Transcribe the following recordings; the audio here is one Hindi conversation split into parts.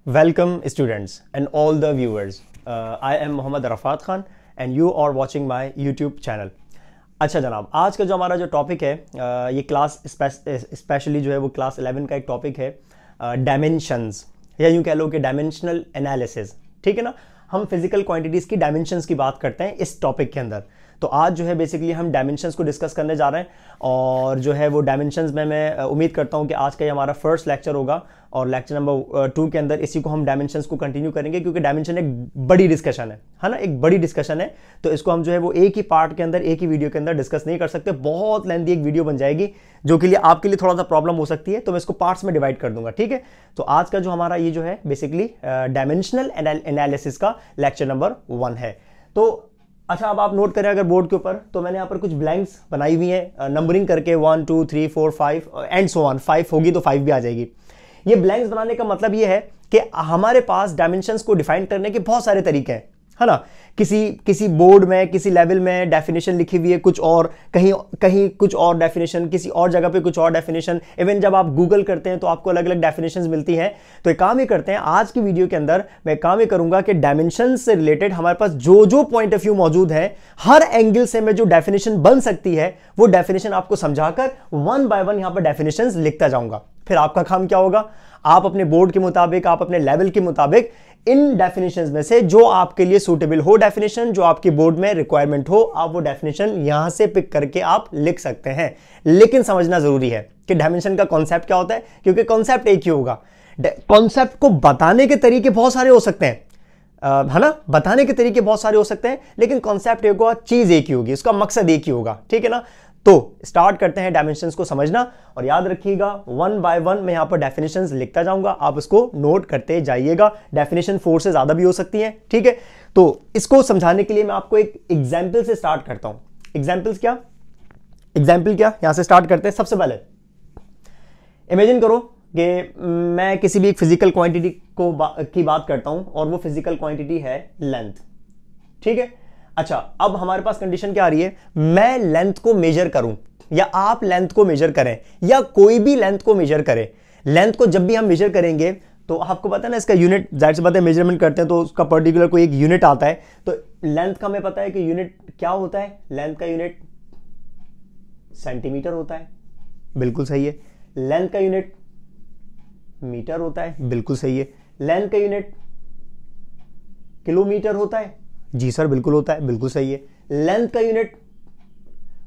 Welcome students and all the viewers. I am Mohammad Arafat Khan and you are watching my YouTube channel. अच्छा जनाब, आज का जो हमारा जो टॉपिक है ये क्लास स्पेशली जो है वो क्लास 11 का एक टॉपिक है डायमेंशंस, या यूँ कह लो कि डायमेंशनल एनालिसिस। ठीक है ना, हम फिजिकल क्वांटिटीज़ की डायमेंशंस की बात करते हैं इस टॉपिक के अंदर। तो आज जो है बेसिकली हम डायमेंशंस को डिस्कस करने जा रहे हैं और जो है वो डायमेंशंस में मैं उम्मीद करता हूँ कि आज का ये हमारा फर्स्ट लेक्चर होगा और लेक्चर नंबर 2 के अंदर इसी को हम डायमेंशंस को कंटिन्यू करेंगे, क्योंकि डायमेंशन एक बड़ी डिस्कशन है ना, एक बड़ी डिस्कशन है। तो इसको हम जो है वो एक ही पार्ट के अंदर, एक ही वीडियो के अंदर डिस्कस नहीं कर सकते, बहुत लेंथी एक वीडियो बन जाएगी जो कि लिए आपके लिए थोड़ा सा प्रॉब्लम हो सकती है। तो मैं इसको पार्ट्स में डिवाइड कर दूंगा। ठीक है, तो आज का जो हमारा ये जो है बेसिकली डायमेंशनल एनालिसिस का लेक्चर नंबर 1 है। तो अच्छा, अब आप नोट करें अगर बोर्ड के ऊपर, तो मैंने यहाँ पर कुछ ब्लैंक्स बनाई हुई हैं नंबरिंग करके 1 2 3 4 5 एंड सो ऑन। 5 होगी तो 5 भी आ जाएगी। ये ब्लैंक्स बनाने का मतलब ये है कि हमारे पास डायमेंशंस को डिफाइन करने के बहुत सारे तरीके हैं, है ना। किसी बोर्ड में, किसी लेवल में डेफिनेशन लिखी हुई है कुछ और, कहीं कुछ और डेफिनेशन, किसी और जगह पे कुछ और डेफिनेशन। इवन जब आप गूगल करते हैं तो आपको अलग अलग डेफिनेशंस मिलती हैं। तो एक काम ही करते हैं, आज की वीडियो के अंदर मैं काम ही करूंगा कि डायमेंशन से रिलेटेड हमारे पास जो जो पॉइंट ऑफ व्यू मौजूद है, हर एंगल से मैं जो डेफिनेशन बन सकती है वो डेफिनेशन आपको समझाकर 1 बाय 1 यहां पर डेफिनेशन लिखता जाऊंगा। फिर आपका काम क्या होगा, आप अपने बोर्ड के मुताबिक, आप अपने लेवल के मुताबिक इन डेफिनेशंस में से जो आपके लिए सूटेबल हो डेफिनेशन, जो आपके बोर्ड में रिक्वायरमेंट हो, आप वो डेफिनेशन यहां से पिक करके आप लिख सकते हैं। लेकिन समझना जरूरी है कि डायमेंशन का कॉन्सेप्ट क्या होता है, क्योंकि कॉन्सेप्ट एक ही होगा। कॉन्सेप्ट को बताने के तरीके बहुत सारे हो सकते हैं, है ना, बताने के तरीके बहुत सारे हो सकते हैं, लेकिन कॉन्सेप्ट एक होगा, चीज एक ही होगी, उसका मकसद एक ही होगा। ठीक है ना। तो स्टार्ट करते हैं डायमेंशंस को समझना, और याद रखिएगा 1 बाय 1 मैं यहां पर डेफिनेशंस लिखता जाऊंगा, आप इसको नोट करते जाइएगा। डेफिनेशन 4 से ज्यादा भी हो सकती हैं। ठीक है, तो इसको समझाने के लिए मैं आपको एक एग्जाम्पल से स्टार्ट करता हूं। एग्जाम्पल क्या, यहां से स्टार्ट करते हैं। सबसे पहले इमेजिन करो कि मैं किसी भी एक फिजिकल क्वांटिटी की बात करता हूं और वो फिजिकल क्वांटिटी है लेंथ। ठीक है, अच्छा, अब हमारे पास कंडीशन क्या आ रही है, मैं लेंथ को मेजर करूं या आप लेंथ को मेजर करें या कोई भी लेंथ को मेजर करे। लेंथ को जब भी हम मेजर करेंगे तो आपको पता है ना, इसका यूनिट, जाहिर सी बात है मेजरमेंट करते हैं तो उसका पर्टिकुलर कोई एक यूनिट आता है। तो लेंथ का हमें पता है कि यूनिट क्या होता है, लेंथ का यूनिट सेंटीमीटर होता है, बिल्कुल सही है। लेंथ का यूनिट मीटर होता है, बिल्कुल सही है। लेंथ का यूनिट किलोमीटर होता है, जी सर बिल्कुल होता है, बिल्कुल सही है। लेंथ का यूनिट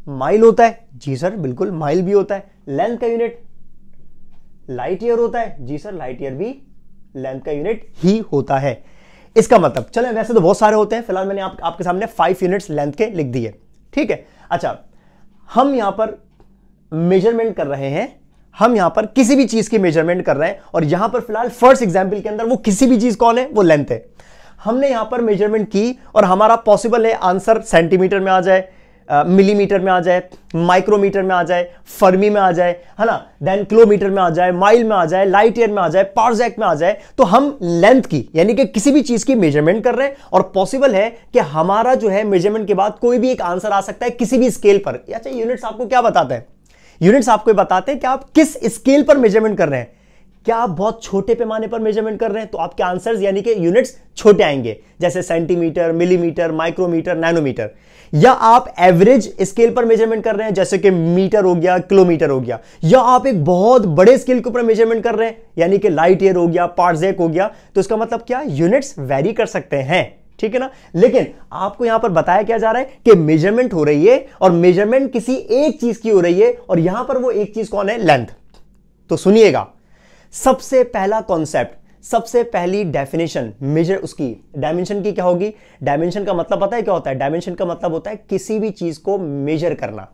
माइल होता है, जी सर बिल्कुल माइल भी होता है। लेंथ का यूनिट लाइट ईयर होता है, जी सर लाइट ईयर भी लेंथ का यूनिट ही होता है। इसका मतलब, चलें वैसे तो बहुत सारे होते हैं, फिलहाल मैंने आपके सामने 5 यूनिट्स लेंथ के लिख दिए। ठीक है, अच्छा, हम यहां पर मेजरमेंट कर रहे हैं, हम यहां पर किसी भी चीज की मेजरमेंट कर रहे हैं, और यहां पर फिलहाल फर्स्ट एग्जाम्पल के अंदर वो किसी भी चीज कौन है, वो लेंथ है। हमने यहां पर मेजरमेंट की और हमारा पॉसिबल है आंसर सेंटीमीटर में आ जाए, मिलीमीटर में आ जाए, माइक्रोमीटर में आ जाए, फर्मी में आ जाए, है ना, देन किलोमीटर में आ जाए, माइल में आ जाए, लाइट ईयर में आ जाए, पार्सेक में आ जाए। तो हम लेंथ की, यानी कि किसी भी चीज की मेजरमेंट कर रहे हैं और पॉसिबल है कि हमारा जो है मेजरमेंट के बाद कोई भी एक आंसर आ सकता है किसी भी स्केल पर। अच्छा, यूनिट्स आपको क्या बताते हैं, यूनिट्स आपको बताते हैं कि आप किस स्केल पर मेजरमेंट कर रहे हैं। क्या आप बहुत छोटे पैमाने पर मेजरमेंट कर रहे हैं तो आपके आंसर्स यानी कि यूनिट्स छोटे आएंगे, जैसे सेंटीमीटर, मिलीमीटर, माइक्रोमीटर, नैनोमीटर। या आप एवरेज स्केल पर मेजरमेंट कर रहे हैं, जैसे कि मीटर हो गया, किलोमीटर हो गया। या आप एक बहुत बड़े स्केल के ऊपर मेजरमेंट कर रहे हैं, यानी कि लाइट ईयर हो गया, पार्सेक हो गया। तो इसका मतलब क्या, यूनिट्स वेरी कर सकते हैं। ठीक है ना, लेकिन आपको यहां पर बताया क्या जा रहा है कि मेजरमेंट हो रही है और मेजरमेंट किसी एक चीज की हो रही है, और यहां पर वो एक चीज कौन है, लेंथ। तो सुनिएगा, सबसे पहला कॉन्सेप्ट, सबसे पहली डेफिनेशन मेजर उसकी डायमेंशन की क्या होगी। डायमेंशन का मतलब पता है क्या होता है, डायमेंशन का मतलब होता है किसी भी चीज को मेजर करना।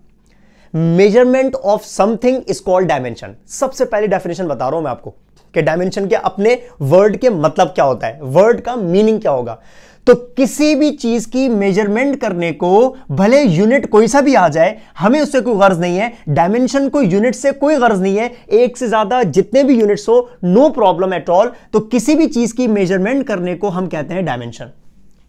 Measurement of something is called dimension. सबसे पहली डेफिनेशन बता रहा हूं मैं आपको कि डायमेंशन के अपने वर्ड के मतलब क्या होता है, वर्ड का मीनिंग क्या होगा। तो किसी भी चीज की मेजरमेंट करने को भले यूनिट कोई सा भी आ जाए, हमें उससे कोई गर्ज नहीं है। डायमेंशन को यूनिट से कोई गर्ज नहीं है, एक से ज्यादा जितने भी यूनिट्स हो, नो प्रॉब्लम एट ऑल। तो किसी भी चीज की मेजरमेंट करने को हम कहते हैं डायमेंशन।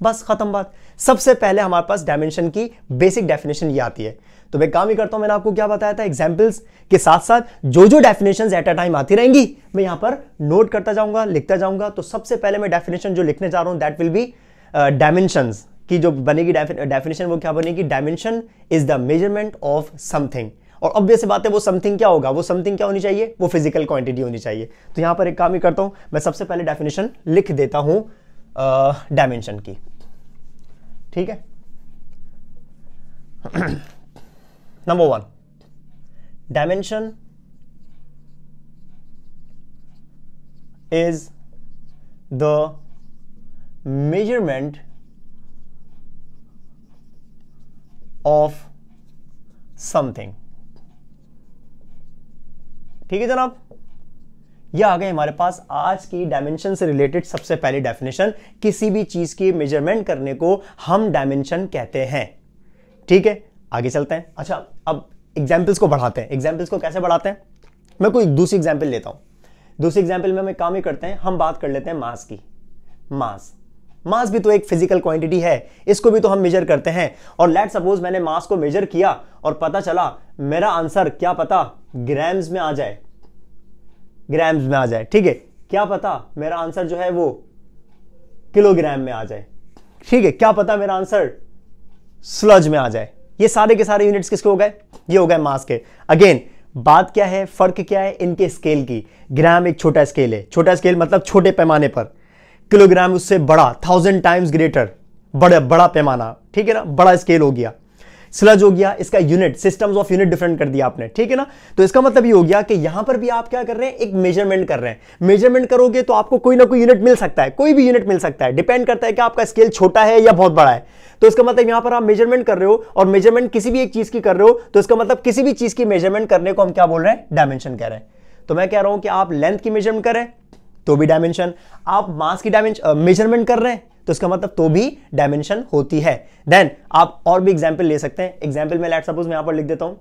बस खत्म बात। सबसे पहले हमारे पास डायमेंशन की बेसिक डेफिनेशन ये आती है। तो मैं काम ही करता हूं, मैंने आपको क्या बताया था, एग्जाम्पल्स के साथ साथ जो जो डेफिनेशंस एट अ टाइम आती रहेंगी मैं यहां पर नोट करता जाऊंगा, लिखता जाऊंगा। तो सबसे पहले मैं डेफिनेशन जो लिखने जा रहा हूं दैट विल बी डायमेंशंस की जो बनेगी डेफिनेशन, वो क्या बनेगी, dimension is the measurement of something. और ऑब्वियस बात है वो समथिंग क्या होगा, वो समथिंग क्या होनी चाहिए, वो फिजिकल क्वांटिटी होनी चाहिए। तो यहां पर एक काम ही करता हूं, मैं सबसे पहले डेफिनेशन लिख देता हूं डायमेंशन की, ठीक है। Number 1, dimension is the measurement of something। ठीक है जनाब, यह आ गए हमारे पास आज की डायमेंशन से रिलेटेड सबसे पहली डेफिनेशन। किसी भी चीज की मेजरमेंट करने को हम डायमेंशन कहते हैं। ठीक है, आगे चलते हैं। अच्छा, अब एग्जाम्पल्स को बढ़ाते हैं। एग्जाम्पल्स को कैसे बढ़ाते हैं, मैं कोई दूसरी एग्जाम्पल लेता हूं। दूसरी एग्जाम्पल में हम एक काम ही करते हैं, हम बात कर लेते हैं मास की। मास भी तो एक फिजिकल क्वांटिटी है, इसको भी तो हम मेजर करते हैं। और लेट सपोज मैंने मास को मेजर किया और पता चला मेरा आंसर क्या पता ग्राम्स में आ जाए, ग्राम्स में आ जाए। ठीक है, क्या पता मेरा आंसर जो है वो किलोग्राम में आ जाए। ठीक है, क्या पता मेरा आंसर स्लज में आ जाए। ये सारे के सारे यूनिट्स किसके हो गए, ये हो गए मास के। अगेन बात क्या है, फर्क क्या है इनके स्केल की। ग्राम एक छोटा स्केल है, छोटा स्केल मतलब छोटे पैमाने पर, किलोग्राम उससे बड़ा, 1000 टाइम्स ग्रेटर, बड़ा पैमाना। ठीक है ना, बड़ा स्केल हो गया। स्लज हो गया, इसका unit, systems of unit different कर दिया आपने। ठीक है ना, तो इसका मतलब ये हो गया कि यहां पर भी आप क्या कर रहे हैं, एक मेजरमेंट कर रहे हैं। मेजरमेंट करोगे तो आपको कोई ना कोई यूनिट मिल सकता है, कोई भी यूनिट मिल सकता है, डिपेंड करता है कि आपका स्केल छोटा है या बहुत बड़ा है। तो इसका मतलब यहां पर आप मेजरमेंट कर रहे हो, और मेजरमेंट किसी भी एक चीज की कर रहे हो, तो इसका मतलब किसी भी चीज की मेजरमेंट करने को हम क्या बोल रहे हैं, डायमेंशन कह रहे हैं। तो मैं कह रहा हूं कि आप लेंथ की मेजरमेंट करें तो भी डायमेंशन, आप मास की मेजरमेंट कर रहे हैं तो इसका मतलब तो भी डायमेंशन होती है। देन आप और भी एग्जांपल ले सकते हैं। एग्जांपल में लेट सपोज मैं यहां पर लिख देता हूं,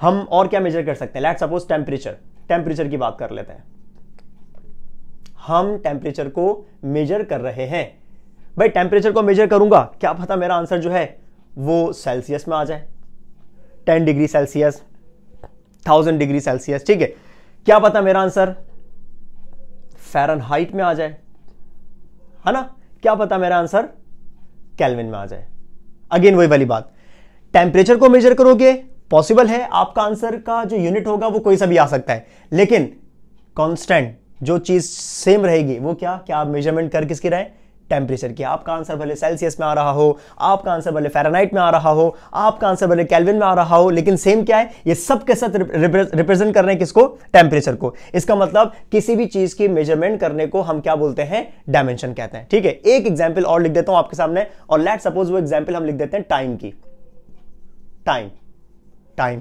हम और क्या मेजर कर सकते हैं। लेट सपोज टेम्परेचर की बात कर लेते हैं। हम टेम्परेचर को मेजर कर रहे हैं। भाई टेम्परेचर को मेजर करूंगा, क्या पता मेरा आंसर जो है वो सेल्सियस में आ जाए, 10 डिग्री सेल्सियस, 1000 डिग्री सेल्सियस। ठीक है, क्या पता मेरा आंसर फ़ारेनहाइट में आ जाए, है ना, क्या पता मेरा आंसर केल्विन में आ जाए। अगेन वही वाली बात, टेम्परेचर को मेजर करोगे, पॉसिबल है आपका आंसर का जो यूनिट होगा वो कोई सा भी आ सकता है, लेकिन कांस्टेंट जो चीज सेम रहेगी वो क्या आप मेजरमेंट कर किसकी रहे, टेम्परेचर की। आपका आंसर भले सेल्सियस में आ रहा हो, आपका आंसर भले फ़ारेनहाइट में आ रहा हो, आपका आंसर भले केल्विन में आ रहा हो, लेकिन सेम क्या है, ये सब के साथ रिप्रेजेंट कर रहे हैं किसको, टेम्परेचर को। इसका मतलब किसी भी चीज की मेजरमेंट करने को हम क्या बोलते हैं, डायमेंशन कहते हैं। ठीक है, एक एग्जांपल और लिख देता हूं आपके सामने, और लेट सपोज वो एग्जांपल हम लिख देते हैं टाइम की। टाइम,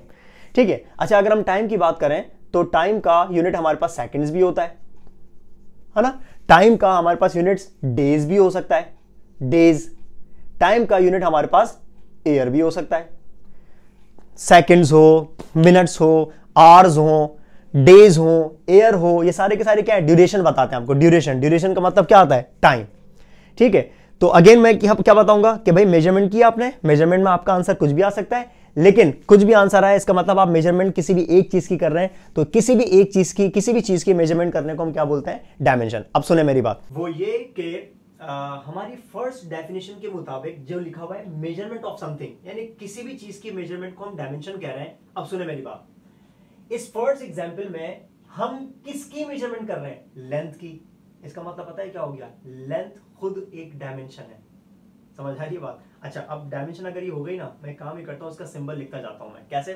ठीक है। अच्छा, अगर हम टाइम की बात करें तो टाइम का यूनिट हमारे पास सेकंड्स भी होता है ना। टाइम का हमारे पास यूनिट्स डेज भी हो सकता है, डेज। टाइम का यूनिट हमारे पास ईयर भी हो सकता है, सेकंड्स हो, मिनट्स हो, आवर्स हो, डेज हो, ईयर हो, ये सारे के सारे क्या है, ड्यूरेशन बताते हैं आपको। ड्यूरेशन का मतलब क्या आता है, टाइम। ठीक है, तो अगेन मैं क्या बताऊंगा कि भाई मेजरमेंट किया आपने, मेजरमेंट में आपका आंसर कुछ भी आ सकता है, लेकिन कुछ भी आंसर आए इसका मतलब आप मेजरमेंट किसी भी एक चीज की कर रहे हैं, तो किसी भी एक चीज की, किसी भी चीज की मेजरमेंट करने को हम क्या बोलते हैं, डायमेंशन। अब सुने मेरी बात, वो ये कि हमारी फर्स्ट डेफिनेशन के मुताबिक जो लिखा हुआ है मेजरमेंट ऑफ समथिंग, यानी किसी भी चीज की मेजरमेंट को हम डायमेंशन कह रहे हैं। अब सुने मेरी बात, इस फर्स्ट एग्जांपल में हम किसकी मेजरमेंट कर रहे हैं, लेंथ की। इसका मतलब पता है क्या हो गया, लेंथ खुद एक डायमेंशन है। समझ आ रही है बात। अच्छा, अब डायमेंशन अगर ये हो गई ना, मैं काम ही करता हूं, उसका सिंबल लिखता जाता हूं मैं। कैसे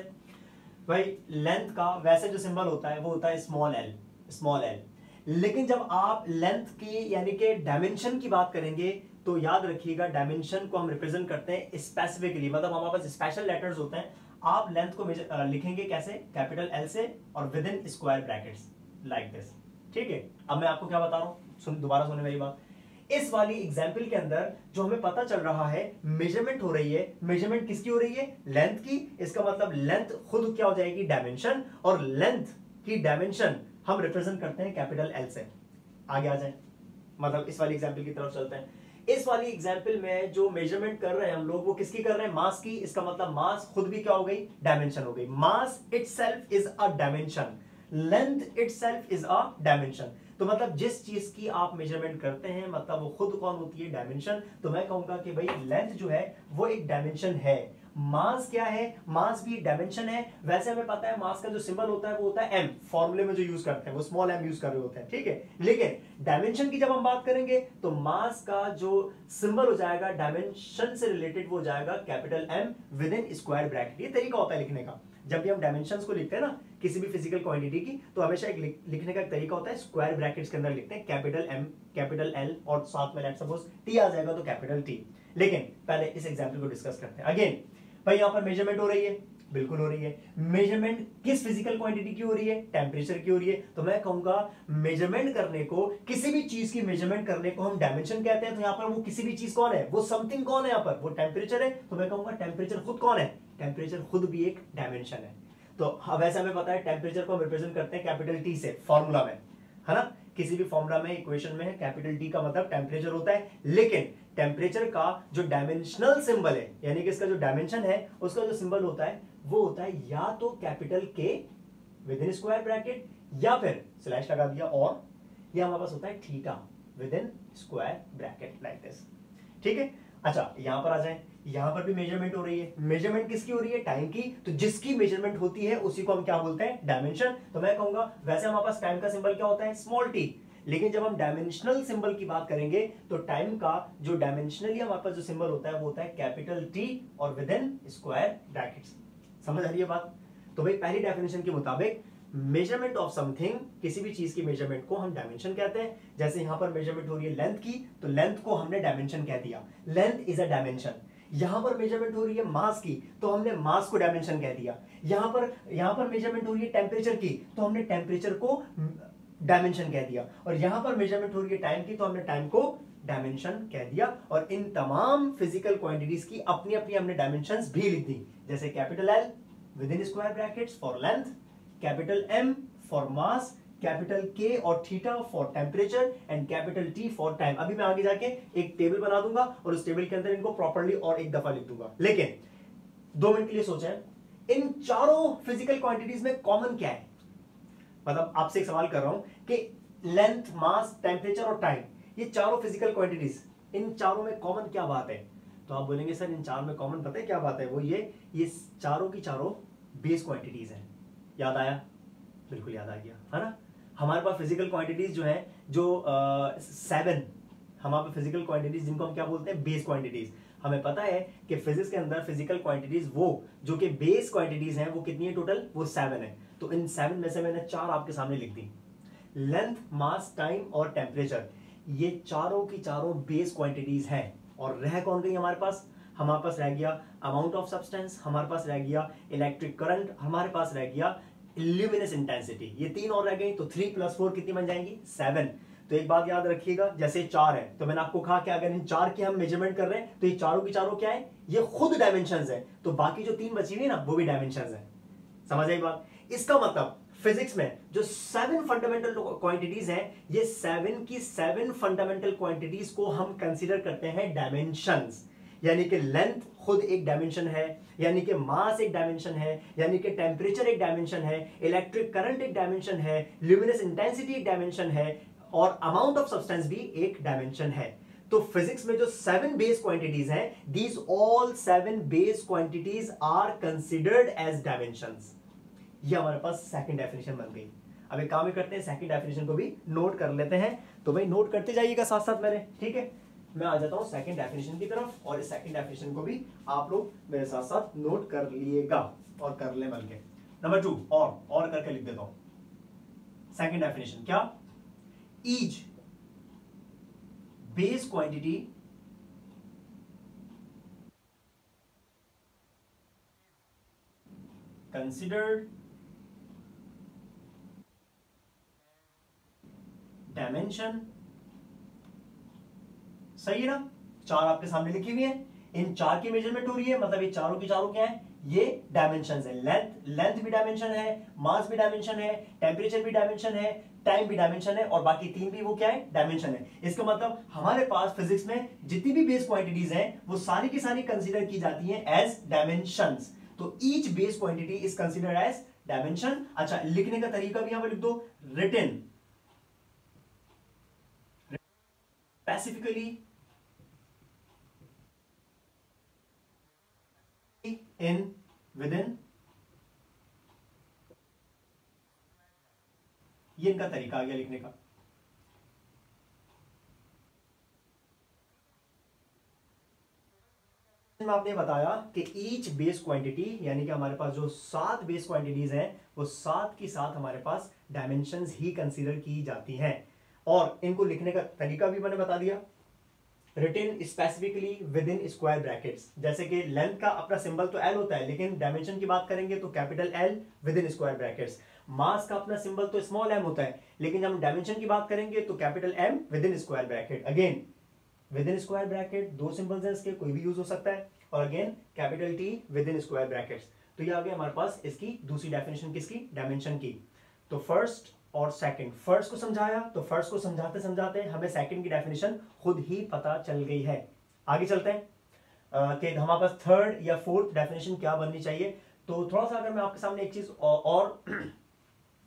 भाई, लेंथ का वैसे जो सिंबल होता है वो होता है स्मॉल एल। लेकिन जब आप लेंथ की यानी कि डायमेंशन की बात करेंगे तो याद रखिएगा, डायमेंशन को हम रिप्रेजेंट करते हैं स्पेसिफिकली, मतलब हमारे पास स्पेशल लेटर्स होते हैं। आप लेंथ को लिखेंगे कैसे, कैपिटल एल से और with in square brackets like this. ठीक है, अब मैं आपको क्या बता रहा हूं, दोबारा सुने मेरी बात। इस वाली एग्जाम्पल के अंदर जो हमें पता चल रहा है मेजरमेंट हो रही है, मेजरमेंट किसकी हो रही है, लेंथ की। इसका मतलब लेंथ खुद क्या हो जाएगी, डायमेंशन, और लेंथ की डायमेंशन हम रिप्रेजेंट करते हैं कैपिटल एल से। आगे आ जाए, मतलब इस वाली एग्जाम्पल की तरफ चलते हैं। इस वाली एग्जाम्पल में जो मेजरमेंट कर रहे हैं हम लोग वो किसकी कर रहे हैं, मास की। इसका मतलब मास खुद भी क्या हो गई, डायमेंशन हो गई। Mass itself is a dimension, length itself is a dimension. तो मतलब जिस चीज की आप मेजरमेंट करते हैं मतलब वो खुद कौन होती है, डायमेंशन। तो मैं कहूंगा कि भाई लेंथ जो है वो एक डायमेंशन है। मास क्या है, मास भी डायमेंशन है। वैसे हमें पता है मास का जो सिंबल होता है वो होता है एम, फॉर्मूले में जो यूज करते हैं वो स्मॉल एम यूज कर रहे होते हैं, ठीक है। लेकिन डायमेंशन की जब हम बात करेंगे तो मास का जो सिंबल हो जाएगा डायमेंशन से रिलेटेड वो हो जाएगा capital M within square bracket. ये तरीका होता है लिखने का। जब भी हम डायमेंशंस को लिखते हैं ना किसी भी फिजिकल क्वांटिटी की, तो हमेशा एक लिखने का एक तरीका होता है, स्क्वायर ब्रैकेट्स के अंदर लिखते हैं कैपिटल एम कैपिटल एल और साथ में लेट्स सपोज टी आ जाएगा तो कैपिटल टी। लेकिन पहले इस एग्जांपल को डिस्कस करते हैं। अगेन भाई यहां पर मेजरमेंट हो रही है, बिल्कुल हो रही है। मेजरमेंट किस फिजिकल क्वांटिटी की हो रही है, टेम्परेचर की हो रही है। तो मैं कहूंगा मेजरमेंट करने को, किसी भी चीज की मेजरमेंट करने को हम डायमेंशन कहते हैं। तो यहां पर वो किसी भी चीज कौन है, वो समथिंग कौन है, यहां पर वो टेम्परेचर है। तो मैं कहूंगा टेम्परेचर खुद कौन है, टेम्परेचर खुद भी एक डायमेंशन है। तो वैसे हमें पता है टेम्परेचर को हम रिप्रेजेंट करते हैं कैपिटल टी से, फॉर्मूला में, है ना। किसी भी फॉर्मूला में, इक्वेशन में है कैपिटल टी का मतलब टेम्परेचर होता है। लेकिन टेम्परेचर का जो डायमेंशनल सिंबल है, यानी कि इसका जो डायमेंशन है उसका जो सिंबल होता है वो होता है या तो कैपिटल के विद इन स्क्वायर ब्रैकेट या फिर स्लैश लगा दिया, और यह हमारे पास होता है theta with in square bracket like this, ठीक है। अच्छा यहां पर आ जाए, यहां पर भी मेजरमेंट हो रही है। मेजरमेंट किसकी हो रही है, टाइम की। तो जिसकी मेजरमेंट होती है उसी को हम क्या बोलते हैं, डायमेंशन। तो मैं कहूंगा वैसे हमारे पास टाइम का सिंबल क्या होता है, स्मॉल टी। लेकिन जब हम डायमेंशनल सिंबल की बात करेंगे तो टाइम का जो डायमेंशनली हमारे पास जो सिंबल होता है वो होता है कैपिटल टी और विद इन स्क्वायर ब्रैकेट्स। समझ आ रही है बात। तो भाई पहली डेफिनेशन के मुताबिक मेजरमेंट ऑफ समथिंग, किसी भी चीज की मेजरमेंट को हम डायमेंशन कहते हैं। जैसे यहां पर मेजरमेंट हो रही है लेंथ की, तो लेंथ को हमने डायमेंशन कह दिया, लेंथ इज अ डायमेंशन। यहां पर मेजरमेंट हो रही है मास की, तो हमने मास को डायमेंशन कह दिया। यहां पर मेजरमेंट हो रही है टेम्परेचर की, तो हमने टेम्परेचर को डायमेंशन कह दिया। और यहां पर मेजरमेंट हो रही है टाइम की, तो हमने टाइम को डायमेंशन कह दिया। और इन तमाम फिजिकल क्वांटिटीज की अपनी अपनी हमने डायमेंशंस भी लिख दी। जैसे capital L within square brackets for length, capital M for mass, capital K और theta for temperature and capital T for time. अभी मैं आगे जाके एक टेबल बना दूंगा और उस टेबल के अंदर इनको प्रॉपर्ली और एक दफा लिख दूंगा। लेकिन 2 मिनट के लिए सोचें, इन चारों फिजिकल क्वांटिटीज में कॉमन क्या है। मतलब आपसे एक सवाल कर रहा हूं कि लेंथ, मास, टेम्परेचर और टाइम, ये चारों फिजिकल क्वांटिटीज, इन चारों में कॉमन क्या बात है। तो आप बोलेंगे सर इन चारों में कॉमन पता है क्या बात है, वो ये चारों की चारों बेस क्वांटिटीज हैं। याद आया, बिल्कुल याद आ गया, है ना। हमारे पास फिजिकल क्वांटिटीज जो है, जो 7 हमारे पास फिजिकल क्वांटिटीज जिनको हम क्या बोलते हैं, बेस क्वांटिटीज। हमें पता है कि फिजिक्स के अंदर फिजिकल क्वांटिटीज वो जो कि बेस क्वांटिटीज हैं वो कितनी है टोटल, वो 7 है। तो इन 7 में से मैंने 4 आपके सामने लिख दी, लेंथ, मास, टाइम और टेम्परेचर। ये चारों की चारों बेस क्वांटिटीज हैं। और रह कौन गई हमारे पास रह गया अमाउंट ऑफ सब्सटेंस, हमारे पास रह गया इलेक्ट्रिक करंट, हमारे पास रह गया ल्यूमिनस इंटेंसिटी। ये 3 और रह गई। तो 3 + 4 कितनी बन जाएंगी, 7। तो एक बात याद रखिएगा, जैसे 4 है तो मैंने आपको कहा कि अगर इन 4 की हम मेजरमेंट कर रहे हैं तो ये चारों की चारों क्या है, ये खुद डायमेंशंस है। तो बाकी जो 3 बची हुई ना वो भी डायमेंशंस है। समझ आई बात। इसका मतलब फिजिक्स में जो 7 फंडामेंटल क्वांटिटीज हैं, ये 7 की 7 फंडामेंटल क्वांटिटीज को हम कंसीडर करते हैं डायमेंशंस। यानी कि लेंथ खुद एक डायमेंशन है, यानी कि मास एक डायमेंशन है, यानी कि टेम्परेचर एक डायमेंशन है, इलेक्ट्रिक करंट एक डायमेंशन है, ल्यूमिनस इंटेंसिटी एक डायमेंशन है और अमाउंट ऑफ सब्सटेंस भी एक डायमेंशन है। तो फिजिक्स में जो 7 बेस क्वांटिटीज हैं, these all 7 base quantities are considered as dimensions. ये हमारे पास सेकंड डेफिनेशन बन गई। अब एक काम ही करते हैं, सेकंड डेफिनेशन को भी नोट कर लेते हैं। तो भाई नोट करते जाइएगा साथ साथ मेरे, ठीक है। मैं आ जाता हूं सेकंड डेफिनेशन की तरफ और इस सेकंड डेफिनेशन को भी आप लोग मेरे साथ साथ नोट कर लिएगा और कर ले बल्कि। नंबर 2 और करके लिख देता हूं। सेकंड डेफिनेशन क्या, each base quantity considered dimension. सही है ना, 4 आपके सामने लिखी हुई है, इन 4 की मेजरमेंट हो रही है, मतलब ये चारों की चारों क्या है, ये डायमेंशंस है। लेंथ भी डायमेंशन है, मास भी डायमेंशन है, टेम्परेचर भी डायमेंशन है, टाइम भी डायमेंशन है और बाकी तीन भी वो क्या है, डायमेंशन है। इसका मतलब हमारे पास फिजिक्स में जितनी भी बेस क्वांटिटीज हैं वो सारी की सारी कंसीडर की जाती हैं एज डायमेंशंस। तो each base quantity is considered as dimension. अच्छा, लिखने का तरीका भी यहां पर लिख दो, रिटन स्पेसिफिकली इन विदिन, ये इनका तरीका आ गया लिखने का। में आपने बताया कि ईच बेस क्वांटिटी, यानी कि हमारे पास जो 7 बेस क्वांटिटीज हैं वो 7 की साथ हमारे पास डायमेंशंस ही कंसीडर की जाती हैं। और इनको लिखने का तरीका भी मैंने बता दिया, written specifically within square brackets. जैसे कि लेंथ का अपना सिंबल तो एल होता है, लेकिन डायमेंशन की बात करेंगे तो capital L within square brackets. Mass का अपना सिंबल तो स्मॉल एम होता है, लेकिन जब हम डायमेंशन की बात करेंगे तो capital M within square bracket. Again within square bracket, दो सिंबल्स हैं इसके, कोई भी यूज हो सकता है। और again capital T within square brackets. तो ये आ गया हमारे पास इसकी दूसरी डेफिनेशन किसकी, डायमेंशन की। तो फर्स्ट और सेकंड, फर्स्ट को समझाया तो फर्स्ट को समझाते समझाते हमें सेकंड की डेफिनेशन खुद ही पता चल गई है। आगे चलते हैं कि हमारे पास थर्ड या फोर्थ डेफिनेशन क्या बननी चाहिए। तो थोड़ा सा अगर मैं आपके सामने एक चीज और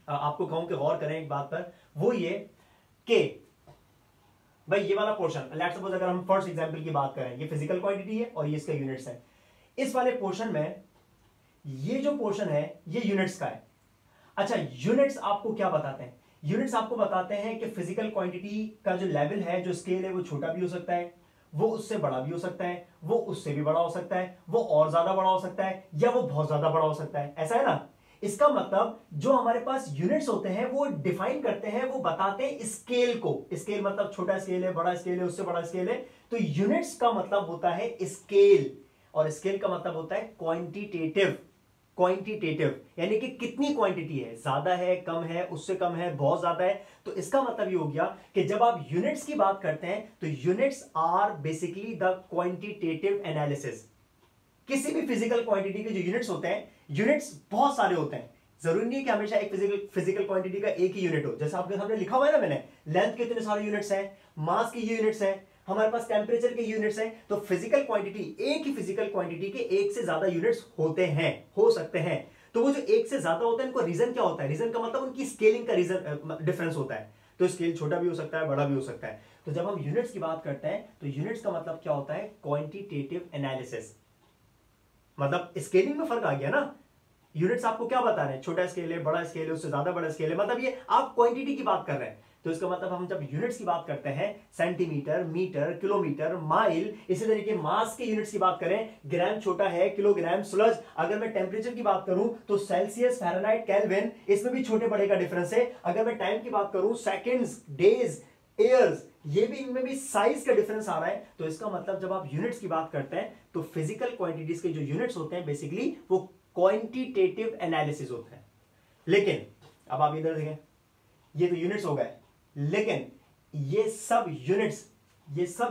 आपको कहूं कि गौर करें एक बात पर, वो ये कि भाई ये वाला पोर्शन, लेट्स सपोज अगर हम फर्स्ट एग्जांपल की बात करें, ये फिजिकल क्वांटिटी है और ये इसका यूनिट्स है। इस वाले पोर्शन में ये जो पोर्शन है ये यूनिट्स का है। अच्छा, यूनिट्स आपको क्या बताते हैं, यूनिट्स आपको बताते हैं कि फिजिकल क्वांटिटी का जो लेवल है, जो स्केल है, वो छोटा भी हो सकता है, वो उससे बड़ा भी हो सकता है, वो उससे भी बड़ा हो सकता है, वो और ज्यादा बड़ा हो सकता है, या वो बहुत ज्यादा बड़ा हो सकता है। ऐसा है ना। इसका मतलब जो हमारे पास यूनिट्स होते हैं वो डिफाइन करते हैं, वो बताते हैं स्केल को। स्केल मतलब छोटा स्केल है, बड़ा स्केल है, उससे बड़ा स्केल है। तो यूनिट्स का मतलब होता है स्केल, और स्केल का मतलब होता है क्वांटिटेटिव। क्वांटिटेटिव यानी कि कितनी क्वांटिटी है, ज्यादा है, कम है, उससे कम है, बहुत ज्यादा है। तो इसका मतलब ये हो गया कि जब आप यूनिट्स की बात करते हैं तो units are basically the quantitative analysis. किसी भी फिजिकल क्वांटिटी के जो यूनिट्स होते हैं, यूनिट्स बहुत सारे होते हैं, जरूरी नहीं कि हमेशा एक फिजिकल क्वांटिटी का एक ही यूनिट हो। जैसे आपके सामने लिखा हुआ है ना मैंने, लेंथ के इतने सारे यूनिट्स हैं, मास के यूनिट्स हैं, हमारे पास टेम्परेचर के यूनिट्स हैं। तो फिजिकल क्वांटिटी, एक ही फिजिकल क्वांटिटी के एक से ज्यादा यूनिट्स होते हैं, हो सकते हैं। तो वो जो एक से ज्यादा होता है, इनको रीजन क्या होता है, रीजन का मतलब उनकी स्केलिंग का रीजन डिफरेंस होता है। तो स्केल छोटा भी हो सकता है, बड़ा भी हो सकता है। तो जब हम यूनिट्स की बात करते हैं तो यूनिट्स का मतलब क्या होता है, क्वांटिटेटिव एनालिसिस। मतलब स्केलिंग में फर्क आ गया ना। यूनिट्स आपको क्या बता रहे हैं, छोटा स्केल है, बड़ा स्केल है, उससे ज्यादा बड़ा स्केल है, मतलब ये आप क्वांटिटी की बात कर रहे हैं। तो इसका मतलब हम जब यूनिट्स की बात करते हैं, सेंटीमीटर, मीटर, किलोमीटर, माइल, इसी तरीके मास के यूनिट्स की बात करें, ग्राम छोटा है, किलोग्राम, स्लज। अगर मैं टेम्परेचर की बात करूं तो सेल्सियस, फ़ारेनहाइट, केल्विन, इसमें भी छोटे बड़े का डिफरेंस है। अगर मैं टाइम की बात करूं, सेकंड्स, डेज, ईयर्स, ये भी, इनमें भी साइज का डिफरेंस आ रहा है। तो इसका मतलब जब आप यूनिट्स की बात करते हैं तो फिजिकल क्वांटिटीज के जो यूनिट्स होते हैं बेसिकली वो क्वांटिटेटिव एनालिसिस होता है। लेकिन अब आप इधर देखें, ये तो यूनिट्स हो गए, लेकिन ये सब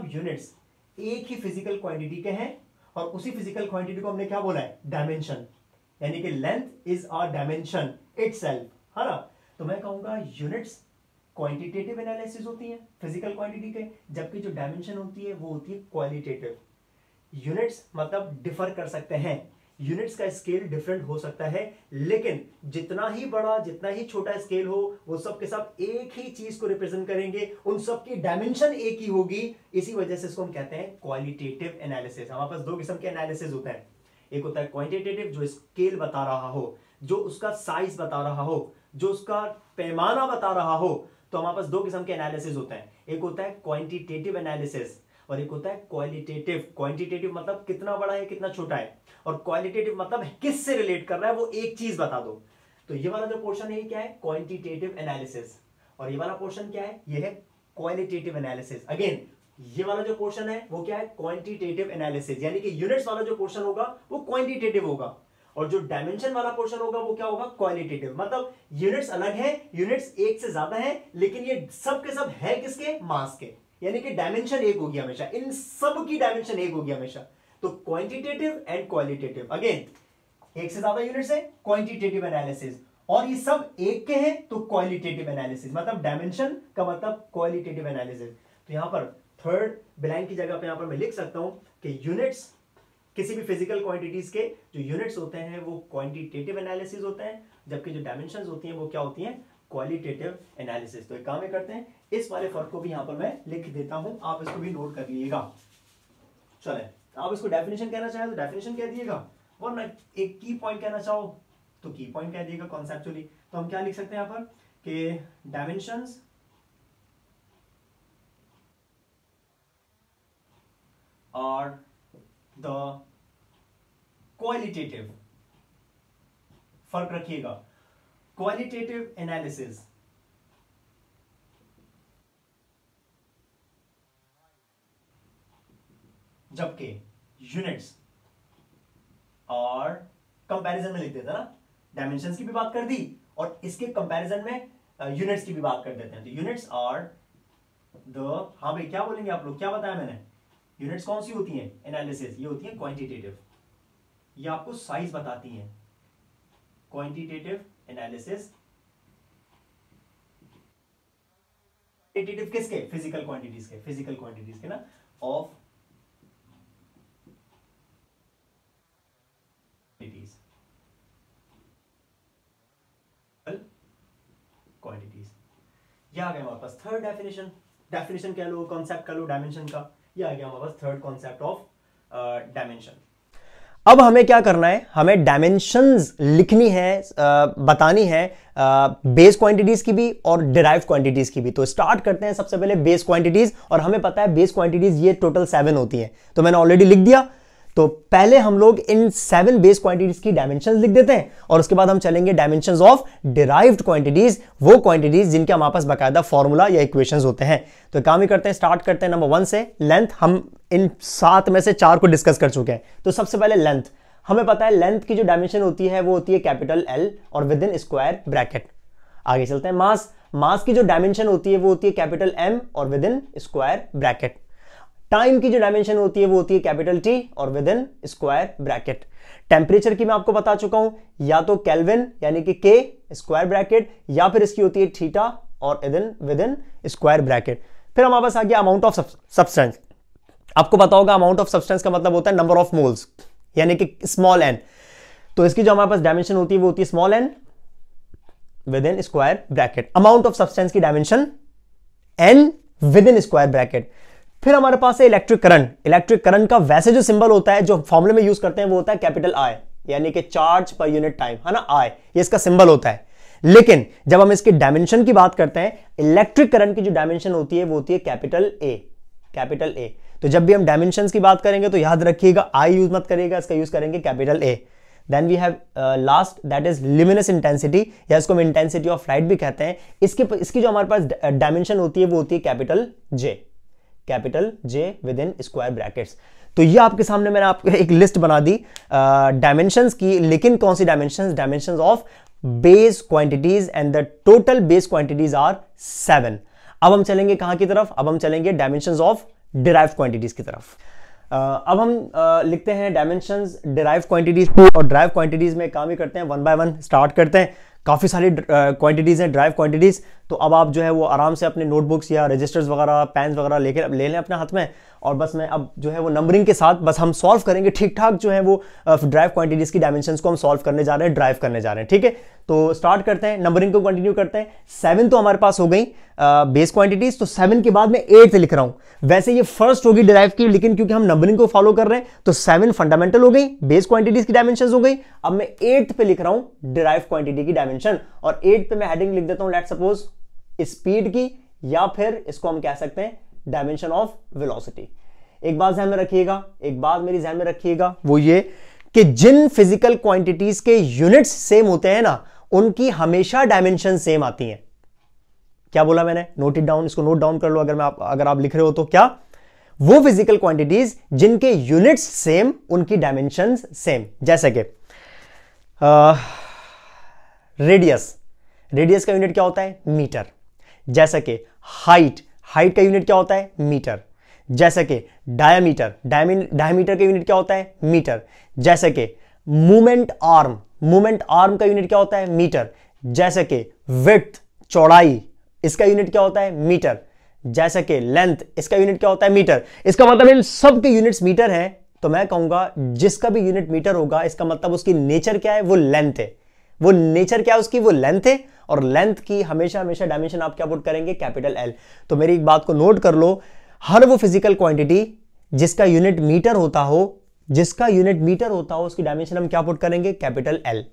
यूनिट्स एक ही फिजिकल क्वांटिटी के हैं, और उसी फिजिकल क्वांटिटी को हमने क्या बोला है, डायमेंशन। यानी कि length is a dimension itself, है ना। तो मैं कहूंगा यूनिट्स क्वांटिटेटिव एनालिसिस होती है फिजिकल क्वांटिटी के, जबकि जो डायमेंशन होती है वो होती है क्वालिटेटिव। यूनिट्स मतलब डिफर कर सकते हैं, यूनिट्स का स्केल डिफरेंट हो सकता है, लेकिन जितना ही बड़ा, जितना ही छोटा स्केल हो, वो सब के सब एक ही चीज को रिप्रेजेंट करेंगे, उन सब की डायमेंशन एक ही होगी। इसी वजह से इसको हम कहते हैं क्वालिटेटिव एनालिसिस। हमारे पास दो किस्म के एनालिसिस होते हैं, एक होता है क्वांटिटेटिव जो स्केल बता रहा हो, जो उसका साइज बता रहा हो, जो उसका पैमाना बता रहा हो। तो हमारे पास दो किस्म के एनालिसिस होते हैं, एक होता है क्वांटिटेटिव एनालिसिस और एक होता है क्वालिटेटिव। क्वांटिटेटिव मतलब कितना बड़ा है, कितना छोटा है, और क्वालिटेटिव मतलब किस से रिलेट कर रहा है, वो एक चीज बता दो। तो ये वाला जो पोर्शन है ये क्या है, क्वांटिटेटिव एनालिसिस, और ये वाला पोर्शन क्या है, ये है क्वालिटेटिव एनालिसिस। अगेन ये वाला जो पोर्शन है वो क्या है, क्वांटिटेटिव एनालिसिस, यानी कि यूनिट्स वाला जो पोर्शन होगा वो क्वांटिटेटिव होगा, और जो डायमेंशन वाला पोर्शन होगा वो क्या होगा, क्वालिटेटिव। मतलब यूनिट्स अलग है, यूनिट्स एक से ज्यादा है, लेकिन ये सब के सब है किसके, मास के। यानी कि डायमेंशन एक होगी हमेशा, इन सब की डायमेंशन एक होगी हमेशा। तो क्वांटिटेटिव एंड क्वालिटेटिव, अगेन एक से ज्यादा यूनिट्स है, क्वांटिटेटिव एनालिसिस, और ये सब एक के हैं तो क्वालिटेटिव एनालिसिस, मतलब डायमेंशन का मतलब क्वालिटेटिव एनालिसिस। तो यहां पर थर्ड ब्लैंक की जगह पे यहां पर मैं लिख सकता हूं कि यूनिट्स, किसी भी फिजिकल क्वांटिटीज के जो यूनिट्स होते हैं वो क्वांटिटेटिव एनालिसिस होते हैं, जबकि जो डायमेंशंस होती हैं वो क्या होती हैं, क्वालिटेटिव एनालिसिस। तो एक काम करते हैं, इस वाले फर्क को भी यहां पर मैं लिख देता हूं, आप इसको भी नोट कर लीजिएगा। चले, आप इसको डेफिनेशन कहना चाहें तो डेफिनेशन कह दिएगा, वरना एक की पॉइंट कहना चाहो तो की पॉइंट कह दिएगा कॉन्सेप्चुअली। तो हम क्या लिख सकते हैं यहां पर कि डायमेंशंस आर द क्वालिटेटिव, फर्क रखिएगा, क्वालिटेटिव एनालिसिस जबकि यूनिट्स और कंपैरिजन में लिख देता ना, डायमेंशंस की भी बात कर दी और इसके कंपैरिजन में यूनिट्स की भी बात कर देते हैं। तो यूनिट्स आर द, हाँ भाई क्या बोलेंगे आप लोग, क्या बताया मैंने, यूनिट्स कौन सी होती हैं एनालिसिस, ये होती है क्वांटिटेटिव, ये आपको साइज बताती हैं, क्वांटिटेटिव एनालिसिस। क्वांटिटेटिव किसके, फिजिकल क्वांटिटीज के, फिजिकल क्वांटिटीज के ना, ऑफ क्वांटिटीज। ये आ गया हमारे पास थर्ड डेफिनेशन, डेफिनेशन कह लो, कॉन्सेप्ट कह लो डायमेंशन का, ये आ गया हमारे पास थर्ड कॉन्सेप्ट ऑफ डायमेंशन। अब हमें क्या करना है, हमें डायमेंशंस लिखनी है, बतानी है बेस क्वांटिटीज की भी और डिराइव्ड क्वांटिटीज की भी। तो स्टार्ट करते हैं सबसे पहले बेस क्वांटिटीज, और हमें पता है बेस क्वांटिटीज ये टोटल 7 होती हैं, तो मैंने ऑलरेडी लिख दिया। तो पहले हम लोग इन 7 बेस क्वांटिटीज की डायमेंशंस लिख देते हैं, और उसके बाद हम चलेंगे डायमेंशंस ऑफ डिराइव्ड क्वांटिटीज, वो क्वांटिटीज जिनके हमारे पास बाकायदा फॉर्मूला या इक्वेशंस होते हैं। तो काम ही करते हैं, स्टार्ट करते हैं नंबर 1 से, लेंथ। हम इन 7 में से 4 को डिस्कस कर चुके हैं। तो सबसे पहले लेंथ, हमें पता है लेंथ की जो डायमेंशन होती है वो होती है कैपिटल L और विद इन स्क्वायर ब्रैकेट। आगे चलते हैं, मास, मास की जो डायमेंशन होती है वो होती है कैपिटल M और with in square bracket. Time की जो डायमेंशन होती है वो होती है कैपिटल T और with in square bracket. Temperature की मैं आपको बता चुका हूं, या तो केल्विन यानी कि K स्क्वायर ब्रैकेट, या फिर इसकी होती है थीटा और विद इन स्क्वायर ब्रैकेट। फिर हमारे पास आ गया अमाउंट ऑफ सब्सटेंस। आपको पता होगा अमाउंट ऑफ सब्सटेंस का मतलब होता है नंबर ऑफ मोल्स, यानी कि स्मॉल n। तो इसकी जो हमारे पास डायमेंशन होती है वो होती है small n within square bracket. Amount of substance की dimension n within square bracket. फिर हमारे पास है इलेक्ट्रिक करंट। इलेक्ट्रिक करंट का वैसे जो सिंबल होता है, जो फॉर्मूले में यूज करते हैं, वो होता है कैपिटल I, यानी कि चार्ज पर यूनिट टाइम, है ना, I, ये इसका सिंबल होता है। लेकिन जब हम इसके डायमेंशन की बात करते हैं, इलेक्ट्रिक करंट की जो डायमेंशन होती है वो होती है कैपिटल A, कैपिटल A। तो जब भी हम डायमेंशंस की बात करेंगे तो याद रखिएगा I यूज मत करिएगा, इसका यूज करेंगे capital A। Then we have last, that is luminous intensity, या इसको हम इंटेंसिटी ऑफ लाइट भी कहते हैं। इसकी जो हमारे पास डायमेंशन होती है वो होती है capital J, capital J with in square brackets. तो ये आपके सामने मैंने आपको एक लिस्ट बना दी डायमेंशंस की, लेकिन कौन सी dimensions, dimensions of base quantities, and the total base quantities are 7। अब हम चलेंगे कहां की तरफ, अब हम चलेंगे डायमेंशंस ऑफ डिराइव्ड क्वांटिटीज की तरफ। अब हम लिखते हैं डायमेंशंस डिराइव्ड क्वांटिटीज को, और डिराइव्ड क्वांटिटीज में काम ही करते हैं, 1 बाय 1 स्टार्ट करते हैं। काफ़ी सारी क्वांटिटीज़ हैं ड्राइव क्वांटिटीज़। तो अब आप जो है वो आराम से अपने नोटबुक्स या रजिस्टर्स वगैरह, पेन्स वगैरह ले लें अपने हाथ में, और बस मैं अब जो है वो नंबरिंग के साथ बस हम सॉल्व करेंगे ठीक ठाक, जो है वो ड्राइव क्वांटिटीज़ की डायमेंशंस को हम सॉल्व करने जा रहे हैं, ड्राइव करने जा रहे हैं। ठीक है, तो स्टार्ट करते हैं, नंबरिंग को कंटिन्यू करते हैं। 7 तो हमारे पास हो गई बेस क्वांटिटीज, तो 7 के बाद मैं 8 लिख रहा हूं। वैसे ये फर्स्ट होगी डिराइव की, लेकिन क्योंकि हम नंबरिंग को फॉलो कर रहे हैं तो 7 फंडामेंटल हो गई, बेस क्वांटिटीज की डायमेंशंस हो गई। अब मैं 8 पे लिख रहा हूं डिराइव क्वांटिटी की डायमेंशन, और 8 पे मैं हेडिंग लिख देता हूं लेट्स सपोज स्पीड की, या फिर इसको हम कह सकते हैं डायमेंशन ऑफ वेलोसिटी। एक बात ध्यान में रखिएगा, एक बात मेरी ध्यान में रखिएगा, वो ये कि जिन फिजिकल क्वांटिटीज के यूनिट्स सेम होते हैं ना, उनकी हमेशा डायमेंशन सेम आती हैं। क्या बोला मैंने, नोट इट डाउन, इसको नोट डाउन कर लो अगर आप लिख रहे हो तो। क्या, वो फिजिकल क्वांटिटीज जिनके यूनिट्स सेम, उनकी डायमेंशंस सेम। जैसे कि रेडियस का यूनिट क्या होता है, मीटर। जैसे कि हाइट का यूनिट क्या होता है, मीटर। जैसे कि डायमीटर का यूनिट क्या होता है, मीटर। जैसे कि मूवमेंट आर्म का यूनिट क्या होता है, मीटर। जैसे कि विड्थ चौड़ाई, इसका यूनिट क्या होता है मीटर। जैसे कि लेंथ, इसका यूनिट क्या होता है मीटर। इसका मतलब इन सब के यूनिट्स मीटर हैं, तो मैं कहूंगा जिसका भी यूनिट मीटर होगा इसका मतलब उसकी नेचर क्या है, वो लेंथ है। वो नेचर क्या है उसकी, वो लेंथ है। और लेंथ की हमेशा हमेशा डायमेंशन आप क्या पुट करेंगे, कैपिटल एल। तो मेरी एक बात को नोट कर लो, हर वो फिजिकल क्वांटिटी जिसका यूनिट मीटर होता हो, जिसका यूनिट मीटर होता हो, उसकी डायमेंशन हम क्या पुट करेंगे, कैपिटल एल।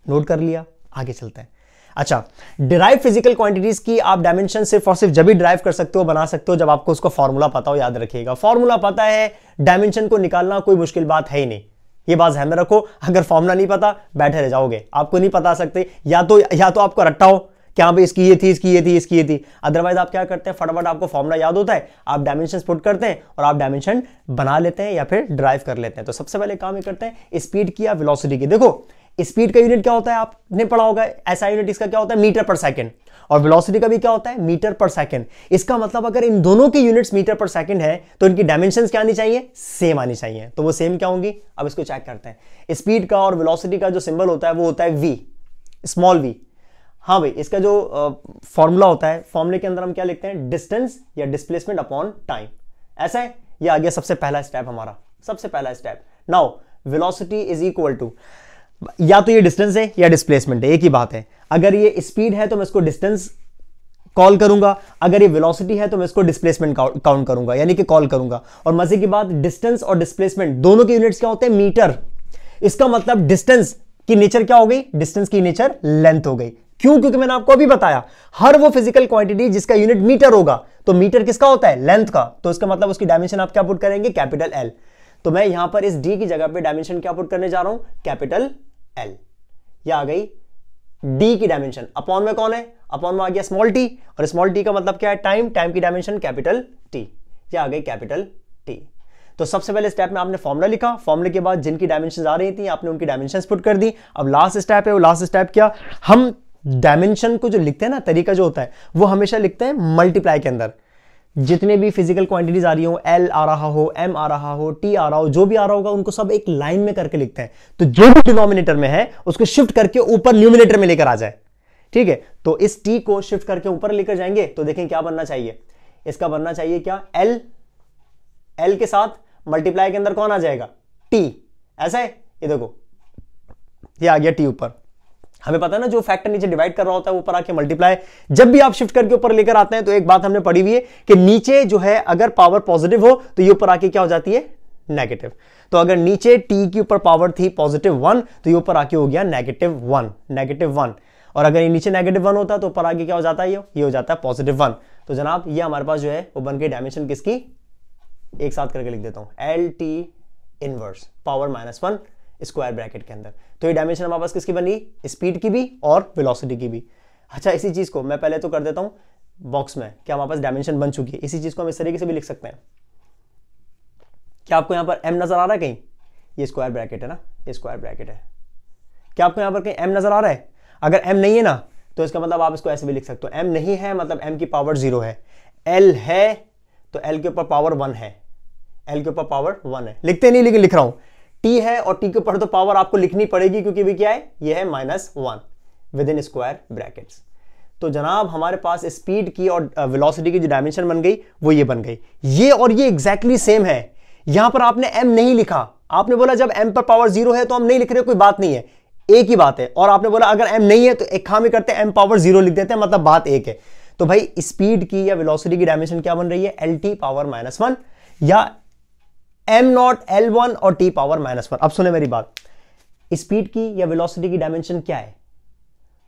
नोट कर लिया, आगे चलते हैं। अच्छा, डिराइव फिजिकल क्वांटिटीज की आप डायमेंशन सिर्फ और सिर्फ जब भी डिराइव कर सकते हो, बना सकते हो, जब आपको उसका फॉर्मूला पता हो। याद रखिएगा, फॉर्मूला पता है, डायमेंशन को निकालना कोई मुश्किल बात है ही नहीं। ये बात ध्यान में रखो। अगर फॉर्मूला नहीं पता, बैठे रह जाओगे, आपको नहीं पता सकते। या तो आपको रट्टा हो कि हाँ भाई इसकी ये थी, इसकी ये थी, इसकी ये थी। अदरवाइज आप क्या करते हैं, फटाफट आपको फॉर्मूला याद होता है, आप डायमेंशन पुट करते हैं और आप डायमेंशन बना लेते हैं या फिर ड्राइव कर लेते हैं। तो सबसे पहले काम ये करते हैं स्पीड की या वेलोसिटी की। देखो स्पीड का यूनिट क्या होता है, आपने पढ़ा होगा, ऐसा यूनिट इसका क्या होता है, मीटर पर सेकंड। और वेलोसिटी का भी क्या होता है, मीटर पर सेकंड। इसका मतलब अगर इन दोनों के यूनिट्स मीटर पर सेकंड है तो इनकी डायमेंशंस क्या आनी चाहिए, सेम आनी चाहिए। तो वो सेम क्या होंगी, अब इसको चेक करते हैं। स्पीड का और वेलोसिटी का जो सिंबल होता है वो होता है वी, स्मॉल वी। हाँ भाई, इसका जो फॉर्मूला होता है, फॉर्मूले के अंदर हम क्या लिखते हैं, डिस्टेंस या डिस्प्लेसमेंट अपॉन टाइम। ऐसा है, ये आ गया सबसे पहला स्टेप हमारा, सबसे पहला step. Now velocity is equal to, या तो ये डिस्टेंस है या डिस्प्लेसमेंट है, एक ही बात है। अगर ये स्पीड है तो मैं इसको डिस्टेंस कॉल करूंगा, अगर ये वेलोसिटी है तो मैं इसको डिस्प्लेसमेंट काउंट करूंगा, यानी कि कॉल करूंगा। और मजे की बात, डिस्टेंस और डिस्प्लेसमेंट दोनों के यूनिट्स क्या होते हैं, मीटर। इसका मतलब डिस्टेंस की नेचर क्या हो गई, डिस्टेंस की नेचर लेंथ हो गई। क्यों, क्योंकि मैंने आपको अभी बताया, हर वो फिजिकल क्वांटिटी जिसका यूनिट मीटर होगा, तो मीटर किसका होता है, लेंथ का। तो इसका मतलब उसकी डायमेंशन आप क्या पुट करेंगे, कैपिटल एल। तो मैं यहां पर इस डी की जगह पे डायमेंशन क्या पुट करने जा रहा हूं, कैपिटल एल। यह आ गई डी की डायमेंशन। अपॉन में कौन है, अपॉन में आ गया स्मॉल टी, और स्मॉल टी का मतलब क्या है, टाइम। टाइम की डायमेंशन कैपिटल टी, यह आ गई कैपिटल टी। तो सबसे पहले स्टेप में आपने फॉर्मूला लिखा, फॉर्मूले के बाद जिनकी डायमेंशंस आ रही थी आपने उनकी डायमेंशंस पुट कर दी। अब लास्ट स्टेप है, वो लास्ट स्टेप क्या, हम डायमेंशन को जो लिखते हैं ना, तरीका जो होता है वो हमेशा लिखते हैं मल्टीप्लाई के अंदर। जितने भी फिजिकल क्वांटिटीज आ रही हो, एल आ रहा हो, एम आ रहा हो, टी आ रहा हो, जो भी आ रहा होगा, उनको सब एक लाइन में करके लिखते हैं। तो जो भी डिनोमिनेटर में है उसको शिफ्ट करके ऊपर न्यूमिनेटर में लेकर आ जाए। ठीक है, तो इस टी को शिफ्ट करके ऊपर लेकर जाएंगे तो देखें क्या बनना चाहिए, इसका बनना चाहिए क्या, एल। एल के साथ मल्टीप्लाई के अंदर कौन आ जाएगा, टी। ऐसा है, ये देखो ये आ गया टी ऊपर। हमें पता है ना, जो फैक्टर नीचे डिवाइड कर रहा होता है ऊपर आके मल्टीप्लाई। जब भी आप शिफ्ट करके ऊपर लेकर आते हैं तो एक बात हमने पढ़ी हुई है कि नीचे जो है अगर पावर पॉजिटिव हो तो ये ऊपर आके क्या हो जाती है, नेगेटिव। तो अगर नीचे टी की ऊपर पावर थी +1 तो ये ऊपर आके हो गया -1, -1। और अगर ये नीचे -1 होता तो ऊपर आके क्या हो जाता है, ये हो जाता है +1। तो जनाब ये हमारे पास जो है वो बन गई डायमेंशन किसकी, एक साथ करके लिख देता हूं, L T inverse power -1 square bracket के अंदर। तो ये डायमेंशन हमारे पास किसकी बनी, स्पीड की भी और वेलोसिटी की भी। अच्छा, इसी चीज को मैं पहले तो कर देता हूं बॉक्स में, क्या हमारे पास डायमेंशन बन चुकी है। इसी चीज को हम इस तरीके से भी लिख सकते हैं। क्या आपको यहां पर एम नजर आ रहा है कहीं, ये स्क्वायर ब्रैकेट है ना, ये स्क्वायर ब्रैकेट है। क्या आपको यहां पर कहीं एम नजर आ रहा है, अगर एम नहीं है ना तो इसका मतलब आप इसको ऐसे भी लिख सकते हो, एम नहीं है मतलब एम की पावर 0 है। एल है तो एल के ऊपर पावर 1 है, एल के ऊपर पावर 1 है। लिखते नहीं लेकिन लिख रहा हूं, टी है और टी के ऊपर तो पावर आपको लिखनी पड़ेगी क्योंकि भी क्या है, ये है -1 विद इन स्क्वायर ब्रैकेट्स। तो जनाब हमारे पास स्पीड की और वेलोसिटी की जो डायमेंशन बन गई वो ये बन गई। ये और ये एग्जैक्टली सेम है। यहां पर आपने एम नहीं लिखा, आपने बोला जब एम पर पावर 0 है तो हम नहीं लिख रहे, कोई बात नहीं है, एक ही बात है। और आपने बोला अगर एम नहीं है तो एक काम ही करते हैं, एम पावर 0 लिख देते हैं, मतलब बात एक है। तो भाई स्पीड की या वेलोसिटी की डायमेंशन क्या बन रही है, एल टी पावर -1 या m0 L1 और t पावर -1। अब सुने मेरी बात, स्पीड की या वेलोसिटी की डायमेंशन क्या है,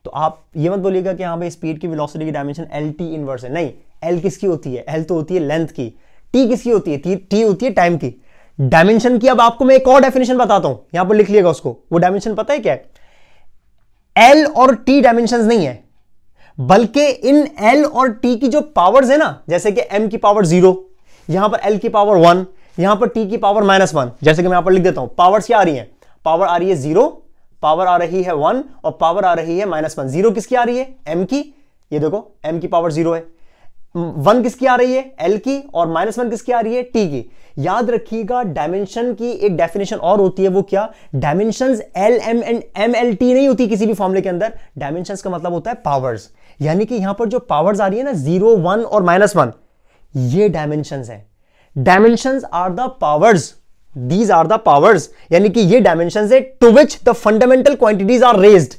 तो आप ये मत बोलिएगा कि हाँ भाई स्पीड की वेलोसिटी की डायमेंशन एल टी इनवर्स है। नहीं, एल किसकी होती है, एल तो होती है लेंथ की, टी किसकी होती है, टी होती है टाइम की। डायमेंशन की अब आपको मैं एक और डेफिनेशन बताता हूं, यहां पर लिख लिएगा उसको। वो डायमेंशन पता है क्या है, एल और टी डायमेंशन नहीं है, बल्कि इन एल और टी की जो पावर्स है ना, जैसे कि एम की पावर 0, यहां पर एल की पावर 1, यहां पर टी की पावर -1। जैसे कि मैं यहां पर लिख देता हूं, पावर्स क्या आ रही हैं, पावर आ रही है 0, पावर आ रही है 1 और पावर आ रही है -1। 0 किसकी आ रही है, m की, ये देखो m की पावर 0 है, वन किसकी आ रही है, एल की, और -1 किसकी आ रही है, टी की। याद रखिएगा डायमेंशन की एक डेफिनेशन और होती है, वो क्या, dimensions L M and M L T नहीं होती किसी भी फॉर्मूले के अंदर। डायमेंशंस का मतलब होता है पावर्स, यानी कि यहां पर जो पावर्स आ रही है ना 0, 1 और -1, ये डायमेंशंस है। Dimensions are the powers, these are the powers, यानी कि ये डायमेंशंस है to which the fundamental quantities are raised.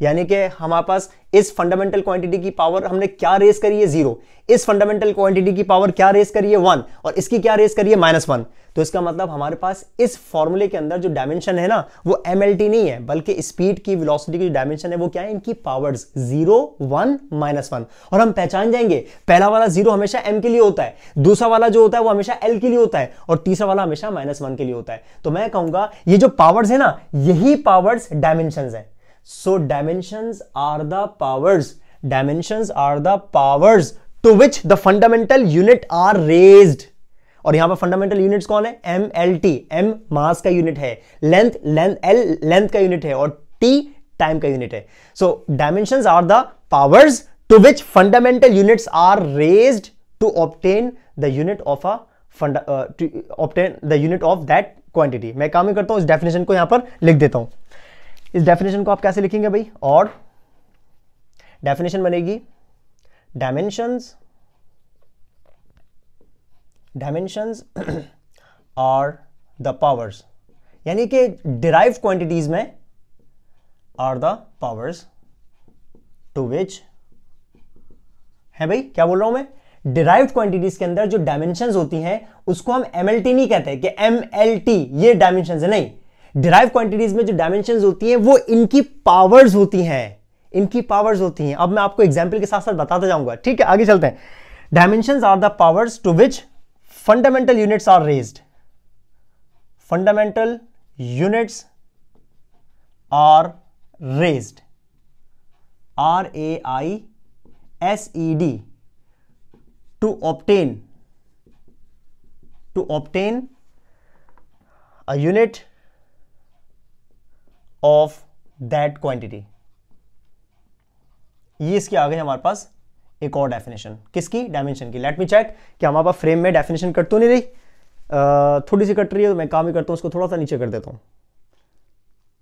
यानी कि हमारे पास इस फंडामेंटल क्वांटिटी की पावर हमने क्या रेस करी है, 0, इस फंडामेंटल क्वांटिटी की पावर क्या रेस करी है, 1, और इसकी क्या रेस करी है, -1। तो इसका मतलब हमारे पास इस फॉर्मूले के अंदर जो डायमेंशन है ना वो MLT नहीं है, बल्कि स्पीड की, वेलोसिटी की जो डायमेंशन है वो क्या है, इनकी पावर्स 0, 1, -1। और हम पहचान जाएंगे, पहला वाला 0 हमेशा m के लिए होता है, दूसरा वाला जो होता है वो हमेशा l के लिए होता है, और तीसरा वाला हमेशा -1 के लिए होता है। तो मैं कहूंगा ये जो पावर्स है ना, यही पावर्स डायमेंशंस है। So dimensions are the powers. Dimensions are the powers to which the fundamental unit are raised. और यहां पर फंडामेंटल यूनिट्स कौन है, MLT, M मास का यूनिट है, L लेंथ का यूनिट है, और T टाइम का यूनिट है। So dimensions are the powers to which fundamental units are raised to obtain the unit of a to obtain the unit of that quantity. मैं काम ही करता हूं, इस डेफिनेशन को यहां पर लिख देता हूं। इस डेफिनेशन को आप कैसे लिखेंगे भाई, और डेफिनेशन बनेगी डायमेंशंस आर द पावर्स, यानी कि डिराइव्ड क्वांटिटीज में आर द पावर्स टू विच है भाई, क्या बोल रहा हूं मैं, डिराइव्ड क्वांटिटीज के अंदर जो डायमेंशंस होती हैं उसको हम MLT नहीं कहते कि MLT ये डायमेंशंस है, नहीं। डिराइव क्वांटिटीज में जो डायमेंशंस होती हैं वो इनकी पावर्स होती हैं, इनकी पावर्स होती हैं। अब मैं आपको एग्जांपल के साथ साथ बताता जाऊंगा, ठीक है, आगे चलते हैं। Dimensions are the powers to which fundamental units are raised. Fundamental units are raised, RAISED, to obtain a unit of that quantity। ये इसकी आ गई हमारे पास एक और डेफिनेशन, किसकी, डायमेंशन की। लेट मी चेक कि हमारे पास फ्रेम में डेफिनेशन कट तो नहीं रही, थोड़ी सी कट रही है, तो मैं काम ही करता हूं, उसको थोड़ा सा नीचे कर देता हूं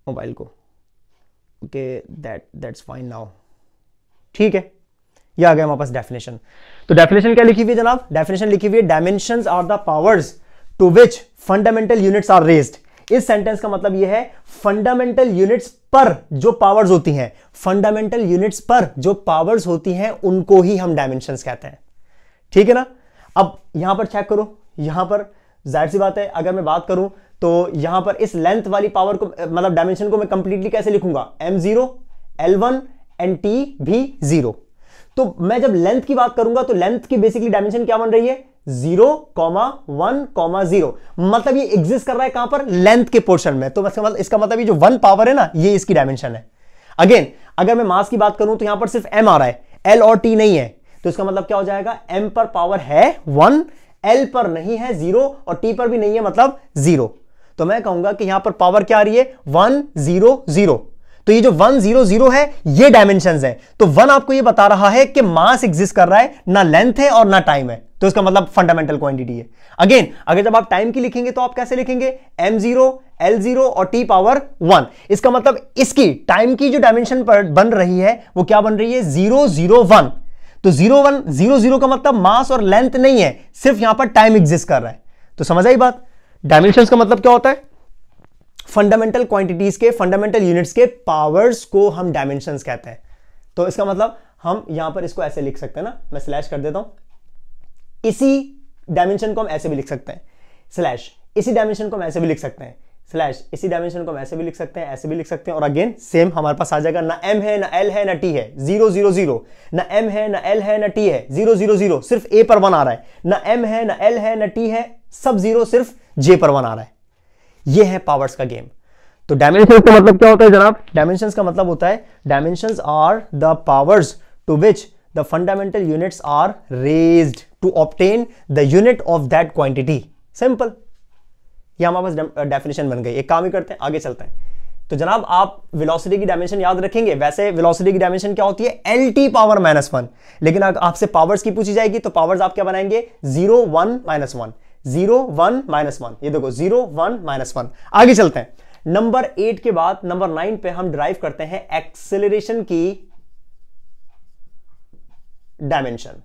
मोबाइल को। ओके, दैट्स फाइन नाउ, ठीक है। ये आ गया हमारे पास डेफिनेशन। तो डेफिनेशन क्या लिखी हुई है जनाब, डेफिनेशन लिखी हुई है dimensions are the powers to which fundamental units are raised. इस सेंटेंस का मतलब यह है फंडामेंटल यूनिट्स पर जो पावर्स होती हैं, फंडामेंटल यूनिट्स पर जो पावर्स होती हैं उनको ही हम डायमेंशंस कहते हैं, ठीक है ना। अब यहां पर चेक करो, यहां पर जाहिर सी बात है अगर मैं बात करूं तो यहां पर इस लेंथ वाली पावर को, मतलब डायमेंशन को मैं कंप्लीटली कैसे लिखूंगा, M0, L1 एंड T भी 0। तो मैं जब लेंथ की बात करूंगा तो लेंथ की बेसिकली डायमेंशन क्या बन रही है, 0, 1, 0। मतलब ये एग्जिस्ट कर रहा है कहां पर, लेंथ के पोर्शन में। तो इसका मतलब ये जो 1 पावर है ना, ये इसकी डायमेंशन है। अगेन अगर मैं मास की बात करूं तो यहां पर सिर्फ M आ रहा है, L और T नहीं है। तो इसका मतलब क्या हो जाएगा, M पर पावर है 1, L पर नहीं है 0, और T पर भी नहीं है मतलब 0। तो मैं कहूंगा कि यहां पर पावर क्या आ रही है, 1, 0, 0। तो ये जो 1, 0, 0 है ये डायमेंशंस है। तो 1 आपको ये बता रहा है कि मास एग्जिस्ट कर रहा है, ना लेंथ है और ना टाइम है। तो इसका मतलब फंडामेंटल क्वांटिटी है। अगेन अगर जब आप टाइम की लिखेंगे तो आप कैसे लिखेंगे, M0, L0 और T पावर 1। इसका मतलब इसकी टाइम की जो डायमेंशन बन रही है वो क्या बन रही है, 0, 0, 1। तो 0, 1, 0, 0 का मतलब मास और लेंथ नहीं है, सिर्फ यहां पर टाइम एग्जिस्ट कर रहा है। तो समझ आई बात। डायमेंशंस का मतलब क्या होता है, फंडामेंटल क्वांटिटीज के, फंडामेंटल यूनिट्स के पावर्स को हम डायमेंशंस कहते हैं। तो इसका मतलब हम यहां पर इसको ऐसे लिख सकते हैं ना, मैं स्लैश कर देता हूं, इसी डायमेंशन को हम ऐसे भी लिख सकते हैं, स्लैश इसी डायमेंशन को हम ऐसे भी लिख सकते हैं, स्लैश इसी डायमेंशन को हम ऐसे भी लिख सकते हैं, ऐसे भी लिख सकते हैं। और अगेन सेम हमारे पास आ जाएगा, ना M है, ना L है, ना T है, 0, 0, 0। ना M है, ना L है, ना T है, 0, 0, 0। सिर्फ A पर 1 आ रहा है। ना M है, ना L है, ना T है, सब 0, सिर्फ J पर 1 आ रहा है। ये है पावर्स का गेम। तो डायमेंशंस का मतलब क्या होता है जनाब, डायमेंशंस का मतलब होता है dimensions are the powers to which the fundamental units are raised to obtain the unit of that quantity. Simple, ये हमारे पास डेफिनेशन बन गई। एक काम ही करते हैं, आगे चलते हैं। तो जनाब आप वेलोसिटी की डायमेंशन याद रखेंगे। वैसे वेलोसिटी की डायमेंशन क्या होती है, lt पावर -1, लेकिन अगर आपसे पावर्स की पूछी जाएगी तो पावर्स आप क्या बनाएंगे, 0 1 -1, 0 1 -1। ये देखो 0 1 -1। आगे चलते हैं, नंबर 8 के बाद नंबर 9 पे हम ड्राइव करते हैं एक्सेलरेशन की डायमेंशन।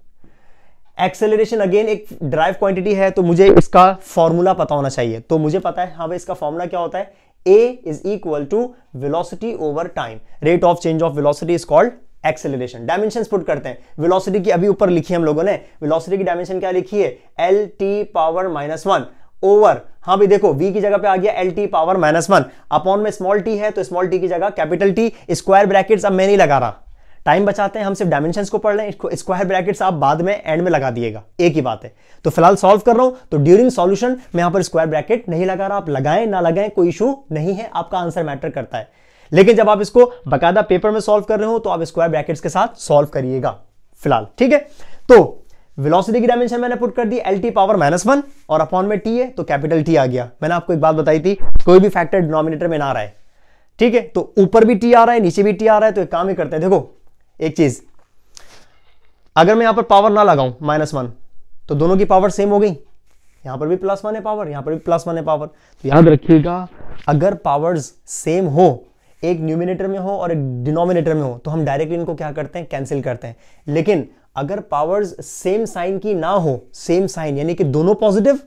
एक्सेलरेशन अगेन एक ड्राइव क्वांटिटी है, तो मुझे इसका फॉर्मूला पता होना चाहिए। तो मुझे पता है हाँ भाई इसका फॉर्मूला क्या होता है, a is equal to velocity over time, rate of change of velocity is called acceleration। Dimensions put करते हैं, वेलोसिटी की अभी ऊपर लिखी है हम लोगों ने, वेलोसिटी की डायमेंशन क्या लिखी है, lt पावर -1 ओवर, हाँ भाई देखो v की जगह पे आ गया lt पावर -1, अपॉन में स्मॉल t है तो स्मॉल t की जगह कैपिटल T, स्क्वायर ब्रैकेट्स अब मैं नहीं लगा रहा, टाइम बचाते हैं, हम सिर्फ डायमेंशंस को पढ़ रहे हैं, स्क्वायर ब्रैकेट्स आप बाद में एंड में लगा दिएगा, एक ही बात है। तो फिलहाल सॉल्व कर रहा हूं तो ड्यूरिंग सॉल्यूशन मैं यहां पर स्क्वायर ब्रैकेट नहीं लगा रहा, आप लगाएं ना लगाएं कोई इशू नहीं है, आपका आंसर मैटर करता है। लेकिन जब आप इसको बकायदा पेपर में सॉल्व कर रहे हो तो आप स्क्वायर ब्रैकेट्स के साथ सॉल्व करिएगा फिलहाल, ठीक है। तो वेलोसिटी की डायमेंशन मैंने पुट कर दी lt पावर -1 और अपॉन में t है तो कैपिटल T आ गया। मैंने आपको एक बात बताई थी, कोई भी फैक्टर डिनोमिनेटर में ना आ रहा है, ठीक है। तो ऊपर भी t आ रहा है नीचे भी t आ रहा है, तो एक काम ही करते हैं, देखो एक चीज, अगर मैं यहां पर पावर ना लगाऊं -1 तो दोनों की पावर सेम हो गई, यहां पर भी +1 है पावर, यहां पर भी +1 है पावर। तो याद रखिएगा अगर पावर्स सेम हो, एक न्यूमिनेटर में हो और एक डिनोमिनेटर में हो, तो हम डायरेक्टली इनको क्या करते हैं, कैंसिल करते हैं। लेकिन अगर पावर्स सेम साइन की ना हो, सेम साइन यानी कि दोनों पॉजिटिव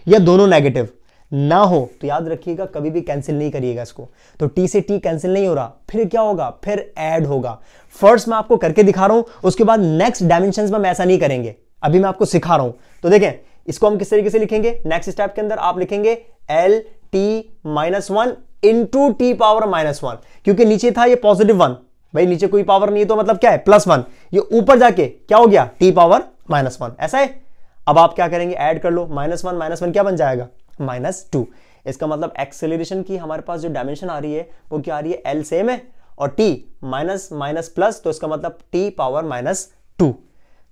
या दोनों नेगेटिव ना हो, तो याद रखिएगा कभी भी कैंसिल नहीं करिएगा इसको। तो t से t कैंसिल नहीं हो रहा, फिर क्या होगा, फिर ऐड होगा। फर्स्ट मैं आपको करके दिखा रहा हूं, उसके बाद नेक्स्ट डायमेंशंस में हम ऐसा नहीं करेंगे, अभी मैं आपको सिखा रहा हूं। तो देखें इसको हम किस तरीके से लिखेंगे, नेक्स्ट स्टेप के अंदर आप लिखेंगे lt-1 इंटू t पावर -1, क्योंकि नीचे था ये +1, भाई नीचे कोई पावर नहीं है तो मतलब क्या है +1, ये ऊपर जाके क्या हो गया t पावर -1, ऐसा है। अब आप क्या करेंगे, ऐड कर लो, -1 क्या बन जाएगा, -2। इसका मतलब एक्सेलरेशन की हमारे पास जो डायमेंशन आ रही है वो क्या आ रही है, l सेम है और t माइनस प्लस, तो इसका मतलब t पावर -2।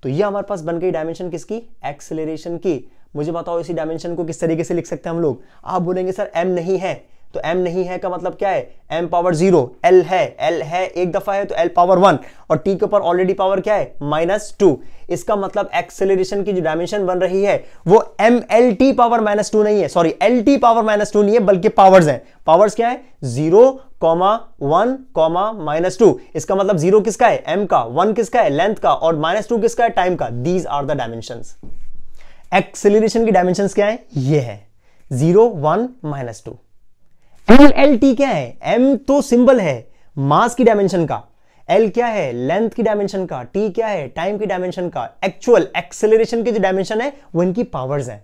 तो ये हमारे पास बन गई डायमेंशन किसकी, एक्सेलरेशन की। मुझे बताओ इसी डायमेंशन को किस तरीके से लिख सकते हैं हम लोग। आप बोलेंगे सर m नहीं है, तो m नहीं है का मतलब क्या है, m पावर 0, l है एक दफा है तो l पावर 1 और t के ऊपर ऑलरेडी पावर क्या है -2। इसका मतलब एक्सेलरेशन की जो डायमेंशन बन रही है वो mlt पावर -2 नहीं है, सॉरी lt पावर -2 नहीं है, बल्कि पावर्स हैं। पावर्स क्या है, 0, 1, -2। इसका मतलब 0 किसका है, m का, 1 किसका है, लेंथ का, और -2 किसका है, टाइम का। These are the dimensions. Acceleration की डायमेंशंस क्या है, ये है 0, 1, -2। LT क्या है, m तो सिंबल है मास की डायमेंशन का, L क्या है, लेंथ की डायमेंशन का, T क्या है, टाइम की डायमेंशन का। एक्चुअल एक्सेलरेशन की जो डायमेंशन है वो इनकी पावर्स है।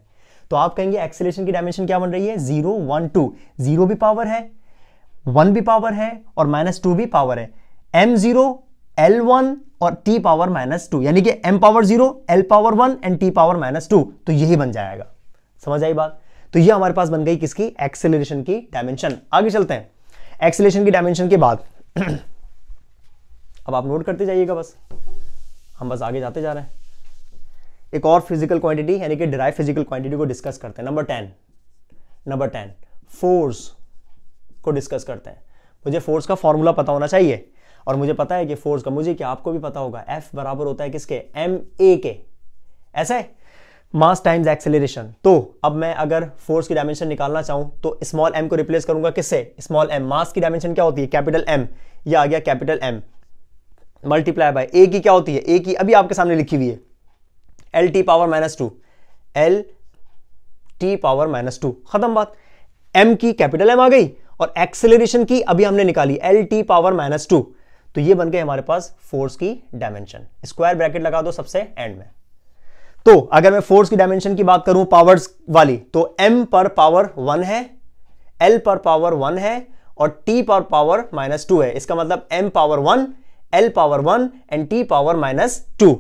तो आप कहेंगे एक्सेलरेशन की डायमेंशन क्या बन रही है, 0, 1, 2। 0 भी पावर है, 1 भी पावर है और -2 भी पावर है। m0, L1 और t पावर -2, यानी कि m power 0, L power 1 and t power -2। तो यही बन जाएगा, समझ आई बात। तो ये हमारे पास बन गई किसकी, एक्सेलरेशन की डायमेंशन। आगे चलते हैं, एक्सेलरेशन की डायमेंशन के बाद अब आप नोट करते जाइएगा, बस हम बस आगे जाते जा रहे हैं। एक और फिजिकल क्वांटिटी यानी कि डिराइव फिजिकल क्वांटिटी को डिस्कस करते हैं। नंबर 10 फोर्स को डिस्कस करते हैं। मुझे फोर्स का फॉर्मूला पता होना चाहिए और मुझे पता है कि फोर्स का, मुझे क्या आपको भी पता होगा, F बराबर होता है किसके, ma के। ऐसा है, मास टाइम्स एक्सेलरेशन। तो अब मैं अगर फोर्स की डायमेंशन निकालना चाहूं तो स्मॉल m को रिप्लेस करूंगा किससे, स्मॉल m। मास की डायमेंशन क्या होती है, कैपिटल M, ये आ गया capital M, multiply by a की क्या होती है, a की अभी आपके सामने लिखी हुई है lt पावर -2, lt पावर -2, खत्म बात। m की कैपिटल M आ गई और एक्सेलरेशन की अभी हमने निकाली lt पावर -2। तो ये बन गए हमारे पास फोर्स की डायमेंशन। स्क्वायर ब्रैकेट लगा दो सबसे एंड में। तो अगर मैं फोर्स की डायमेंशन की बात करूं पावर्स वाली, तो m पर पावर 1 है, l पर पावर 1 है और t पर पावर -2 है। इसका मतलब m power 1, l power 1 and t power -2।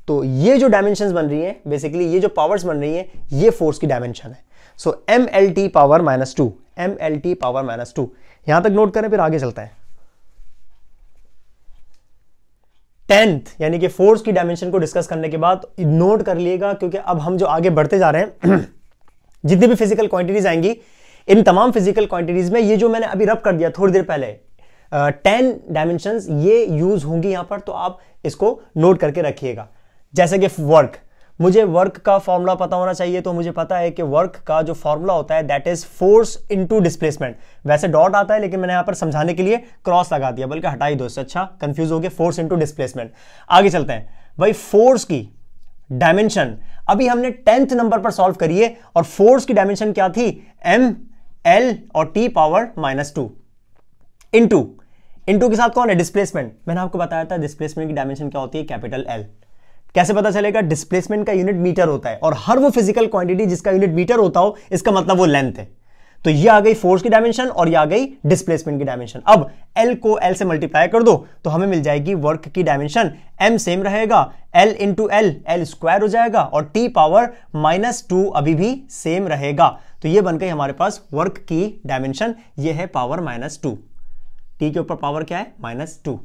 तो ये जो डायमेंशंस बन रही हैं, बेसिकली ये जो पावर्स बन रही हैं, ये फोर्स की डायमेंशन है। सो mlt पावर -2, mlt पावर -2। यहां तक नोट करें, फिर आगे चलते हैं। 10th यानी कि फोर्स की डायमेंशन को डिस्कस करने के बाद नोट कर लिएगा, क्योंकि अब हम जो आगे बढ़ते जा रहे हैं जितनी भी फिजिकल क्वांटिटीज आएंगी इन तमाम फिजिकल क्वांटिटीज में ये जो मैंने अभी रब कर दिया थोड़ी देर पहले 10 डायमेंशंस ये यूज होंगी यहां पर, तो आप इसको नोट करके रखिएगा। जैसे कि वर्क, मुझे वर्क का फॉर्मूला पता होना चाहिए, तो मुझे पता है कि वर्क का जो फॉर्मूला होता है that is force into displacement. वैसे डॉट आता है लेकिन मैंने यहां पर समझाने के लिए क्रॉस लगा दिया, बल्कि हटाई दो इससे, अच्छा कंफ्यूज हो गया, फोर्स इनटू डिस्प्लेसमेंट। आगे चलते हैं भाई, फोर्स की डायमेंशन अभी हमने 10th नंबर पर सॉल्व करी है, और फोर्स की डायमेंशन क्या थी, m l और t पावर -2 इनटू के साथ कौन है, डिस्प्लेसमेंट। मैंने आपको बताया था डिस्प्लेसमेंट की डायमेंशन क्या होती है, कैपिटल L। कैसे पता चलेगा, डिस्प्लेसमेंट का यूनिट मीटर होता है, और हर वो फिजिकल क्वांटिटी जिसका यूनिट मीटर होता हो इसका मतलब वो लेंथ है। तो ये आ गई फोर्स की डायमेंशन और ये आ गई डिस्प्लेसमेंट की डायमेंशन। अब L को L से मल्टीप्लाई कर दो तो हमें मिल जाएगी वर्क की डायमेंशन, m सेम रहेगा, L इंटू L स्क्वायर हो जाएगा, और t पावर -2 अभी भी सेम रहेगा। तो ये बन गई हमारे पास वर्क की डायमेंशन, ये है पावर -2। t के ऊपर पावर क्या है, -2।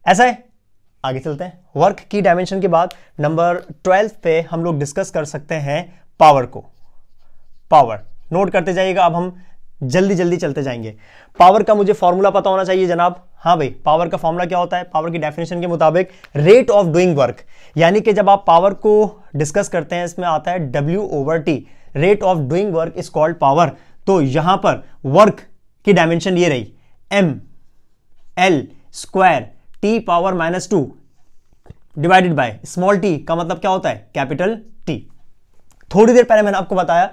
ऐसा है। आगे चलते हैं, वर्क की डायमेंशन के बाद नंबर 12 पे हम लोग डिस्कस कर सकते हैं पावर को। पावर नोट करते जाइएगा, अब हम जल्दी जल्दी चलते जाएंगे। पावर का मुझे फॉर्मूला पता होना चाहिए जनाब। हाँ भाई, पावर का फॉर्मूला क्या होता है, पावर की डेफिनेशन के मुताबिक रेट ऑफ डूइंग वर्क, यानी कि जब आप पावर को डिस्कस करते हैं इसमें आता है W/T, rate of doing work is called power. तो यहां पर वर्क की डायमेंशन ये रही, m l square t power -2 divided by small t का मतलब क्या होता है, कैपिटल T। थोड़ी देर पहले मैंने आपको बताया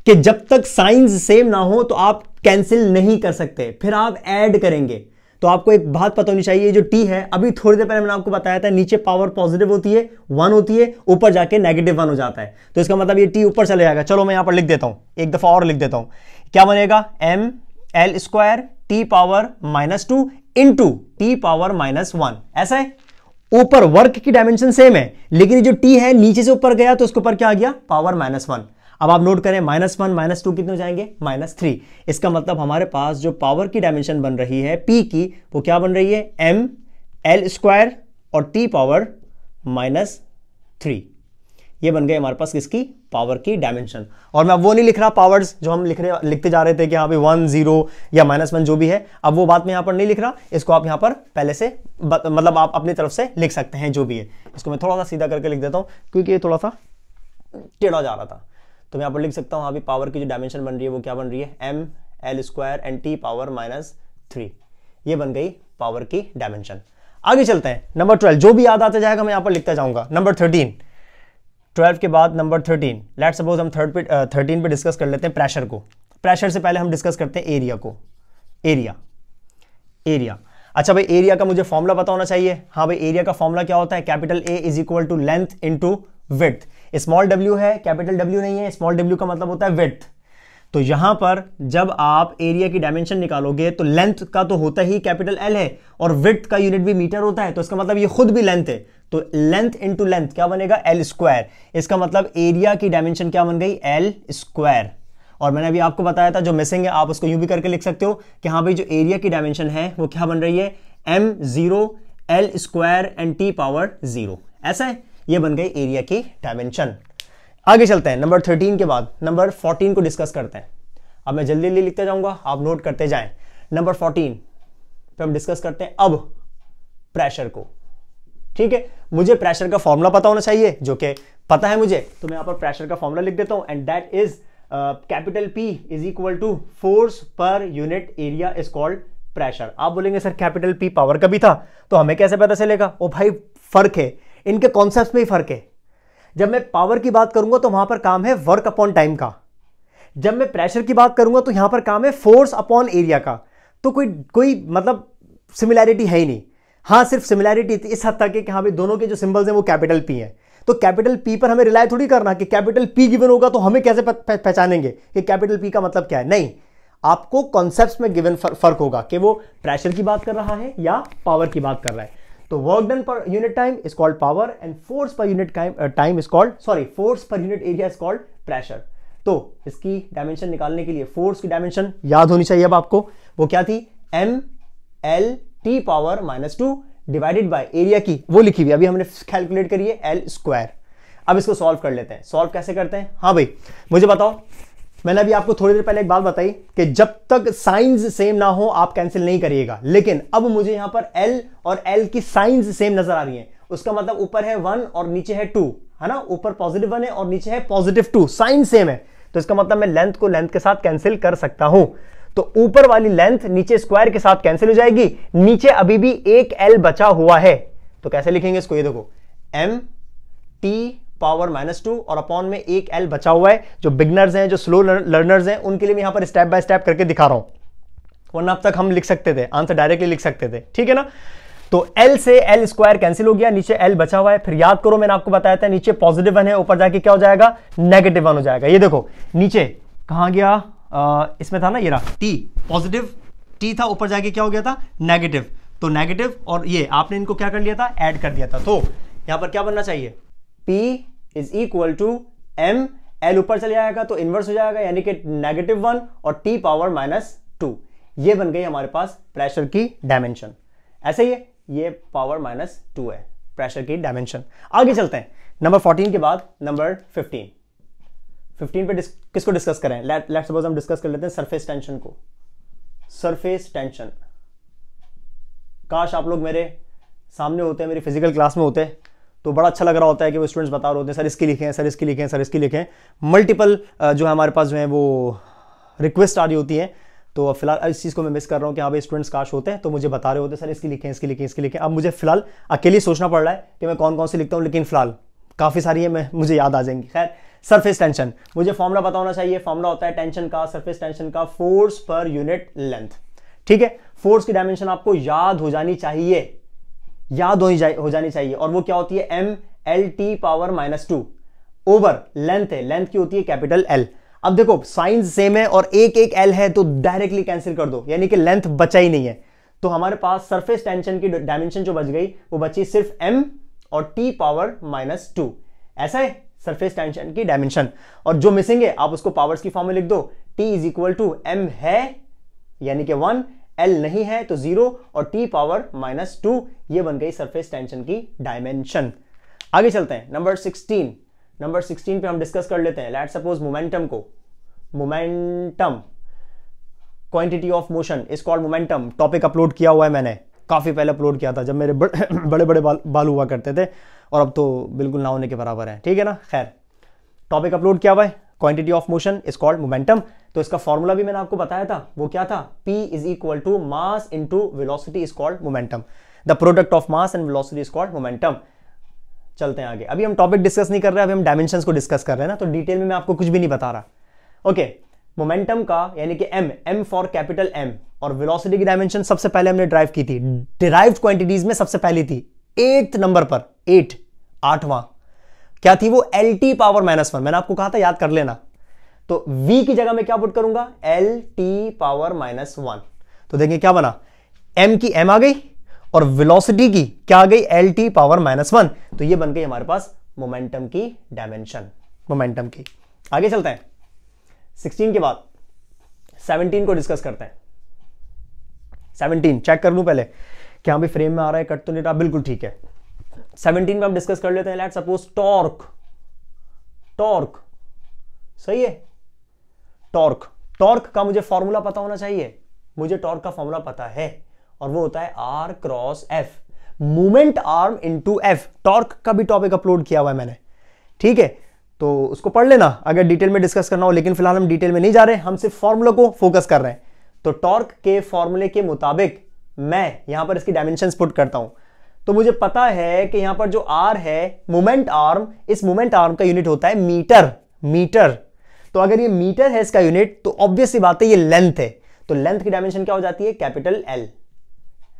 कि जब तक साइंस सेम ना हो तो आप कैंसिल नहीं कर सकते, फिर आप ऐड करेंगे। तो आपको एक बात पता होनी चाहिए, जो t है, अभी थोड़ी देर पहले मैंने आपको बताया था नीचे पावर पॉजिटिव होती है 1 होती है, ऊपर जाके -1 हो जाता है, तो इसका मतलब ये t ऊपर चले जाएगा। चलो मैं यहां पर लिख देता हूं, एक दफा और लिख देता हूं, क्या बनेगा, m l square t power -2 into t power -1। ऐसा है। ऊपर वर्क की डायमेंशन सेम है, लेकिन जो t है नीचे से ऊपर गया तो उसके ऊपर क्या आ गया, पावर -1। अब आप नोट करें, -1 -2 कितने हो जाएंगे, -3। इसका मतलब हमारे पास जो पावर की डायमेंशन बन रही है P की, वो क्या बन रही है, m l स्क्वायर और t पावर -3। ये बन गए हमारे पास किसकी, पावर की डायमेंशन। और मैं वो नहीं लिख रहा पावर्स जो हम लिखते जा रहे थे कि हाँ भाई 1 0 या -1 जो भी है, अब वो बात मैं यहां पर नहीं लिख रहा, इसको आप यहां पर पहले से मतलब आप अपनी तरफ से लिख सकते हैं जो भी है। इसको मैं थोड़ा सा सीधा करके लिख देता हूं क्योंकि ये थोड़ा सा टेढ़ा जा रहा था। तो मैं यहां पर लिख सकता हूं, अभी पावर की जो डायमेंशन बन रही है वो क्या बन रही है, m l square and t power -3। ये बन गई पावर की डायमेंशन। आगे चलते हैं, नंबर 12, जो भी याद आता जाएगा मैं यहां पर लिखता जाऊंगा। नंबर 13, 12 के बाद नंबर 13, लेट्स सपोज हम 13 पे डिस्कस कर लेते हैं प्रेशर को। प्रेशर से पहले हम डिस्कस करते हैं एरिया को। एरिया, अच्छा भाई, एरिया का मुझे फॉर्मूला पता होना चाहिए। हाँ भाई, एरिया का फॉर्मूला क्या होता है, capital A is equal to length into width. Small w है, कैपिटल W नहीं है, स्मॉल w का मतलब होता है विड्थ। तो यहां पर जब आप एरिया की डायमेंशन निकालोगे तो लेंथ का तो होता ही कैपिटल L है, और विड्थ का यूनिट भी मीटर होता है, तो इसका मतलब ये खुद भी लेंथ है। तो लेंथ इंटू लेंथ क्या बनेगा, L स्क्वायर। इसका मतलब एरिया की डायमेंशन क्या बन गई, L स्क्वायर। और मैंने अभी आपको बताया था जो मिसिंग है आप उसको यूं भी करके लिख सकते हो कि हाँ भाई जो एरिया की डायमेंशन है वो क्या बन रही है, m0 L square and t power 0। ऐसा है, ये बन गई एरिया की डायमेंशन। आगे चलते हैं, नंबर 13 के बाद नंबर 14 को डिस्कस करते हैं। अब मैं जल्दी जल्दी लिखते जाऊंगा, आप नोट करते जाएं। नंबर 14 पे हम डिस्कस करते हैं अब प्रेशर को। ठीक है, मुझे प्रेशर का फॉर्मूला पता होना चाहिए, जो कि पता है मुझे, तो मैं यहां पर प्रेशर का फॉर्मूला लिख देता हूं, and that is capital P is equal to force per unit area is called pressure. आप बोलेंगे सर कैपिटल P पावर का भी था, तो हमें कैसे पता चलेगा? ओ भाई फर्क है, इनके कॉन्सेप्ट में ही फर्क है। जब मैं पावर की बात करूंगा तो वहां पर काम है वर्क अपॉन टाइम का, जब मैं प्रेशर की बात करूंगा तो यहां पर काम है फोर्स अपॉन एरिया का। तो कोई मतलब सिमिलैरिटी है ही नहीं। हाँ, सिर्फ सिमिलैरिटी इस हद तक है कि हाँ भाई दोनों के जो सिंबल्स हैं वो कैपिटल P है, तो कैपिटल P पर हमें रिलाय थोड़ी करना कि कैपिटल P गिवन होगा तो हमें कैसे पहचानेंगे कि कैपिटल P का मतलब क्या है। नहीं, आपको कॉन्सेप्ट्स में गिवन फर्क होगा कि वो प्रेशर की बात कर रहा है या पावर की बात कर रहा है। तो work done per unit time is called power and force per unit time is called force per unit area is called pressure. तो इसकी डायमेंशन निकालने के लिए फोर्स की डायमेंशन याद होनी चाहिए अब आपको, वो क्या थी, m l t power -2 divided by area की वो लिखी हुई अभी हमने कैलकुलेट करी है L स्क्वायर। अब इसको सॉल्व कर लेते हैं। सॉल्व कैसे करते हैं? हाँ भाई मुझे बताओ, मैंने अभी आपको थोड़ी देर पहले एक बात बताई कि जब तक साइंस सेम ना हो आप कैंसिल नहीं करिएगा, लेकिन अब मुझे यहां पर L और L की साइंस सेम नजर आ रही है, उसका मतलब ऊपर है 1 और नीचे है 2, है ना, ऊपर +1 है और नीचे है +2, साइन सेम है, तो इसका मतलब मैं लेंथ को लेंथ के साथ कैंसिल कर सकता हूं। तो ऊपर वाली लेंथ नीचे स्क्वायर के साथ कैंसिल हो जाएगी, नीचे अभी भी एक L बचा हुआ है, तो कैसे लिखेंगे इसको, ये देखो mt⁻⁻2 और अपॉन में एक L बचा हुआ है। जो बिगनर्स हैं, जो स्लो लर्नर्स हैं, उनके लिए मैं यहां पर स्टेप बाय स्टेप करके दिखा रहा हूं, वरना अब तक हम लिख सकते थे, आंसर डायरेक्टली लिख सकते थे, ठीक है ना। तो L से L स्क्वायर कैंसिल हो गया, नीचे L बचा हुआ है। फिर याद करो मैंने आपको बताया था नीचे +1 है, ऊपर जाके क्या हो जाएगा, -1 हो जाएगा। ये देखो नीचे कहां गया, इसमें था ना, ये रहा T, पॉजिटिव T था, ऊपर जाके क्या हो गया था, नेगेटिव, तो नेगेटिव और ये आपने इनको क्या कर लिया था, ऐड कर दिया था। तो यहां पर क्या बनना चाहिए, P = M, L ऊपर चले जाएगा तो इनवर्स हो जाएगा, यानी कि -1 और T⁻²। ये बन गई हमारे पास प्रेशर की डायमेंशन। ऐसे ही ये पावर-2 है प्रेशर की डायमेंशन। आगे चलते हैं, नंबर 14 के बाद नंबर 15 पे किसको डिस्कस करें, लेट्स सपोज हम डिस्कस कर लेते हैं सरफेस टेंशन को। सरफेस टेंशन, काश आप लोग मेरे सामने होते हैं, मेरी फिजिकल क्लास में होते तो बड़ा अच्छा लग रहा होता है कि वो स्टूडेंट्स बता रहे होते हैं सर इसकी लिखें, सर इसकी लिखें, सर इसकी लिखें। मल्टीपल जो है हमारे पास जो है वो रिक्वेस्ट आ रही होती है, तो फिलहाल इस चीज़ को मैं मिस कर रहा हूँ कि हाँ भाई स्टूडेंट्स काश होते हैं तो मुझे बता रहे होते सर इसकी लिखें, इसकी लिखें, इसकी लिखें। अब मुझे फिलहाल अकेले सोचना पड़ रहा है कि मैं कौन कौन सी लिखता हूँ, लेकिन फिलहाल काफ़ी सारी है, मुझे याद आ जाएंगी। खैर, सरफेस टेंशन, मुझे फॉर्मूला पता होना चाहिए। फॉर्मूला होता है टेंशन का, सरफेस टेंशन का, फोर्स पर यूनिट लेंथ, ठीक है। फोर्स की डायमेंशन आपको याद हो जानी चाहिए, याद हो जानी चाहिए, और वो क्या होती है, mLT⁻², ओवर लेंथ है, लेंथ की होती है कैपिटल L। अब देखो साइंस सेम है और एक एक L है तो डायरेक्टली कैंसिल कर दो, यानी कि लेंथ बचा ही नहीं है। तो हमारे पास सरफेस टेंशन की डायमेंशन जो बच गई वो बची सिर्फ M और T⁻²। ऐसा है सरफेस टेंशन की डायमेंशन, और जो मिसिंग है आप उसको पावर्स की फॉर्म में लिख दो। T = M है यानी कि 1, L नहीं है तो 0 और T⁻², ये बन गई सरफेस टेंशन की डायमेंशन। आगे चलते हैं, नंबर 16 पे हम डिस्कस कर लेते हैं। लेट्स सपोज मोमेंटम को, momentum quantity of motion is called momentum. Topic upload किया हुआ है मैंने, काफी पहले अपलोड किया था जब मेरे बड़े बड़े बाल हुआ करते थे, और अब तो बिल्कुल ना होने के बराबर है, ठीक है ना। खैर, टॉपिक अपलोड किया हुआ है, quantity of motion is called momentum. तो इसका फॉर्मूला भी मैंने आपको बताया था, वो क्या था, P = mass into velocity is called momentum. The product of mass and velocity is called momentum. चलते हैं आगे, अभी हम टॉपिक डिस्कस नहीं कर रहे हैं, अभी हम डायमेंशंस को डिस्कस कर रहे हैं ना, तो डिटेल में मैं आपको कुछ भी नहीं बता रहा। ओके, मोमेंटम का यानी कि M फॉर कैपिटल M, और वेलोसिटी की डायमेंशन सबसे पहले हमने ड्राइव की थी, डिराइव्ड क्वांटिटीज में सबसे पहली थी 8th नंबर पर, 8वां क्या थी वो, LT⁻⁻1। मैंने आपको कहा था याद कर लेना। तो V की जगह में क्या पुट करूंगा, LT⁻⁻1। तो देखें क्या बना, M की M आ गई और वेलोसिटी की क्या आ गई, LT⁻⁻1। तो ये बन गई हमारे पास मोमेंटम की डायमेंशन, मोमेंटम की। आगे चलते हैं, 16 के बाद 17 को डिस्कस करते हैं। 17 चेक कर लूं पहले क्या भी फ्रेम में आ रहा है, कट तो नहीं रहा, बिल्कुल ठीक है। 17 में हम डिस्कस कर लेते हैं। लेट्स सपोज टॉर्क सही है, टॉर्क का मुझे फॉर्मूला पता होना चाहिए, मुझे टॉर्क का फॉर्मूला पता है, और वो होता है R×F, movement arm into F। Torque का भी टॉपिक अपलोड किया हुआ है मैंने, ठीक है, तो उसको पढ़ लेना अगर डिटेल में डिस्कस करना हो, लेकिन फिलहाल हम डिटेल में नहीं जा रहे, हम सिर्फ फॉर्मूला को फोकस कर रहे हैं। तो टॉर्क के फॉर्मूले के मुताबिक मैं यहां पर इसकी डायमेंशंस पुट करता हूं, तो मुझे पता है कि यहां पर जो R है मोमेंट आर्म, इस मोमेंट आर्म का यूनिट होता है मीटर। तो अगर ये मीटर है इसका यूनिट, तो ऑब्वियस सी बात है ये लेंथ है, तो लेंथ की डायमेंशन क्या हो जाती है, कैपिटल L,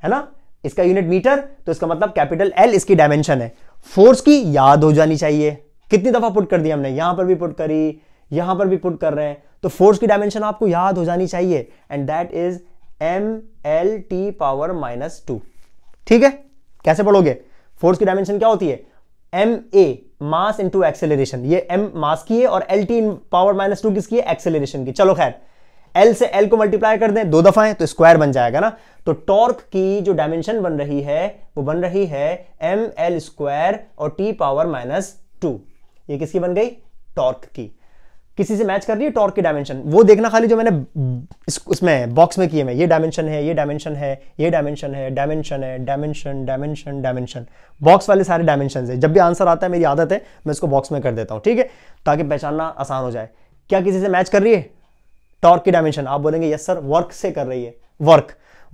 है ना। इसका यूनिट मीटर, तो इसका मतलब कैपिटल L इसकी डायमेंशन है। फोर्स की याद हो जानी चाहिए, कितनी दफा पुट कर दिया हमने, यहां पर भी पुट करी, यहां पर भी पुट कर रहे हैं, तो फोर्स की डायमेंशन आपको याद हो जानी चाहिए, एंड दैट इज mLT⁻²। ठीक है, कैसे पढ़ोगे, फोर्स की डायमेंशन क्या होती है, ma मास इंटू एक्सेलरेशन। ये m मास की है और LT⁻² किसकी है, एक्सेलरेशन की। चलो खैर, L से L को मल्टीप्लाई कर दें 2 दफा है तो स्क्वायर बन जाएगा ना। तो टॉर्क की जो डायमेंशन बन रही है वो बन रही है mL² और T⁻²। ये किसकी बन गई, टॉर्क की। किसी से मैच कर रही है टॉर्क की डायमेंशन? वो देखना खाली जो मैंने उसमें बॉक्स में किए में, ये डायमेंशन है, ये डायमेंशन है, ये डायमेंशन है, डायमेंशन है, डायमेंशन, डायमेंशन, डायमेंशन, बॉक्स वाले सारे डायमेंशन है। जब भी आंसर आता है, मेरी आदत है मैं इसको बॉक्स में कर देता हूं, ठीक है, ताकि पहचानना आसान हो जाए। क्या किसी से मैच कर रही है टॉर्क की डायमेंशन? आप बोलेंगे यस सर, वर्क से कर रही है।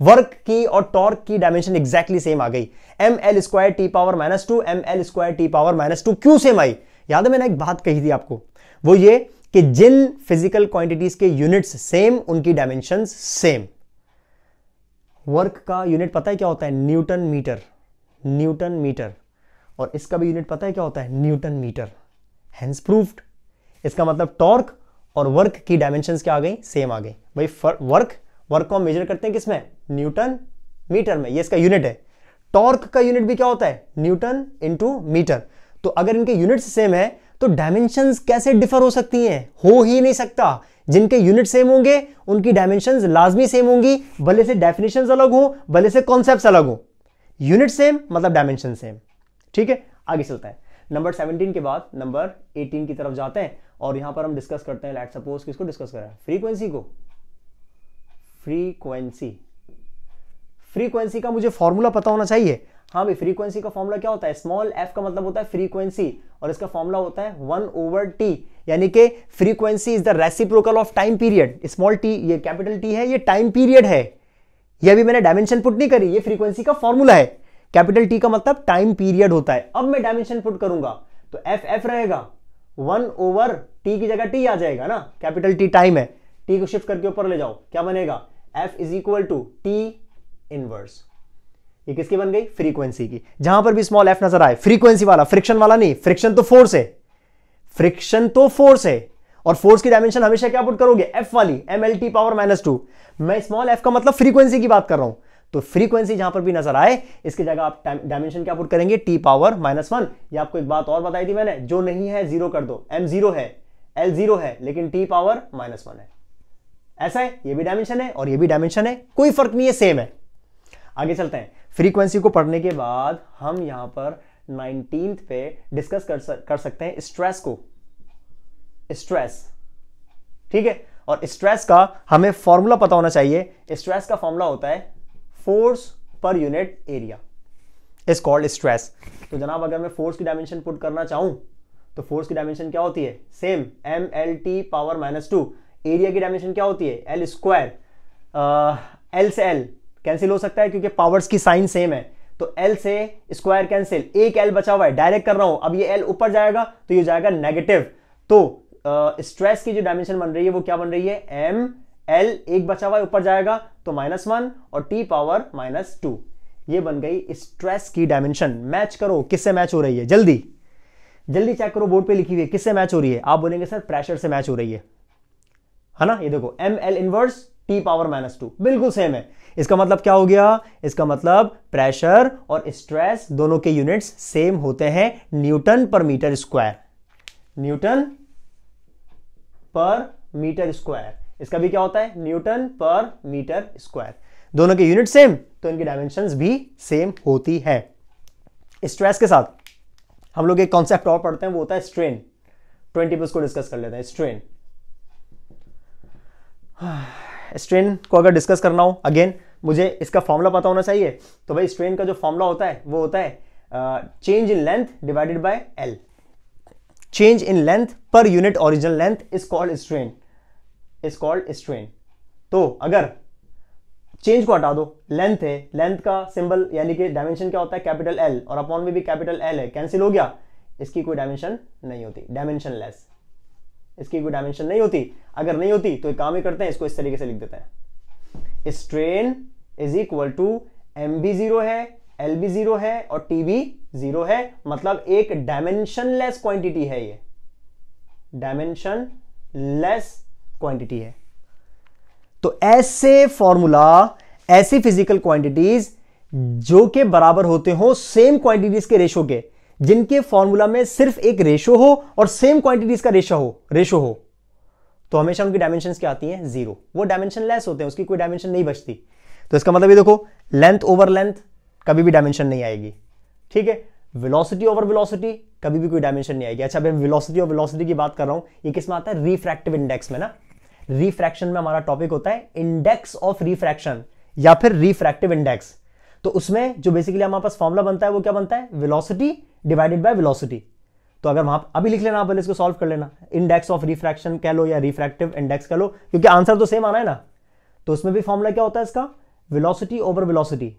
वर्क की और टॉर्क की डायमेंशन एग्जैक्टली सेम आ गई। ml square T power -2 ml square T power -2 क्यों सेम आई? याद है मैंने एक बात कही थी आपको, वो ये कि जिन फिजिकल क्वांटिटीज के यूनिट्स सेम उनकी डायमेंशंस सेम। वर्क का यूनिट पता है क्या होता है? Newton metre, newton metre. और इसका भी यूनिट पता है क्या होता है? Newton metre. Hence proved. इसका मतलब टॉर्क और वर्क की डायमेंशंस क्या आ गई? सेम आ गई। भाई वर्क को हम मेजर करते हैं किसमें? न्यूटन मीटर में, ये इसका यूनिट है। टॉर्क का यूनिट भी क्या होता है? Newton into metre. तो अगर इनके यूनिट्स सेम है तो डायमेंशंस कैसे डिफर हो सकती हैं? हो ही नहीं सकता। जिनके यूनिट सेम होंगे उनकी डायमेंशंस लाजमी सेम होंगी, भले से डेफिनेशंस अलग हो, भले से कॉन्सेप्ट्स अलग हो। यूनिट सेम मतलब डायमेंशन सेम, ठीक है। आगे चलता है, नंबर 17 के बाद नंबर 18 की तरफ जाते हैं और यहां पर हम डिस्कस करते हैं, लेट्स सपोज किसको डिस्कस करें? फ्रीक्वेंसी को। फ्रीक्वेंसी का मुझे फॉर्मूला पता होना चाहिए। हाँ भाई, फ्रीक्वेंसी का फॉर्मूला क्या होता है? स्मॉल f का मतलब होता है फ्रीक्वेंसी और इसका फॉर्मूला होता है 1/t, यानी कि frequency is the reciprocal of time period. Small t, ये कैपिटल T है, ये टाइम पीरियड है। ये भी मैंने डायमेंशन पुट नहीं करी, ये फ्रीक्वेंसी का फॉर्मूला है। कैपिटल T का मतलब टाइम पीरियड होता है। अब मैं डायमेंशन पुट करूंगा तो f रहेगा, 1/t की जगह t आ जाएगा ना, कैपिटल T टाइम है, t को शिफ्ट करके ऊपर ले जाओ, क्या बनेगा? f is equal to t inverse. ये किसकी बन गई? फ्रीक्वेंसी की। जहां पर भी स्मॉल f नजर आए, फ्रीक्वेंसी वाला, फ्रिक्शन वाला नहीं, फ्रिक्शन तो फोर्स है, फ्रिक्शन तो फोर्स है। और फोर्स की डायमेंशन हमेशा क्या पुट करोगे? f वाली, mlt पावर -2। मैं स्मॉल f का मतलब फ्रीक्वेंसी की बात कर रहा हूं, तो फ्रीक्वेंसी जहां पर भी नजर आए इसकी जगह आप डायमेंशन क्या पुट करेंगे? t power -1। ये आपको एक बात और बताई थी मैंने, जो नहीं है जीरो कर दो। m 0 है, l 0 है, लेकिन t पावर -1 है। ऐसा है, ये भी डायमेंशन है और ये भी डायमेंशन है, कोई फर्क नहीं है, सेम है। आगे चलते हैं। फ्रीक्वेंसी को पढ़ने के बाद हम यहां पर 19th पे डिस्कस कर सकते हैं स्ट्रेस को। स्ट्रेस, ठीक है। और स्ट्रेस का हमें फॉर्मूला पता होना चाहिए। स्ट्रेस का फॉर्मूला होता है force per unit area, is called stress. तो जनाब अगर मैं फोर्स की डायमेंशन पुट करना चाहूं तो फोर्स की डायमेंशन क्या होती है? Same, mlt power -2। एरिया की डायमेंशन क्या होती है? l square. l से l कैंसिल हो सकता है क्योंकि पावर्स की साइन सेम है, तो l से स्क्वायर कैंसिल, एक l बचा हुआ है, डायरेक्ट कर रहा हूं। अब ये l ऊपर जाएगा तो ये जाएगा नेगेटिव। तो स्ट्रेस की जो डायमेंशन बन रही है वो क्या बन रही है? m l, एक बचा हुआ है, ऊपर जाएगा तो -1 और t पावर -2। ये बन गई स्ट्रेस की डायमेंशन। मैच करो, किससे मैच हो रही है? जल्दी जल्दी चेक करो, बोर्ड पे लिखी हुई है, किससे मैच हो रही है? आप बोलेंगे सर प्रेशर से मैच हो रही है ना। ये देखो, ml इनवर्स t पावर -2 बिल्कुल सेम है। इसका मतलब क्या हो गया? इसका मतलब प्रेशर और स्ट्रेस दोनों के यूनिट्स सेम होते हैं, न्यूटन पर मीटर स्क्वायर, न्यूटन पर मीटर स्क्वायर। इसका भी क्या होता है? न्यूटन पर मीटर स्क्वायर। दोनों के यूनिट सेम तो इनकी डायमेंशंस भी सेम होती है। स्ट्रेस के साथ हम लोग एक कॉन्सेप्ट और पढ़ते हैं, वो होता है स्ट्रेन। 20 पे उसको डिस्कस कर लेते हैं। स्ट्रेन को अगर डिस्कस करना हो, अगेन मुझे इसका फॉर्मूला पता होना चाहिए। तो भाई स्ट्रेन का जो फॉर्मूला होता है वो होता है change in length divided by L. Change in length per unit original length is called strain, is called strain. तो अगर चेंज को हटा दो, लेंथ है, लेंथ का सिंबल यानी कि डायमेंशन क्या होता है? कैपिटल एल, और अपॉन में भी कैपिटल एल है, कैंसिल हो गया। इसकी कोई डायमेंशन नहीं होती, डायमेंशन लेस, इसकी कोई डायमेंशन नहीं होती। अगर नहीं होती तो एक काम ही करते हैं, इसको इस तरीके से लिख देते हैं, strain is equal to M भी 0 है, एल भी 0 है और टी भी 0 है। मतलब एक डायमेंशन लेस क्वांटिटी है, ये डायमेंशन लेस क्वांटिटी है। तो ऐसे फॉर्मूला, ऐसी फिजिकल क्वांटिटीज जो के बराबर होते हो सेम क्वांटिटीज के रेशो के, जिनके फॉर्मूला में सिर्फ एक रेशो हो और सेम क्वांटिटीज का रेशो हो, तो हमेशा उनकी डायमेंशंस क्या आती हैं? 0। वो डायमेंशन लेस होते हैं, उसकी कोई डायमेंशन नहीं बचती। तो इसका मतलब ये देखो, लेंथ ओवर लेंथ कभी भी डायमेंशन नहीं आएगी, ठीक है। वेलोसिटी ओवर वेलोसिटी कभी भी कोई डायमेंशन नहीं आएगी। अच्छा, मैं वेलोसिटी और वेलोसिटी की बात कर रहा हूं, ये किस में आता है? रिफ्रैक्टिव इंडेक्स में ना। रिफ्रैक्शन में हमारा टॉपिक होता है इंडेक्स ऑफ रिफ्रैक्शन या फिर रिफ्रैक्टिव इंडेक्स। तो उसमें जो बेसिकली हमारे पास फॉर्मूला बनता है वो क्या बनता है? Velocity divided by velocity. तो अगर वहां अभी लिख लेना, पहले इसको सॉल्व कर लेना, इंडेक्स ऑफ रिफ्रैक्शन कह लो या रिफ्रैक्टिव इंडेक्स कह लो, क्योंकि आंसर तो सेम आना है ना। तो उसमें भी फॉर्मूला क्या होता है इसका? Velocity over velocity.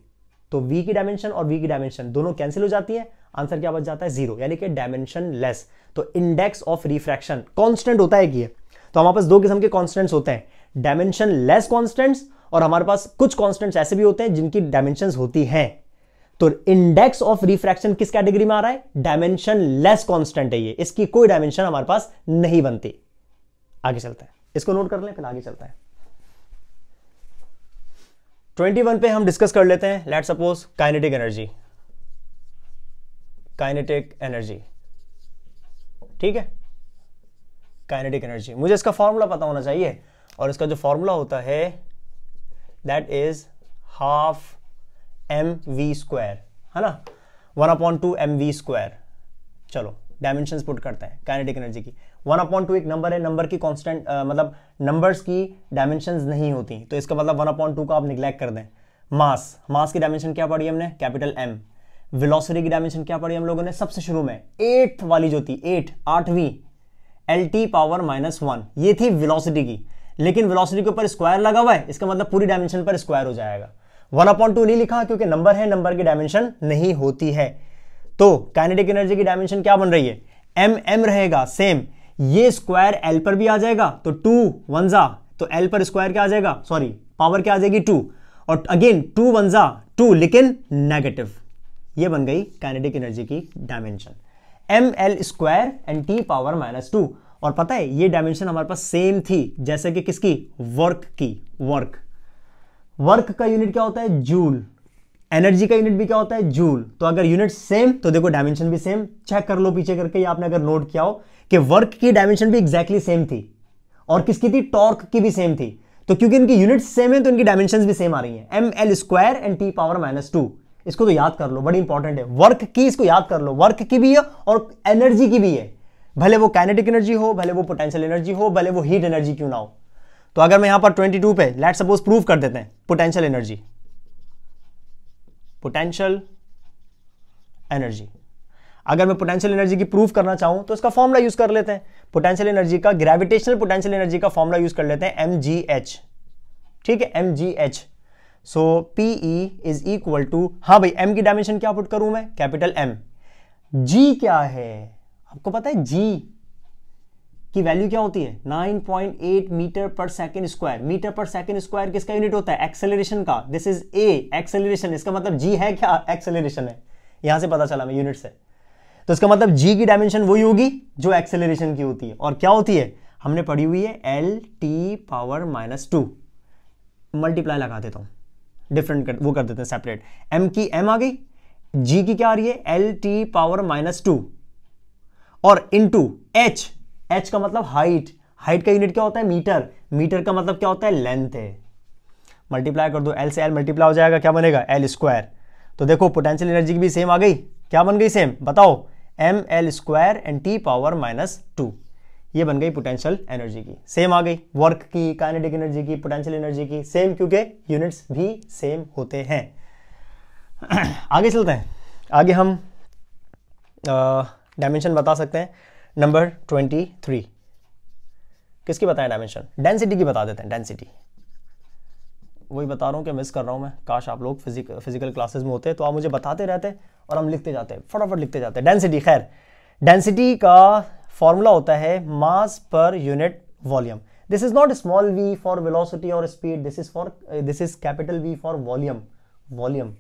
तो v की डायमेंशन और v की डायमेंशन दोनों कैंसिल हो जाती है, आंसर क्या बच जाता है? 0, यानी कि डायमेंशन लेस। तो इंडेक्स ऑफ रिफ्रैक्शन कांस्टेंट होता है कि ये, तो हमारे पास दो किस्म के कांस्टेंट्स होते हैं, डायमेंशन लेस कांस्टेंट्स, और हमारे पास कुछ कांस्टेंट्स ऐसे भी होते हैं जिनकी डायमेंशंस होती हैं। तो इंडेक्स ऑफ रिफ्रैक्शन किस कैटेगरी में आ रहा है? डायमेंशन लेस कांस्टेंट है ये, इसकी कोई डायमेंशन हमारे पास नहीं बनती। आगे चलते हैं, इसको नोट कर लें, फिर आगे चलते हैं। 21 पे हम डिस्कस कर लेते हैं, let's suppose kinetic energy. Kinetic energy, ठीक है, काइनेटिक एनर्जी। मुझे इसका फॉर्मूला पता होना चाहिए, और इसका जो फॉर्मूला होता है दैट इज हाफ mv², है ना, 1/2 mv²। चलो डायमेंशंस पुट करते हैं काइनेटिक एनर्जी की। 1/2 एक नंबर है, नंबर की कांस्टेंट मतलब नंबर्स की डायमेंशंस नहीं होती, तो इसका मतलब 1/2 का आप निगलेक्ट कर दें। मास की डायमेंशन क्या पढ़ी हमने? Capital M। वेलोसिटी की डायमेंशन क्या पढ़ी हम लोगों ने सबसे शुरू में? 8th वाली जो थी, 8वीं, LT⁻⁻1, ये थी वेलोसिटी की। लेकिन वेलोसिटी के ऊपर स्क्वायर लगा हुआ है, इसका मतलब पूरी डायमेंशन पर स्क्वायर हो जाएगा। 1/2 नहीं लिखा क्योंकि नंबर है, नंबर की डायमेंशन नहीं होती है। तो काइनेटिक एनर्जी की डायमेंशन क्या बन रही है? m रहेगा सेम, ये स्क्वायर L पर भी आ जाएगा, तो 2 1 जा, तो L पर स्क्वायर क्या आ जाएगा? सॉरी, पावर क्या आ जाएगी? 2, और अगेन 2 1 जा 2, लेकिन नेगेटिव। ये बन गई काइनेटिक एनर्जी की डायमेंशन, ml² एंड T⁻⁻2। और पता है ये डायमेंशन हमारे पास सेम थी जैसे कि किसकी? वर्क की। वर्क का यूनिट क्या होता है? जूल। एनर्जी का यूनिट भी क्या होता है? जूल। तो अगर यूनिट सेम तो देखो डायमेंशन भी सेम। चेक कर लो पीछे करके, आपने अगर नोट किया हो कि वर्क की डायमेंशन भी एग्जैक्टली सेम थी, और किसकी थी? टॉर्क की भी सेम थी। तो क्योंकि इनकी यूनिट सेम है तो इनकी डायमेंशंस भी सेम आ रही हैं, ml² एंड T⁻⁻2। इसको तो याद कर लो, बड़ी इंपॉर्टेंट है। वर्क की इसको याद कर लो, वर्क की भी है और एनर्जी की भी है, भले वो काइनेटिक एनर्जी हो, भले वो पोटेंशियल एनर्जी हो, भले वो हीट एनर्जी क्यों ना हो। तो अगर मैं यहां पर 22 पे लेट सपोज प्रूव कर देते हैं पोटेंशियल एनर्जी, अगर मैं पोटेंशियल एनर्जी की प्रूफ करना चाहूं तो इसका फॉर्मूला यूज कर लेते हैं। पोटेंशियल एनर्जी का, ग्रेविटेशनल पोटेंशियल एनर्जी का फॉर्मूला यूज कर लेते हैं, mgh। ठीक है, mgh। So PE is equal to, हाँ भाई m की डायमेंशन क्या पुट करूं मैं? Capital M। g क्या है आपको पता है? g की वैल्यू क्या होती है? 9.8 मीटर पर सेकेंड स्क्वायर। मीटर पर सेकेंड स्क्वायर किसका यूनिट होता है? एक्सेलरेशन का। This is a, acceleration. इसका मतलब g है क्या? एक्सेलरेशन है। यहां से पता चला मैं यूनिट से। तो इसका मतलब g की डायमेंशन वही होगी जो एक्सेलरेशन की होती है, और क्या होती है? हमने पढ़ी हुई है LT⁻⁻2। मल्टीप्लाई लगा देता हूं, डिफरेंट वो कर देते हैं सेपरेट। m की m आ गई, g की क्या आ रही है? LT⁻⁻2, और इंटू h का मतलब हाइट। हाइट का यूनिट क्या होता है? मीटर। मीटर का मतलब क्या होता है? लेंथ है। मल्टीप्लाई कर दो, l से l मल्टीप्लाई हो जाएगा, क्या बनेगा? l²। तो देखो पोटेंशियल एनर्जी की भी सेम आ गई। क्या बन गई सेम? बताओ, ml² एंड T⁻⁻2। ये बन गई पोटेंशियल एनर्जी की, सेम आ गई। वर्क की, काइनेटिक एनर्जी की, पोटेंशियल एनर्जी की सेम, क्योंकि यूनिट्स भी सेम होते हैं। आगे चलते हैं, आगे हम डायमेंशन बता सकते हैं। नंबर 23 किसकी बताएं डायमेंशन? डेंसिटी की बता देते हैं। डेंसिटी वही बता रहा हूँ कि मिस कर रहा हूँ मैं। काश आप लोग फिजिकल क्लासेस में होते तो आप मुझे बताते रहते और हम लिखते जाते, फटाफट लिखते जाते। डेंसिटी, खैर डेंसिटी का फॉर्मूला होता है मास पर unit volume. This is not small v for velocity और speed, this is capital V for volume.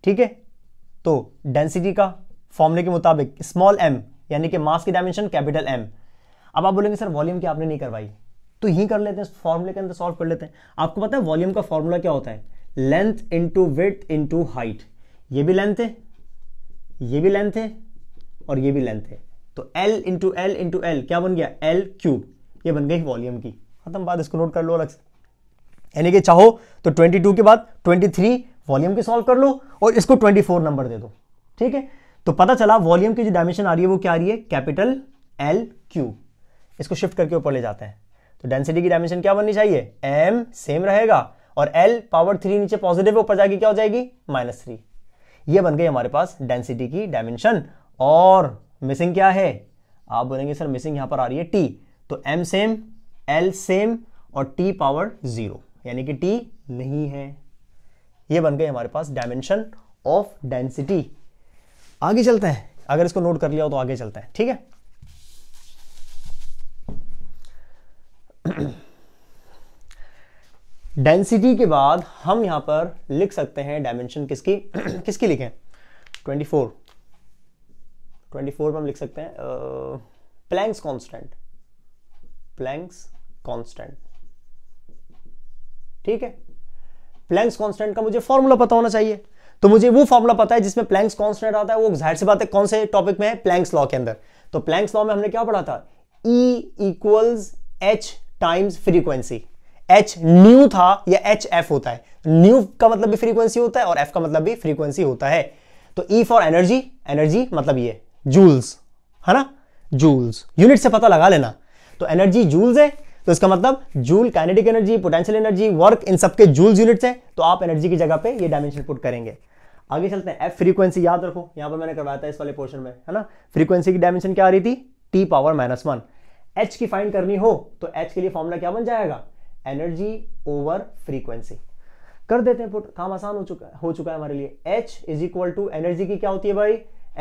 ठीक है, तो डेंसिटी का फॉर्मूले के मुताबिक स्मॉल m यानी कि मास की डायमेंशन कैपिटल M। अब आप बोलेंगे सर वॉल्यूम की आपने नहीं करवाई, तो यही कर लेते हैं, फॉर्मूले के अंदर सॉल्व कर लेते हैं। आपको पता है वॉल्यूम का फॉर्मूला क्या होता है? Length into width into height. ये भी लेंथ है, ये भी लेंथ है, और ये भी लेंथ है। तो L into L into L क्या बन गया? L3। ये बन गई वॉल्यूम की, खत्म बात। इसको नोट कर लो अलग से। यानी कि चाहो तो 22 के बाद 23 वॉल्यूम की सॉल्व कर लो और इसको 24 नंबर दे दो। ठीक है, तो पता चला वॉल्यूम की जो डायमेंशन आ रही है वो क्या आ रही है, कैपिटल एल क्यूब। इसको शिफ्ट करके ऊपर ले जाते हैं, तो डेंसिटी की डायमेंशन क्या बननी चाहिए, एम सेम रहेगा और एल पावर 3 नीचे पॉजिटिव है, ऊपर जाके क्या हो जाएगी, -3। ये बन गई हमारे पास डेंसिटी की डायमेंशन। और मिसिंग क्या है, आप बोलेंगे सर मिसिंग यहां पर आ रही है टी, तो एम सेम, एल सेम और टी पावर 0, यानी कि टी नहीं है। ये बन गई हमारे पास डायमेंशन ऑफ डेंसिटी। आगे चलते हैं, अगर इसको नोट कर लिया हो तो आगे चलते हैं, ठीक है। डेंसिटी के बाद हम यहां पर लिख सकते हैं डायमेंशन किसकी किसकी लिखें, 24 में हम लिख सकते हैं प्लैंक्स कांस्टेंट, प्लैंक्स कांस्टेंट, ठीक है। प्लैंक्स कांस्टेंट का मुझे फॉर्मूला पता होना चाहिए, तो मुझे वो फॉर्मूला पता है जिसमें प्लैंक्स कांस्टेंट आता है, वो जाहिर सी बात है कौन से टॉपिक में है, प्लैंक्स लॉ के अंदर। तो प्लैंक्स लॉ में हमने क्या पढ़ा था, E equals H times frequency. H new था या H F होता है, न्यू का मतलब भी फ्रीक्वेंसी होता है और F का मतलब भी फ्रीक्वेंसी होता है। तो E फॉर एनर्जी, एनर्जी मतलब ये जूल्स है ना, जूल्स, यूनिट से पता लगा लेना। तो एनर्जी जूल्स है, तो इसका मतलब joule kinetic energy, potential energy, work, इन सबके जूल्स यूनिट्स हैं, तो आप एनर्जी की जगह पे ये डायमेंशन पुट करेंगे। आगे चलते हैं, F फ्रीक्वेंसी याद रखो, यहां पर मैंने करवाया था इस वाले पोर्शन में, है ना। फ्रीक्वेंसी की डायमेंशन क्या आ रही थी, T पावर -1। H की फाइंड करनी हो तो H के लिए फॉर्मूला क्या बन जाएगा, एनर्जी ओवर फ्रीक्वेंसी। कर देते हैं पुट, काम आसान हो चुका है हमारे लिए। H is equal to energy की क्या होती है भाई,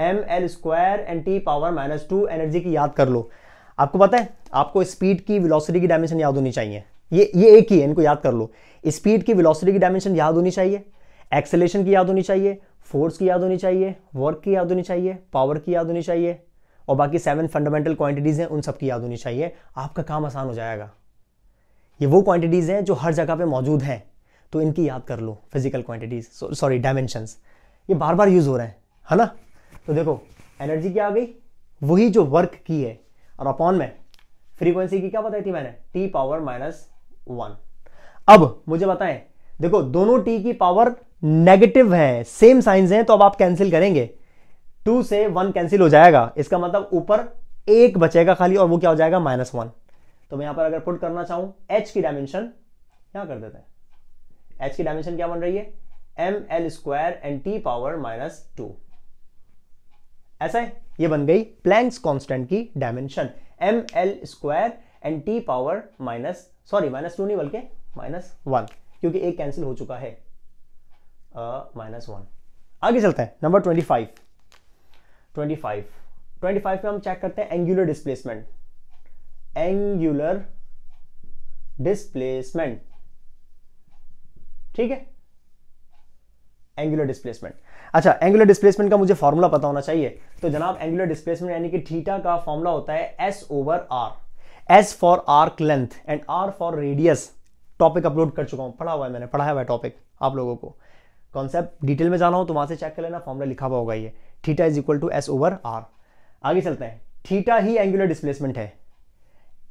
ml² and T power -2। Energy की याद कर लो, आपको पता है आपको स्पीड की वेलोसिटी की डायमेंशन याद होनी चाहिए, ये एक ही है, इनको याद कर लो। स्पीड की वेलोसिटी की डायमेंशन याद होनी चाहिए, एक्सेलेरेशन की याद होनी चाहिए, फोर्स की याद होनी चाहिए, वर्क की याद होनी चाहिए, पावर की याद होनी चाहिए, और बाकी 7 फंडामेंटल क्वांटिटीज हैं उन सब की याद होनी चाहिए। आपका काम आसान हो जाएगा। ये वो क्वांटिटीज हैं जो हर जगह पे मौजूद हैं, तो इनकी याद कर लो, फिजिकल क्वांटिटीज, सॉरी डायमेंशंस, ये बार बार यूज हो रहे हैं, है ना। तो देखो एनर्जी क्या आ गई, वही जो वर्क की है, और अपॉन में फ्रीक्वेंसी की क्या बताई थी मैंने, T पावर -1। अब मुझे बताएं, देखो दोनों T की पावर नेगेटिव है, सेम साइंस हैं, तो अब आप कैंसिल करेंगे, 2 से 1 कैंसिल हो जाएगा, इसका मतलब ऊपर 1 बचेगा खाली, और वो क्या हो जाएगा, -1। तो मैं यहां पर अगर पुट करना चाहूं H की डायमेंशन, यहां कर देते हैं, H की डायमेंशन क्या बन रही है, ml² एंड T पावर -2। ऐसा है, ये बन गई प्लैंक्स कांस्टेंट की dimension, ml² and T power -2 नहीं बल्कि -1, क्योंकि एक कैंसिल हो चुका है, -1। आगे चलते हैं, नंबर 25 पे हम चेक करते हैं एंगुलर डिस्प्लेसमेंट, एंगुलर डिस्प्लेसमेंट, ठीक है, एंगुलर डिस्प्लेसमेंट। अच्छा, एंगुलर डिस्प्लेसमेंट का मुझे फॉर्मूला पता होना चाहिए, तो जनाब एंगुलर डिस्प्लेसमेंट यानी कि थीटा का फॉर्मूला होता है S/R, S for arc length and R for radius. Topic upload कर चुका हूं, पढ़ा हुआ है मैंने, पढ़ाया हुआ है टॉपिक, आप लोगों को कॉन्सेप्ट डिटेल में जाना हो तो वहां से चेक कर लेना, फॉर्मूला लिखा हुआ होगा ये, theta is equal to S/R। आगे चलते हैं, थीटा ही एंगुलर डिस्प्लेसमेंट है,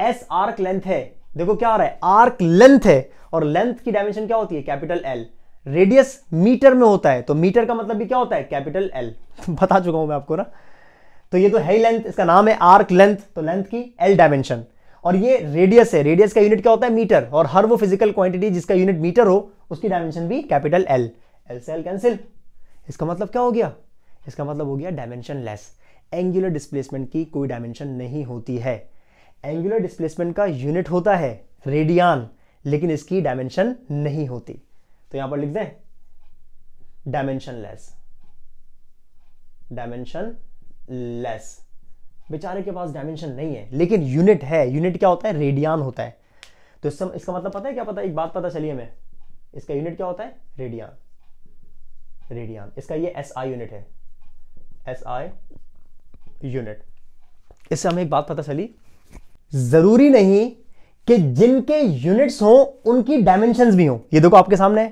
S आर्क लेंथ है, देखो क्या आ रहा है, आर्क लेंथ है, और लेंथ की डायमेंशन क्या होती है, कैपिटल L, रेडियस मीटर में होता है, तो मीटर का मतलब भी क्या होता है, कैपिटल L। बता चुका हूं मैं आपको ना। तो ये तो है ही लेंथ, इसका नाम है आर्क लेंथ, तो लेंथ की L डायमेंशन, और ये रेडियस है, रेडियस का यूनिट क्या होता है, मीटर, और हर वो फिजिकल क्वांटिटी जिसका यूनिट मीटर हो उसकी डायमेंशन भी कैपिटल L। L से L कैंसिल, इसका मतलब क्या हो गया, इसका मतलब हो गया डायमेंशन लेस। एंगुलर डिस्प्लेसमेंट की कोई डायमेंशन नहीं होती है, एंगुलर डिस्प्लेसमेंट का यूनिट होता है रेडियन, लेकिन इसकी डायमेंशन नहीं होती। तो यहां पर लिख दें डायमेंशन लेस, डायमेंशन लेस। बेचारे के पास डायमेंशन नहीं है लेकिन यूनिट है, यूनिट क्या होता है, रेडियन होता है। तो इसका मतलब पता है क्या, पता, एक बात पता चली हमें, इसका यूनिट क्या होता है, रेडियन, रेडियन, इसका ये SI यूनिट है, SI यूनिट। इससे हमें एक बात पता चली, जरूरी नहीं कि जिनके यूनिट्स हो उनकी डायमेंशंस भी हो। ये देखो आपके सामने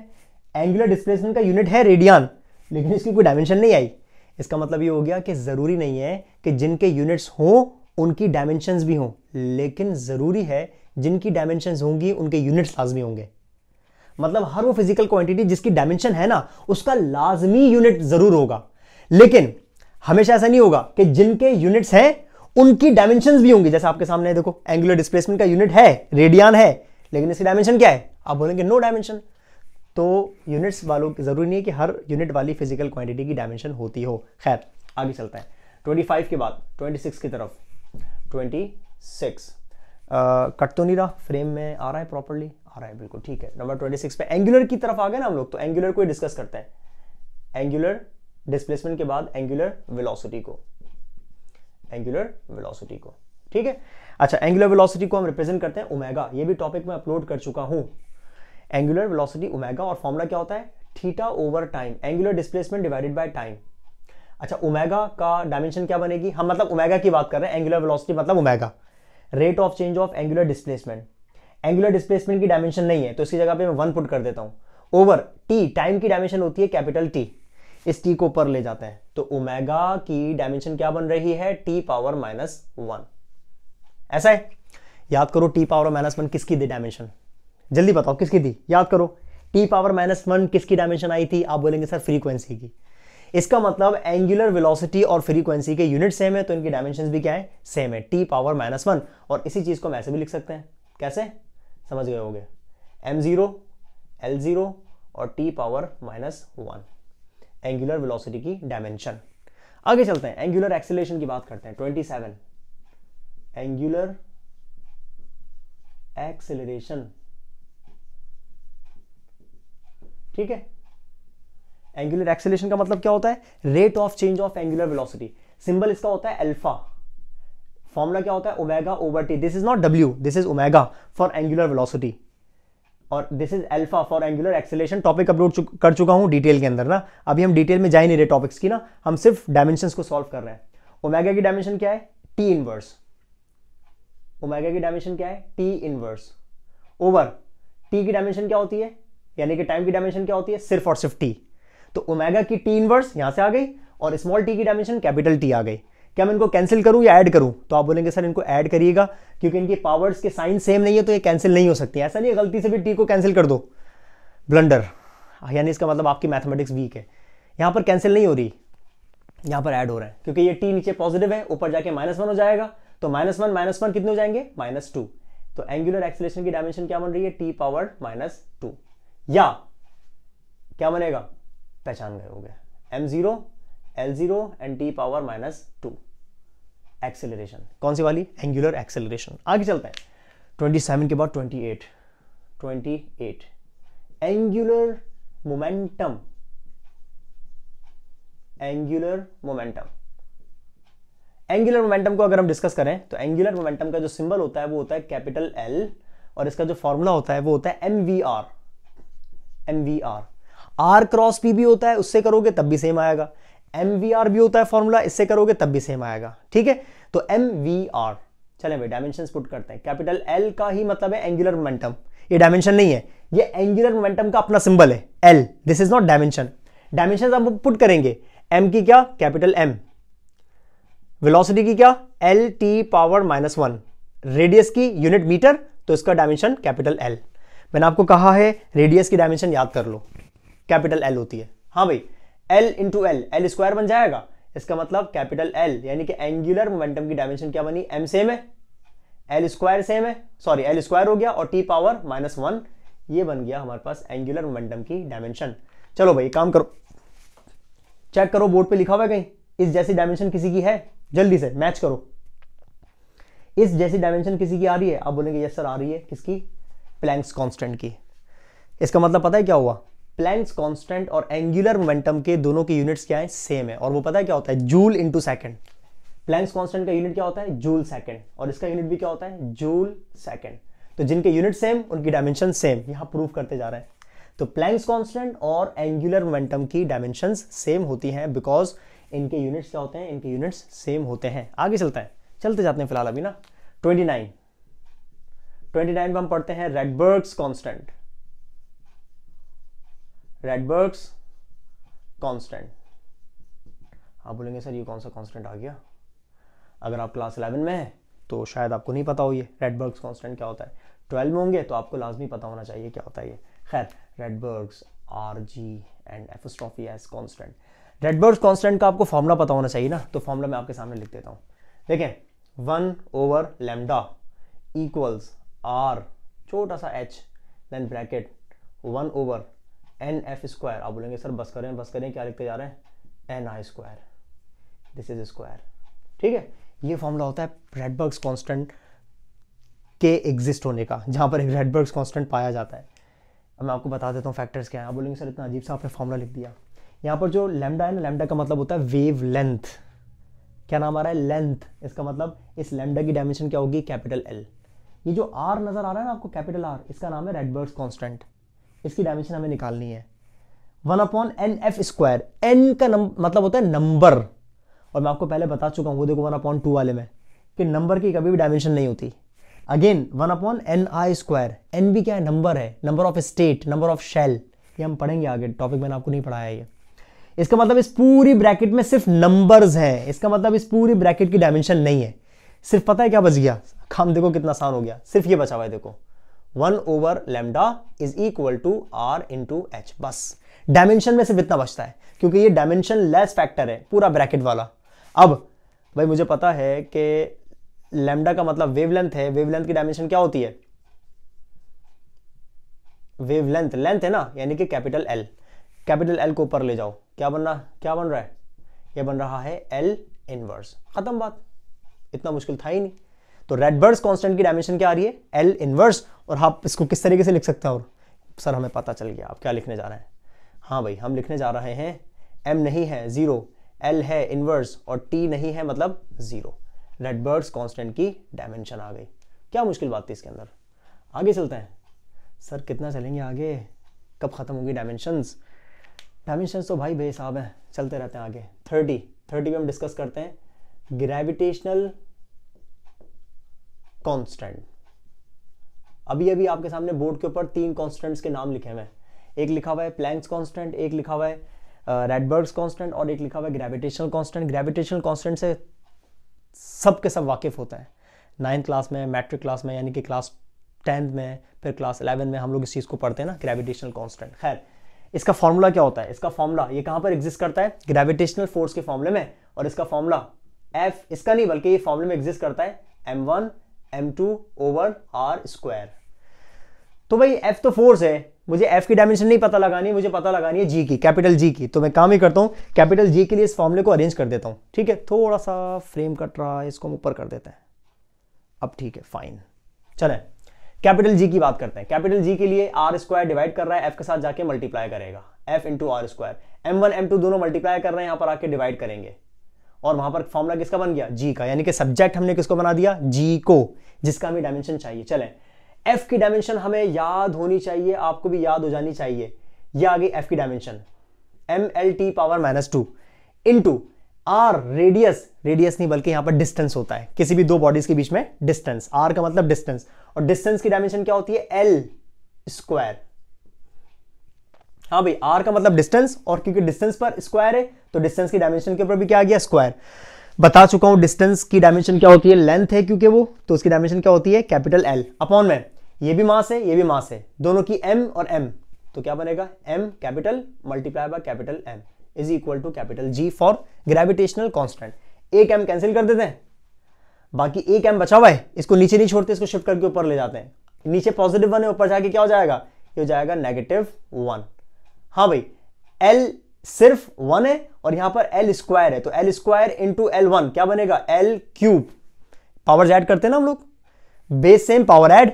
एंगुलर डिस्प्लेसमेंट का यूनिट है रेडियन, लेकिन इसकी कोई डायमेंशन नहीं आई। इसका मतलब ये हो गया कि जरूरी नहीं है कि जिनके यूनिट्स हो उनकी डायमेंशंस भी हो, लेकिन जरूरी है जिनकी डायमेंशंस होंगी उनके यूनिट्स लाजमी होंगे। मतलब हर वो फिजिकल क्वांटिटी जिसकी डायमेंशन है ना, उसका लाजमी यूनिट जरूर होगा, लेकिन हमेशा ऐसा नहीं होगा कि जिनके यूनिट्स हैं उनकी डायमेंशंस भी होंगी। जैसे आपके सामने देखो, एंगुलर डिस्प्लेसमेंट का यूनिट है रेडियन है, लेकिन इसकी डायमेंशन क्या है? आप बोलेंगे नो डायमेंशन। तो यूनिट्स वालों की जरूरी नहीं है कि हर यूनिट वाली फिजिकल क्वांटिटी की डायमेंशन होती हो। खैर आगे चलता है 25 के बाद 26 की तरफ। 26 कट तो नहीं रहा, फ्रेम में आ रहा है प्रॉपर्ली? आ रहा है, बिल्कुल ठीक है। नंबर 26 पे एंगुलर की तरफ आ गए ना हम लोग, तो एंगुलर को डिस्कस करते हैं। एंगुलर डिस्प्लेसमेंट के बाद एंगुलर वेलोसिटी को, एंगुलर वेलोसिटी को, ठीक है। अच्छा, एंगुलर वेलोसिटी को हम रिप्रेजेंट करते हैं ओमेगा। ये भी टॉपिक मैं अपलोड कर चुका हूं। एंगुलर वेलोसिटी ओमेगा, और फॉर्मूला क्या होता है? Theta over time, angular displacement divided by time. अच्छा, ओमेगा का डायमेंशन क्या बनेगी? हम मतलब ओमेगा की बात कर रहे हैं, एंगुलर वेलोसिटी मतलब omega, rate of change of angular displacement. Angular displacement की डायमेंशन नहीं है, तो इसकी जगह पे मैं 1 पुट कर देता हूं। ओवर टी, टाइम की डायमेंशन होती है कैपिटल टी, इस टी को ऊपर ले जाते हैं, तो ओमेगा की डायमेंशन क्या बन रही है? T power -1। ऐसा है, याद करो टी पावर -1 किसकी दी डायमेंशन? जल्दी बताओ किसकी थी, याद करो। टी पावर -1 किसकी डायमेंशन आई थी? आप बोलेंगे सर फ्रीक्वेंसी की। इसका मतलब एंगुलर वेलोसिटी और फ्रीक्वेंसी के यूनिट सेम है, तो इनकी डायमेंशंस भी क्या है? सेम है, टी पावर -1। और इसी चीज को हम ऐसे भी लिख सकते हैं, कैसे? समझ गए होंगे, m0 l0 और टी पावर -1 एंगुलर वेलोसिटी की डायमेंशन। आगे चलते हैं, एंगुलर एक्सेलरेशन की बात करते हैं। 27 एंगुलर एक्सेलरेशन, ठीक है। एंगुलर एक्सेलरेशन का मतलब क्या होता है? Rate of change of angular velocity. Symbol इसका होता है अल्फा। फॉर्मूला क्या होता है? Omega over t. This is not डब्ल्यू, this is omega for angular velocity, और this is alpha for angular acceleration. Topic upload कर चुका हूं डिटेल के अंदर ना, अभी हम डिटेल में जा ही नहीं रहे टॉपिक्स की ना, हम सिर्फ डायमेंशंस को सॉल्व कर रहे हैं। ओमेगा की डायमेंशन क्या है? T inverse. ओमेगा की डायमेंशन क्या है? टी इनवर्स ओवर टी की डायमेंशन क्या होती है, यानी कि टाइम की डायमेंशन क्या होती है? सिर्फ और सिर्फ टी। तो ओमेगा की टी इनवर्स यहां से आ गई, और स्मॉल टी की डायमेंशन कैपिटल टी आ गई। क्या मैं इनको कैंसिल करूं या ऐड करूं? तो आप बोलेंगे सर इनको ऐड करिएगा, क्योंकि इनकी पावर्स के साइन सेम नहीं है, तो ये कैंसिल नहीं हो सकती। ऐसा नहीं है गलती से भी टी को कैंसिल कर दो, ब्लंडर, यानी इसका मतलब आपकी मैथमेटिक्स वीक है। यहां पर कैंसिल नहीं हो रही, यहां पर ऐड हो रहा है, क्योंकि ये टी नीचे पॉजिटिव है, ऊपर जाके -1 हो जाएगा, तो -1 कितने हो जाएंगे? -2। तो एंगुलर एक्सेलरेशन की डायमेंशन क्या बन रही है? टी पावर -2, या क्या बनेगा? पहचान गए होंगे, m0 l0 and T power -2 acceleration. कौन सी वाली? Angular acceleration. आगे चलते हैं 27 के बाद 28 angular momentum. Angular momentum, angular momentum को अगर हम डिस्कस करें, तो एंगुलर मोमेंटम का जो सिंबल होता है वो होता है कैपिटल एल, और इसका जो फॉर्मूला होता है वो होता है mvr। mvr r cross p भी होता है, उससे करोगे तब भी सेम आएगा। mvr भी होता है फॉर्मूला, इससे करोगे तब भी सेम आएगा, ठीक है। तो mvr, चलें भाई डायमेंशंस पुट करते हैं। कैपिटल एल का ही मतलब है एंगुलर मोमेंटम, ये डायमेंशन नहीं है, ये एंगुलर मोमेंटम का अपना सिंबल है L, this is not dimension. Dimension हम पुट करेंगे, m की क्या? कैपिटल m, वेलोसिटी की क्या? एल टी पावर -1, रेडियस की यूनिट मीटर, तो इसका डायमेंशन कैपिटल एल। मैंने आपको कहा है रेडियस की डायमेंशन याद कर लो, कैपिटल एल होती है। हाँ भाई, एल इंटू एल स्क्वायर बन जाएगा, इसका मतलब कैपिटल एल, यानी कि एंगुलर मोमेंटम की डायमेंशन क्या बनी? m सेम है, एल स्क्वायर सेम है, सॉरी एल स्क्वायर हो गया, और टी पावर -1, ये बन गया हमारे पास एंगुलर मोमेंटम की डायमेंशन। चलो भाई काम करो, चेक करो बोर्ड पे लिखा हुआ है कहीं, इस जैसी डायमेंशन किसी की है? जल्दी से मैच करो, इस जैसी डायमेंशन किसी की आ रही है? आप बोलेंगे यस सर आ रही है। किसकी? प्लैंक्स कांस्टेंट की। इसका मतलब पता है क्या हुआ? प्लैंक्स कांस्टेंट और एंगुलर मोमेंटम के दोनों के यूनिट्स क्या है? सेम है, और वो पता है क्या होता है? Joule into second. Planck's constant का यूनिट क्या होता है? जूल सेकेंड, और इसका यूनिट भी क्या होता है? Joule second. तो जिनके यूनिट सेम उनकी डायमेंशन सेम, यहां प्रूव करते जा रहे हैं। तो प्लैंक्स कांस्टेंट और एंगुलर मोमेंटम की डायमेंशंस सेम होती हैं, बिकॉज इनके यूनिट्स क्या होते हैं? इनके यूनिट्स सेम होते हैं। आगे चलते हैं, चलते जाते हैं फिलहाल अभी ना। 29 को हम पढ़ते हैं रैडबर्ग्स कांस्टेंट। रैडबर्ग्स कांस्टेंट, आप बोलेंगे सर ये कौन सा कांस्टेंट आ गया? अगर आप क्लास 11 में है तो शायद आपको नहीं पता हो ये रैडबर्ग्स कांस्टेंट क्या होता है। 12 में होंगे तो आपको लाजमी पता होना चाहिए क्या होता है ये। खैर, रैडबर्ग्स RG and apostrophe S constant. रेडबर्ग्स constant का आपको फॉर्मूला पता होना चाहिए ना, तो फॉर्मूला मैं आपके सामने लिख देता हूं। देखें 1 / लैम्डा इक्वल्स r छोटा सा h देन ब्रैकेट 1 / nf²। आप बोलेंगे सर बस करें क्या लिखते जा रहे हैं, ni², दिस इज स्क्वायर। ठीक है, ये फॉर्मूला होता है रेडबर्ग्स कांस्टेंट के एग्जिस्ट होने का, जहां पर एक रेडबर्ग्स कांस्टेंट पाया जाता है। अब मैं आपको बता देता हूँ फैक्टर्स क्या है। आप बोलेंगे सर इतना अजीब सा आपने फॉर्मूला लिख दिया। यहाँ पर जो लैम्डा है ना, लैम्डा का मतलब होता है वेव लेंथ। क्या नाम आ रहा है, लेंथ। इसका मतलब इस लैम्डा की डायमेंशन क्या होगी, कैपिटल एल। ये जो आर नजर आ रहा है ना आपको, कैपिटल आर, इसका नाम है रेडबर्ग्स कांस्टेंट। इसकी डायमेंशन हमें निकालनी है 1/nf²। एन का मतलब होता है नंबर, और मैं आपको पहले बता चुका हूं, वो देखो 1/2 वाले में, कि नंबर की कभी भी डायमेंशन नहीं होती। Again 1/ni²। एन भी क्या है, नंबर है, number of state, number of shell, ये हम पढ़ेंगे आगे, टॉपिक मैंने आपको नहीं पढ़ाया ये। इसका मतलब इस पूरी ब्रैकेट में सिर्फ नंबर्स हैं, इसका मतलब इस पूरी ब्रैकेट की डायमेंशन नहीं है। सिर्फ पता है क्या बच गया, काम देखो कितना आसान हो गया, सिर्फ ये बचा हुआ है देखो, 1 / lambda is equal to r × h। बस डायमेंशन में सिर्फ इतना बचता है, क्योंकि ये डायमेंशन लेस फैक्टर है पूरा ब्रैकेट वाला। अब भाई मुझे पता है कि लैम्डा का मतलब वेवलेंथ है, वेवलेंथ की डायमेंशन क्या होती है, वेवलेंथ, लेंथ है ना, यानी कि कैपिटल एल। कैपिटल एल को ऊपर ले जाओ, क्या बन रहा है, ये बन रहा है एल इनवर्स। खत्म बात, इतना मुश्किल था ही नहीं। तो रेडबर्ग्स कांस्टेंट की डायमेंशन क्या आ रही है, एल इनवर्स। और आप इसको किस तरीके से लिख सकते हैं, और सर हमें पता चल गया आप क्या लिखने जा रहे हैं। हाँ भाई, हम लिखने जा रहे हैं m नहीं है 0, l है इनवर्स, और t नहीं है मतलब 0। रेडबर्ग्स कांस्टेंट की डायमेंशन आ गई। क्या मुश्किल बात थी इसके अंदर। आगे चलते हैं। सर कितना चलेंगे आगे, कब खत्म होगी डायमेंशंस। डायमेंशंस तो भाई बेहिसाब हैं, चलते रहते हैं आगे। 30 में हम डिस्कस करते हैं ग्रेविटेशनल कांस्टेंट। अभी आपके सामने बोर्ड के ऊपर 3 कांस्टेंट्स के नाम लिखे हुए हैं। एक लिखा हुआ है प्लैंक्स कांस्टेंट, एक लिखा हुआ है रेडबर्ग्स कांस्टेंट, और एक लिखा हुआ है ग्रेविटेशनल कांस्टेंट। ग्रेविटेशनल कांस्टेंट से सब के सब वाकिफ होता है। 9th क्लास में, मैट्रिक क्लास में, यानी कि क्लास 10th में, फिर क्लास 11 में हम लोग इस चीज़ को पढ़ते हैं ना, ग्रेविटेशनल कांस्टेंट। खैर, इसका फॉर्मूला क्या होता है, इसका फॉर्मूला ये कहाँ पर एग्जिस्ट करता है, ग्रेविटेशनल फोर्स के फॉर्मूले में। और इसका फॉर्मूला F, इसका नहीं बल्कि ये फॉर्मूले में एग्जिस्ट करता है m1 m2/r²। तो भाई F तो फोर्स है, मुझे F की डायमेंशन नहीं पता लगानी, मुझे पता लगानी है G की, कैपिटल G की। तो मैं काम ही करता हूं, कैपिटल G के लिए इस फॉर्मूले को अरेंज कर देता हूं। ठीक है, थोड़ा सा फ्रेम कट रहा है, इसको हम ऊपर कर देते हैं। अब ठीक है, फाइन। चलें कैपिटल G की बात करते हैं। कैपिटल G के लिए r² डिवाइड कर रहा है, F के साथ जाके मल्टीप्लाई करेगा, F × r²। m1 m2 दोनों मल्टीप्लाई कर रहे हैं, यहां पर आके डिवाइड करेंगे, और वहां पर फॉर्मूला किसका बन गया, G का। यानी कि सब्जेक्ट हमने किसको बना दिया, G को, जिसका हमें डायमेंशन चाहिए। चलें, F की डायमेंशन हमें याद होनी चाहिए, आपको भी याद हो जानी चाहिए। ये आ गई F की dimension, mLT⁻⁻2 into R radius, radius नहीं बल्कि यहां पर डिस्टेंस होता है, किसी भी दो बॉडीज के बीच में डिस्टेंस। R का मतलब डिस्टेंस, और डिस्टेंस की डायमेंशन क्या होती है, L²। हाँ भाई, R का मतलब डिस्टेंस, और क्योंकि डिस्टेंस पर स्क्वायर है तो डिस्टेंस की डायमेंशन के ऊपर भी क्या आ गया, स्क्वायर। बता चुका हूं डिस्टेंस की डायमेंशन क्या होती है, लेंथ है क्योंकि वो, तो उसकी डायमेंशन क्या होती है, कैपिटल L अपॉन में, ये भी मास है ये भी मास है, दोनों की m और m, तो क्या बनेगा, m capital multiply by capital M is equal to capital G for gravitational constant. एक m कैंसिल कर देते हैं, बाकी एक m बचा हुआ है, इसको नीचे नहीं छोड़ते, इसको शिफ्ट करके ऊपर ले जाते हैं। नीचे +1 है, ऊपर जाके क्या हो जाएगा, ये हो जाएगा -1। हाँ भाई, L सिर्फ 1 है और यहां पर L² है, तो L² इंटू L1 क्या बनेगा, L3। पावर्स ऐड करते हैं ना हम लोग, बेस सेम पावर ऐड,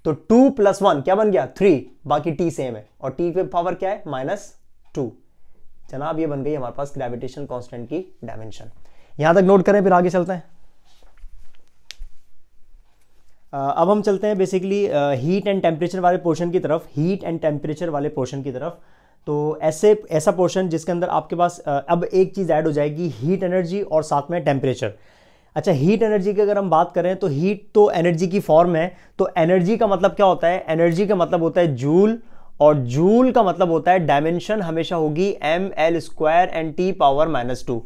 तो 2 + 1 क्या बन गया, 3। बाकी t सेम है, और t पे पावर क्या है, -2। जनाब, ये बन गई हमारे पास ग्रेविटेशनल कांस्टेंट की डायमेंशन। यहां तक नोट करें, फिर आगे चलते हैं। अब हम चलते हैं बेसिकली हीट एंड टेम्परेचर वाले पोर्शन की तरफ, हीट एंड टेम्परेचर वाले पोर्शन की तरफ। तो ऐसा पोर्शन जिसके अंदर आपके पास अब एक चीज़ ऐड हो जाएगी, हीट एनर्जी और साथ में टेम्परेचर। अच्छा, हीट एनर्जी की अगर हम बात करें तो हीट तो एनर्जी की फॉर्म है, तो एनर्जी का मतलब क्या होता है, एनर्जी का मतलब होता है जूल, और जूल का मतलब होता है डायमेंशन हमेशा होगी mL² and T⁻⁻2।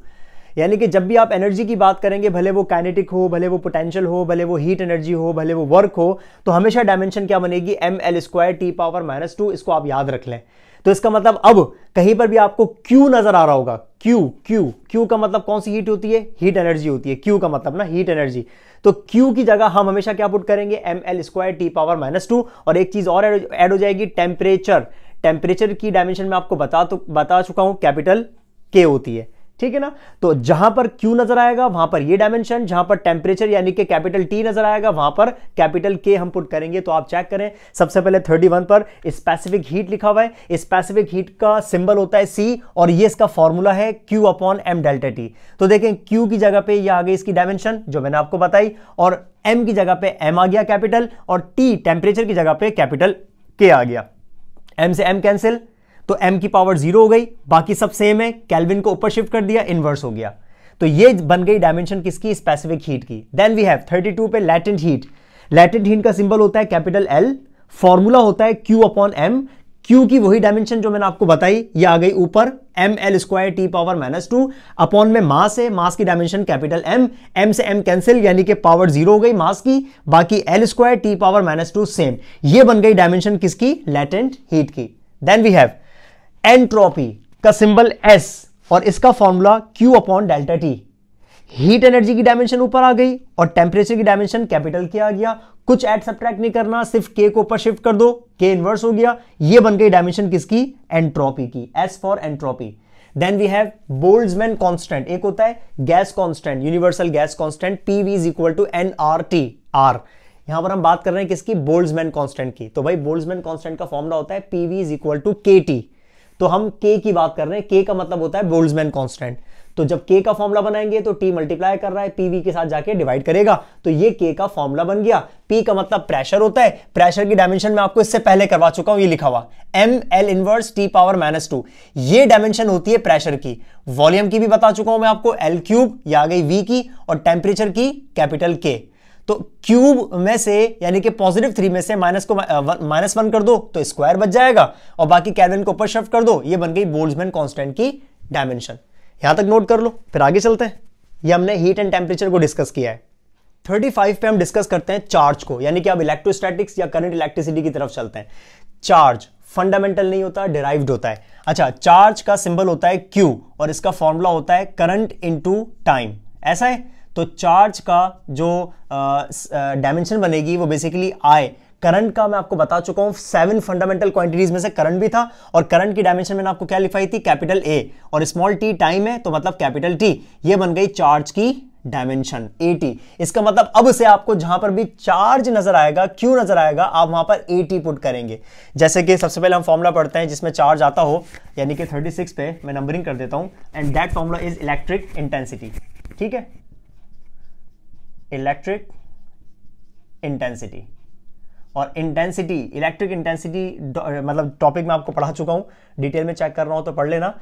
यानी कि जब भी आप एनर्जी की बात करेंगे, भले वो काइनेटिक हो, भले वो पोटेंशियल हो, भले वो हीट एनर्जी हो, भले वो वर्क हो, तो हमेशा डायमेंशन क्या बनेगी, ml²T⁻⁻²। इसको आप याद रख लें। तो इसका मतलब अब कहीं पर भी आपको Q नजर आ रहा होगा, Q का मतलब कौन सी हीट होती है, हीट एनर्जी होती है। Q का मतलब ना हीट एनर्जी। तो Q की जगह हम हमेशा क्या पुट करेंगे, ml²T⁻⁻²। और एक चीज और ऐड हो जाएगी, टेम्परेचर। टेम्परेचर की डायमेंशन में आपको बता चुका हूं, कैपिटल K होती है, ठीक है ना। तो जहां पर Q नजर आएगा वहां पर ये डायमेंशन, जहां पर टेम्परेचर यानी कि कैपिटल T नजर आएगा वहां पर कैपिटल K हम पुट करेंगे। तो आप चेक करें, सबसे पहले 31 पर स्पेसिफिक हीट लिखा हुआ है। स्पेसिफिक हीट का सिंबल होता है C, और ये इसका फॉर्मूला है Q/m∆T। तो देखें Q की जगह पे ये आ गई इसकी डायमेंशन जो मैंने आपको बताई, और M की जगह पे M आ गया कैपिटल, और T टेम्परेचर की जगह पे कैपिटल K आ गया। M से M कैंसिल, तो m की पावर 0 हो गई, बाकी सब सेम है। केल्विन को ऊपर शिफ्ट कर दिया, इनवर्स हो गया। तो ये बन गई डायमेंशन किसकी, स्पेसिफिक हीट की। देन वी हैव 32 पे लेटेंट हीट। लेटेंट हीट का सिंबल होता है कैपिटल L, फॉर्मूला होता है Q/m। Q की वही डायमेंशन जो मैंने आपको बताई, ये आ गई ऊपर ml²T⁻⁻²। अपॉन में मास है, मास की डायमेंशन कैपिटल M से M कैंसिल, यानी कि पावर 0 हो गई मास की, बाकी L²T⁻⁻² सेम। ये बन गई डायमेंशन किसकी, लेटेंट हीट की। देन वी हैव एंट्रोपी का सिंबल S, और इसका फॉर्मूला Q/ΔT। हीट एनर्जी की डायमेंशन ऊपर आ गई और टेम्परेचर की डायमेंशन कैपिटल K आ गया। कुछ ऐड सब्ट्रैक्ट नहीं करना, सिर्फ K को ऊपर शिफ्ट कर दो, K इनवर्स हो गया। ये बन गई डायमेंशन किसकी, एंट्रोपी की, S for entropy. Then we have Boltzmann constant. एक होता है gas constant, universal gas constant, PV = nRT। यहां पर हम बात कर रहे हैं किसकी, बोल्ट्जमैन कांस्टेंट की। तो भाई बोल्ट्जमैन कांस्टेंट का फॉर्मूला होता है PV = kT। तो हम K की बात कर रहे हैं, K का मतलब होता है बोल्ट्जमैन कांस्टेंट। तो जब K का फॉर्मूला बनाएंगे तो T मल्टीप्लाई कर रहा है, PV के साथ जाके डिवाइड करेगा, तो ये K का फॉर्मूला बन गया। P का मतलब प्रेशर होता है। प्रेशर की डायमेंशन मैं आपको इससे पहले करवा चुका हूं, ये लिखा हुआ mL−T⁻⁻²। ये डायमेंशन होती है प्रेशर की। वॉल्यूम की भी बता चुका हूं मैं आपको, L3, ये आ गई V की, और टेम्परेचर की कैपिटल K। तो क्यूब में से यानी कि +3 में से -1 कर दो तो स्क्वायर बच जाएगा, और बाकी केल्विन को ऊपर शिफ्ट कर दो। ये बन गई बोल्ट्जमैन कांस्टेंट की डायमेंशन। यहां तक नोट कर लो, फिर आगे चलते हैं। ये हमने हीट एंड टेम्परेचर को डिस्कस किया है। 35 पे हम डिस्कस करते हैं चार्ज को, यानी कि अब इलेक्ट्रोस्टैटिक्स या करंट इलेक्ट्रिसिटी की तरफ चलते हैं। चार्ज फंडामेंटल नहीं होता, डिराइव्ड होता है। अच्छा, चार्ज का सिंबल होता है Q, और इसका फॉर्मूला होता है करंट इनटू टाइम। ऐसा है। तो चार्ज का जो डायमेंशन बनेगी वो बेसिकली I। करंट का मैं आपको बता चुका हूं, 7 फंडामेंटल क्वांटिटीज में से करंट भी था, और करंट की डायमेंशन मैंने आपको क्या लिखाई थी, कैपिटल A, और स्मॉल t टाइम है तो मतलब कैपिटल T। ये बन गई चार्ज की डायमेंशन AT। इसका मतलब अब से आपको जहां पर भी चार्ज नजर आएगा, Q नजर आएगा, आप वहां पर AT पुट करेंगे। जैसे कि सबसे पहले हम फॉर्मूला पढ़ते हैं जिसमें चार्ज आता हो, यानी कि 36 पे मैं नंबरिंग कर देता हूं, and that formula is electric intensity. ठीक है, इलेक्ट्रिक इंटेंसिटी। और इंटेंसिटी, इलेक्ट्रिक इंटेंसिटी मतलब टॉपिक में आपको पढ़ा चुका हूं, डिटेल में चेक कर रहा हूं तो पढ़ लेना।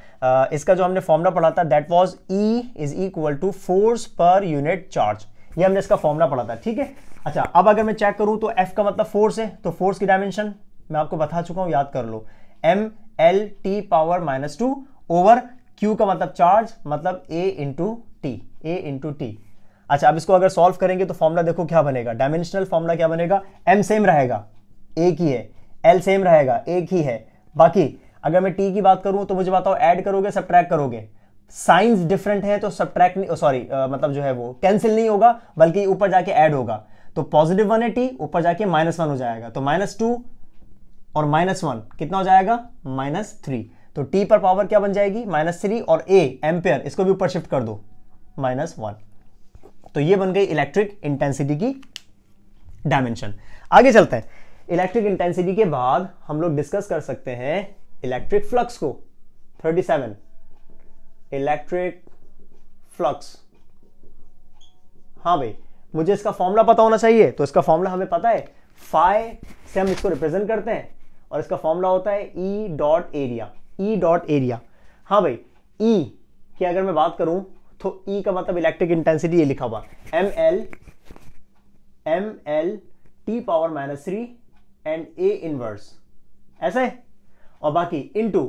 इसका जो हमने फॉर्मूला पढ़ा था, that was E = force per unit charge. ये हमने इसका फॉर्मूला पढ़ा था, ठीक है। अच्छा, अब अगर मैं चेक करूं तो F का मतलब फोर्स है, तो फोर्स की डायमेंशन मैं आपको बता चुका हूं, याद कर लो, mL⁻², ओवर Q का मतलब चार्ज, मतलब A × T। अच्छा, अब इसको अगर सॉल्व करेंगे तो फॉर्मूला देखो क्या बनेगा, डायमेंशनल फॉर्मूला क्या बनेगा, M सेम रहेगा, एक ही है, L सेम रहेगा, एक ही है। बाकी अगर मैं T की बात करूं तो मुझे बताओ, ऐड करोगे सब्ट्रैक्ट करोगे, साइंस डिफरेंट है तो सब्ट्रैक्ट नहीं, सॉरी मतलब जो है वो कैंसिल नहीं होगा, बल्कि ऊपर जाके ऐड होगा। तो +1 है T, ऊपर जाके -1 हो जाएगा, तो -2 और -1 कितना हो जाएगा, -3। तो T पर पावर क्या बन जाएगी, -3, और A एम्पेयर, इसको भी ऊपर शिफ्ट कर दो, -1। तो ये बन गई इलेक्ट्रिक इंटेंसिटी की डायमेंशन। आगे चलते हैं। इलेक्ट्रिक इंटेंसिटी के बाद हम लोग डिस्कस कर सकते हैं इलेक्ट्रिक फ्लक्स को। 37 इलेक्ट्रिक फ्लक्स। हाँ भाई, मुझे इसका फॉर्मूला पता होना चाहिए, तो इसका फॉर्मूला हमें पता है, फाई से हम इसको रिप्रेजेंट करते हैं, और इसका फॉर्मूला होता है E.area। हाँ भाई, E की अगर मैं बात करूं तो E का मतलब इलेक्ट्रिक इंटेंसिटी, ये लिखा हुआ mL⁻³ एंड A इनवर्स, ऐसा है। और बाकी इनटू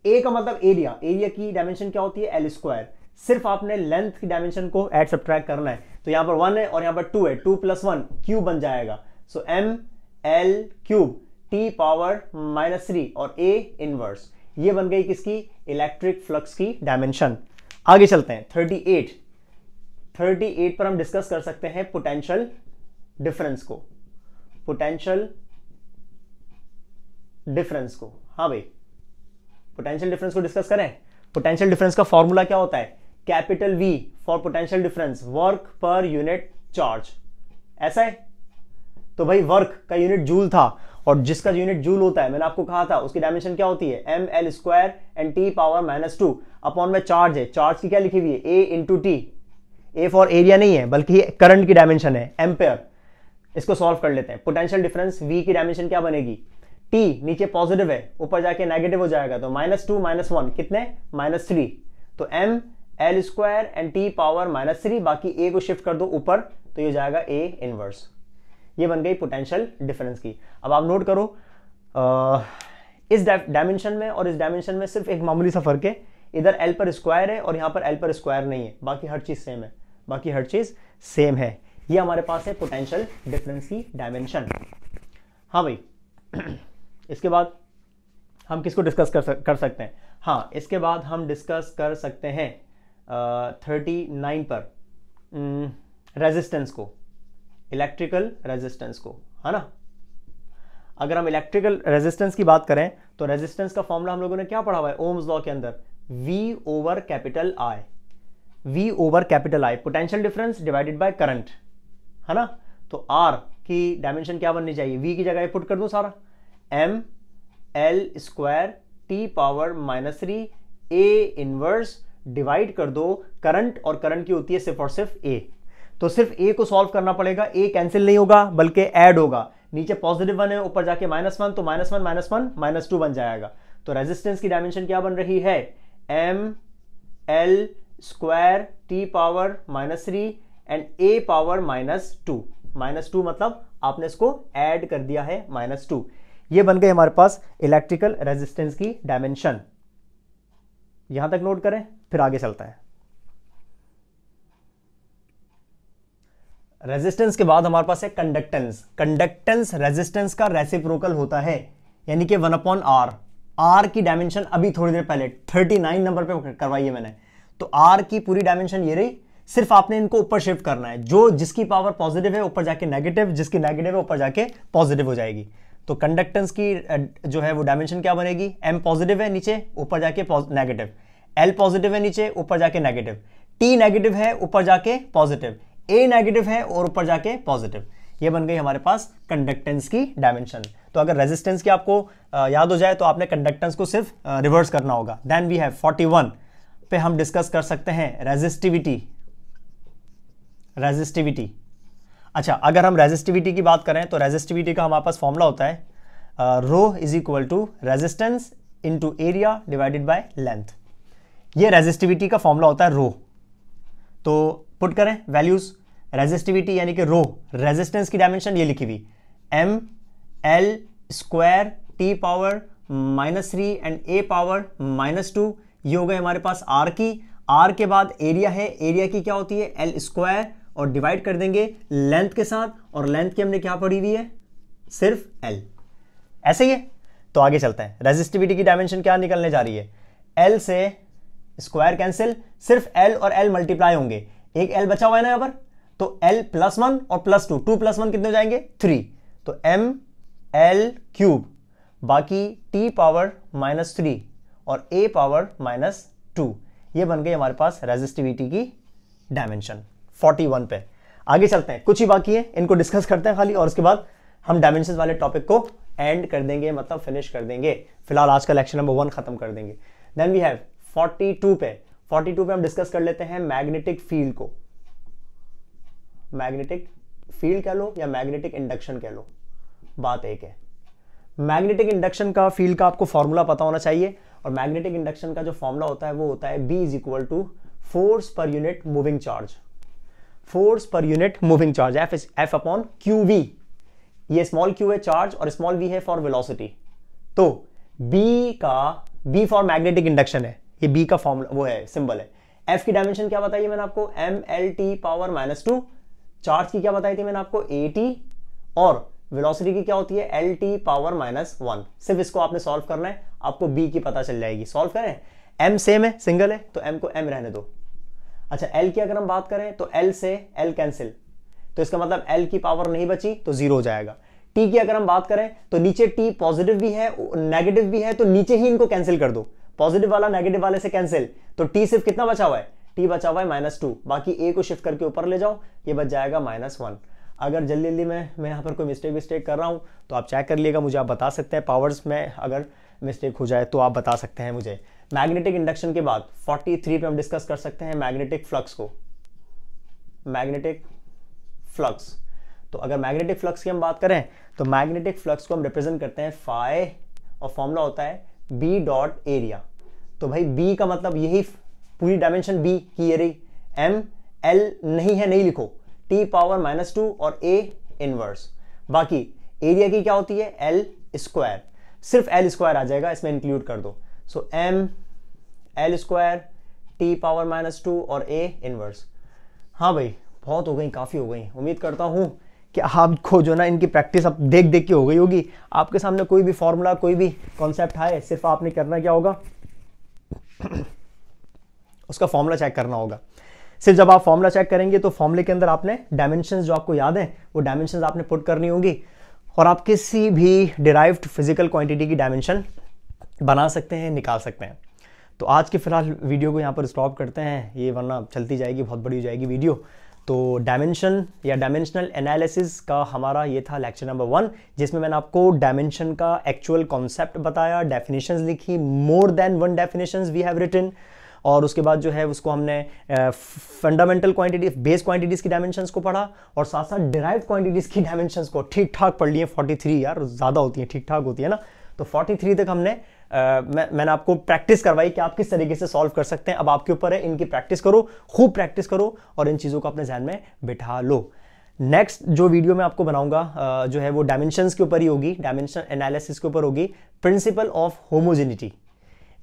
A का मतलब एरिया, एरिया की डायमेंशन क्या होती है, L²। सिर्फ आपने लेंथ की डायमेंशन को ऐड सब्ट्रैक्ट करना है। तो यहां पर 1 है और यहां पर 2 है, 2 + 1 क्यूब बन जाएगा। सो ml क्यूब t पावर -3 और a इनवर्स, ये बन गई किसकी, इलेक्ट्रिक फ्लक्स की डायमेंशन। आगे चलते हैं 38 पर हम डिस्कस कर सकते हैं पोटेंशियल डिफरेंस को, पोटेंशियल डिफरेंस को। हाँ भाई, पोटेंशियल डिफरेंस को डिस्कस करें। पोटेंशियल डिफरेंस का फॉर्मूला क्या होता है, capital V for potential difference, work per unit charge. ऐसा है, तो भाई वर्क का यूनिट जूल था, और जिसका यूनिट जूल होता है मैंने आपको कहा था उसकी डायमेंशन क्या होती है, ml² and t power -2 upon में चार्ज है। चार्ज की क्या लिखी हुई है, a into T. A for area नहीं है बल्कि करंट की डायमेंशन है, एम्पेयर। इसको सॉल्व कर लेते हैं। पोटेंशियल डिफरेंस V की डायमेंशन क्या बनेगी, t नीचे पॉजिटिव है ऊपर जाके नेगेटिव हो जाएगा, तो -2 -1 कितने, -3। तो ml² एंड t पावर -3, बाकी a को शिफ्ट कर दो ऊपर तो ये हो जाएगा a इनवर्स। ये बन गई पोटेंशियल डिफरेंस की। अब आप नोट करो, इस डायमेंशन में और इस डायमेंशन में सिर्फ एक मामूली सा फर्क है, इधर l पर स्क्वायर है और यहां पर l पर स्क्वायर नहीं है, बाकी हर चीज सेम है, बाकी हर चीज सेम है। ये हमारे पास है पोटेंशियल डिफरेंस की डायमेंशन। हाँ भाई, इसके बाद हम किसको डिस्कस कर सकते हैं, हाँ इसके बाद हम डिस्कस कर सकते हैं 39 पर रेजिस्टेंस को, इलेक्ट्रिकल रेजिस्टेंस को, है ना। अगर हम इलेक्ट्रिकल रेजिस्टेंस की बात करें तो रेजिस्टेंस का फॉर्मूला हम लोगों ने क्या पढ़ा हुआ है ओम्स लॉ के अंदर, V over capital I, V over capital I, potential difference divided by current, है ना। तो R की डायमेंशन क्या बननी चाहिए, V की जगह पुट कर दूं सारा, ml² t power -3 a inverse, divide कर दो करंट, और करंट की होती है सिर्फ और सिर्फ A। तो सिर्फ A को सॉल्व करना पड़ेगा, A कैंसिल नहीं होगा बल्कि ऐड होगा, नीचे पॉजिटिव 1 है ऊपर जाके -1, तो -1 -1 -2 बन जाएगा। तो रेजिस्टेंस की डायमेंशन क्या बन रही है, ml² t power -3 and a power -2, -2 मतलब आपने इसको ऐड कर दिया है -2। ये बन गई हमारे पास इलेक्ट्रिकल रेजिस्टेंस की डायमेंशन। यहां तक नोट करें, फिर आगे चलता है। रेजिस्टेंस के बाद हमारे पास है कंडक्टेंस। कंडक्टेंस रेजिस्टेंस का रेसिप्रोकल होता है, यानी कि 1/r। r की डायमेंशन अभी थोड़ी देर पहले 39 नंबर पे करवाई है मैंने, तो r की पूरी डायमेंशन ये रही, सिर्फ आपने इनको ऊपर शिफ्ट करना है, जो जिसकी पावर पॉजिटिव है ऊपर जाके नेगेटिव, जिसकी नेगेटिव है ऊपर जाके पॉजिटिव हो जाएगी। तो कंडक्टेंस की जो है वो डायमेंशन क्या बनेगी, m पॉजिटिव है नीचे ऊपर जाके नेगेटिव, l पॉजिटिव है नीचे ऊपर जाके नेगेटिव, t नेगेटिव है ऊपर जाके पॉजिटिव, a नेगेटिव है और ऊपर जाके पॉजिटिव। ये बन गई हमारे पास कंडक्टेंस की डायमेंशन। तो अगर रेजिस्टेंस की आपको याद हो जाए तो आपने कंडक्टेंस को सिर्फ रिवर्स करना होगा। देन वी हैव 41 पे हम डिस्कस कर सकते हैं रेजिस्टिविटी। रेजिस्टिविटी, अच्छा अगर हम रेजिस्टिविटी की बात करें तो रेजिस्टिविटी का हमारे पास फॉर्मूला होता है rho is equal to resistance into area divided by length. ये रेजिस्टिविटी का फॉर्मूला होता है रो। तो पुट करें वैल्यूज, रेजिस्टिविटी यानी कि रो, रेजिस्टेंस की डायमेंशन ये लिखी हुई ml² t power -3 and a power -2, ये हो गए हमारे पास r की। r के बाद एरिया है, एरिया की क्या होती है l² और डिवाइड कर देंगे लेंथ के साथ, और लेंथ की हमने क्या पढ़ी हुई है, सिर्फ l। ऐसे ही है। तो आगे चलते हैं, रेजिस्टिविटी की डायमेंशन क्या निकलने जा रही है, l से स्क्वायर कैंसिल, सिर्फ l और l मल्टीप्लाई होंगे, एक l बचा हुआ है ना यहां पर, तो l +1 और +2, 2 + 1 कितने हो जाएंगे 3, तो ml³ बाकी t पावर -3 और a पावर -2, ये बन गई हमारे पास रेजिस्टिविटी की डायमेंशन 41 पे। आगे चलते हैं, कुछ ही बाकी है, इनको डिस्कस करते हैं खाली, और उसके बाद हम डायमेंशन वाले टॉपिक को एंड कर देंगे, मतलब फिनिश कर देंगे। फिलहाल आज का लेक्चर नंबर 1 खत्म कर देंगे। देन वी हैव 42 पे हम डिस्कस कर लेते हैं मैग्नेटिक फील्ड को। मैग्नेटिक फील्ड कह लो या मैग्नेटिक इंडक्शन कह लो, बात एक है। मैग्नेटिक इंडक्शन का फील्ड का आपको फॉर्मूला पता होना चाहिए, और मैग्नेटिक इंडक्शन का जो फॉर्मूला होता है वो होता है B = force per unit moving charge. Force per unit moving charge F/QV। ये स्मॉल q है चार्ज और स्मॉल v है फॉर वेलोसिटी। तो B फॉर मैग्नेटिक इंडक्शन है, ये B का फॉर्मूला वो है, सिंबल है एफ की डायमेंशन क्या बताई है मैंने आपको, ml पावर -2, चार्ज की क्या बताई थी मैंने आपको, at, और वेलोसिटी की क्या होती है, lt पावर -1। सिर्फ इसको आपने सॉल्व करना है, आपको b की पता चल जाएगी। सॉल्व करें, m सेम है, सिंगल है, तो m को m रहने दो। अच्छा, l की अगर हम बात करें तो l से l कैंसिल, तो इसका मतलब l की पावर नहीं बची तो 0 हो जाएगा। t की अगर हम बात करें तो नीचे t पॉजिटिव भी है नेगेटिव भी है, तो नीचे ही इनको कैंसिल कर दो, पॉजिटिव वाला नेगेटिव वाले से कैंसिल, तो t सिर्फ कितना बचा हुआ है, t बचा हुआ है -2, बाकी a को शिफ्ट करके ऊपर ले जाओ, ये बच जाएगा -1। अगर जल्दी जल्दी मैं यहाँ पर कोई मिस्टेक कर रहा हूँ तो आप चेक कर लिएगा, मुझे आप बता सकते हैं, पावर्स में अगर मिस्टेक हो जाए तो आप बता सकते हैं मुझे। मैग्नेटिक इंडक्शन के बाद 43 पे हम डिस्कस कर सकते हैं मैग्नेटिक फ्लक्स को। मैग्नेटिक फ्लक्स, तो अगर मैग्नेटिक फ्लक्स की हम बात करें तो मैग्नेटिक फ्लक्स को हम रिप्रेजेंट करते हैं फाई, और फॉर्मूला होता है b डॉट एरिया। तो भाई b का मतलब यही पूरी डायमेंशन b की ये रही, m l नहीं है नहीं लिखो, t पावर -2 और a इनवर्स, बाकी एरिया की क्या होती है l स्क्वायर, सिर्फ l स्क्वायर आ जाएगा, इसमें इंक्लूड कर दो। सो m l square t power -2 और a इनवर्स। हाँ भाई, बहुत हो गई, काफी हो गई। उम्मीद करता हूं कि आपको जो ना इनकी प्रैक्टिस अब देख देख के हो गई होगी। आपके सामने कोई भी फॉर्मूला, कोई भी कॉन्सेप्ट आए, सिर्फ आपने करना क्या होगा उसका फॉर्मूला चेक करना होगा। सिर्फ जब आप फॉर्मूला चेक करेंगे तो फॉर्मूले के अंदर आपने डायमेंशंस जो आपको याद हैं वो डायमेंशंस आपने पुट करनी होगी, और आप किसी भी डिराइव्ड फिजिकल क्वांटिटी की डायमेंशन बना सकते हैं, निकाल सकते हैं। तो आज के फिलहाल वीडियो को यहाँ पर स्टॉप करते हैं, ये वरना चलती जाएगी, बहुत बड़ी हो जाएगी वीडियो। तो डायमेंशन या डायमेंशनल एनालिसिस का हमारा ये था लेक्चर नंबर 1, जिसमें मैंने आपको डायमेंशन का एक्चुअल कॉन्सेप्ट बताया, डेफिनेशंस लिखी, more than 1 definitions we have written, और उसके बाद जो है उसको हमने फंडामेंटल क्वांटिटी, बेस क्वांटिटीज की डायमेंशंस को पढ़ा, और साथ साथ डिराइव्ड क्वांटिटीज की डायमेंशंस को ठीक ठाक पढ़ लिए। 43 यार ज़्यादा होती है, ठीक ठाक होती है ना, तो 43 तक हमने मैंने आपको प्रैक्टिस करवाई कि आप किस तरीके से सॉल्व कर सकते हैं। अब आपके ऊपर है, इनकी प्रैक्टिस करो, खूब प्रैक्टिस करो, और इन चीज़ों को अपने ध्यान में बिठा लो। नेक्स्ट जो वीडियो मैं आपको बनाऊंगा जो है वो डायमेंशंस के ऊपर ही होगी, डायमेंशन एनालिसिस के ऊपर होगी, प्रिंसिपल ऑफ होमोजेनिटी।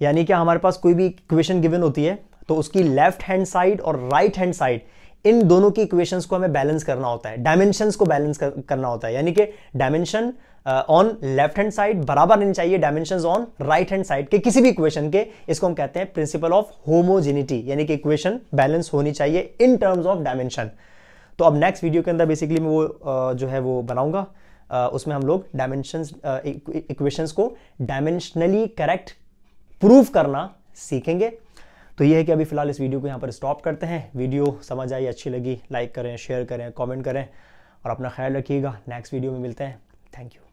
यानी कि हमारे पास कोई भी इक्वेशन गिवन होती है तो उसकी लेफ्ट हैंड साइड और राइट हैंड साइड, इन दोनों की इक्वेशंस को हमें बैलेंस करना होता है, डायमेंशंस को बैलेंस करना होता है। यानी कि dimension on left hand side बराबर नहीं चाहिए dimensions on right hand side के किसी भी इक्वेशन के। इसको हम कहते हैं प्रिंसिपल ऑफ होमोजेनिटी, यानी कि इक्वेशन बैलेंस होनी चाहिए इन टर्म्स ऑफ डायमेंशन। तो अब नेक्स्ट वीडियो के अंदर बेसिकली मैं वो जो है वो बनाऊंगा, उसमें हम लोग डायमेंशंस इक्वेशंस को डायमेंशनली करेक्ट प्रूव करना सीखेंगे। तो ये है कि अभी फिलहाल इस वीडियो को यहाँ पर स्टॉप करते हैं। वीडियो समझ आई, अच्छी लगी, लाइक करें, शेयर करें, कमेंट करें, और अपना ख्याल रखिएगा। नेक्स्ट वीडियो में मिलते हैं। Thank you.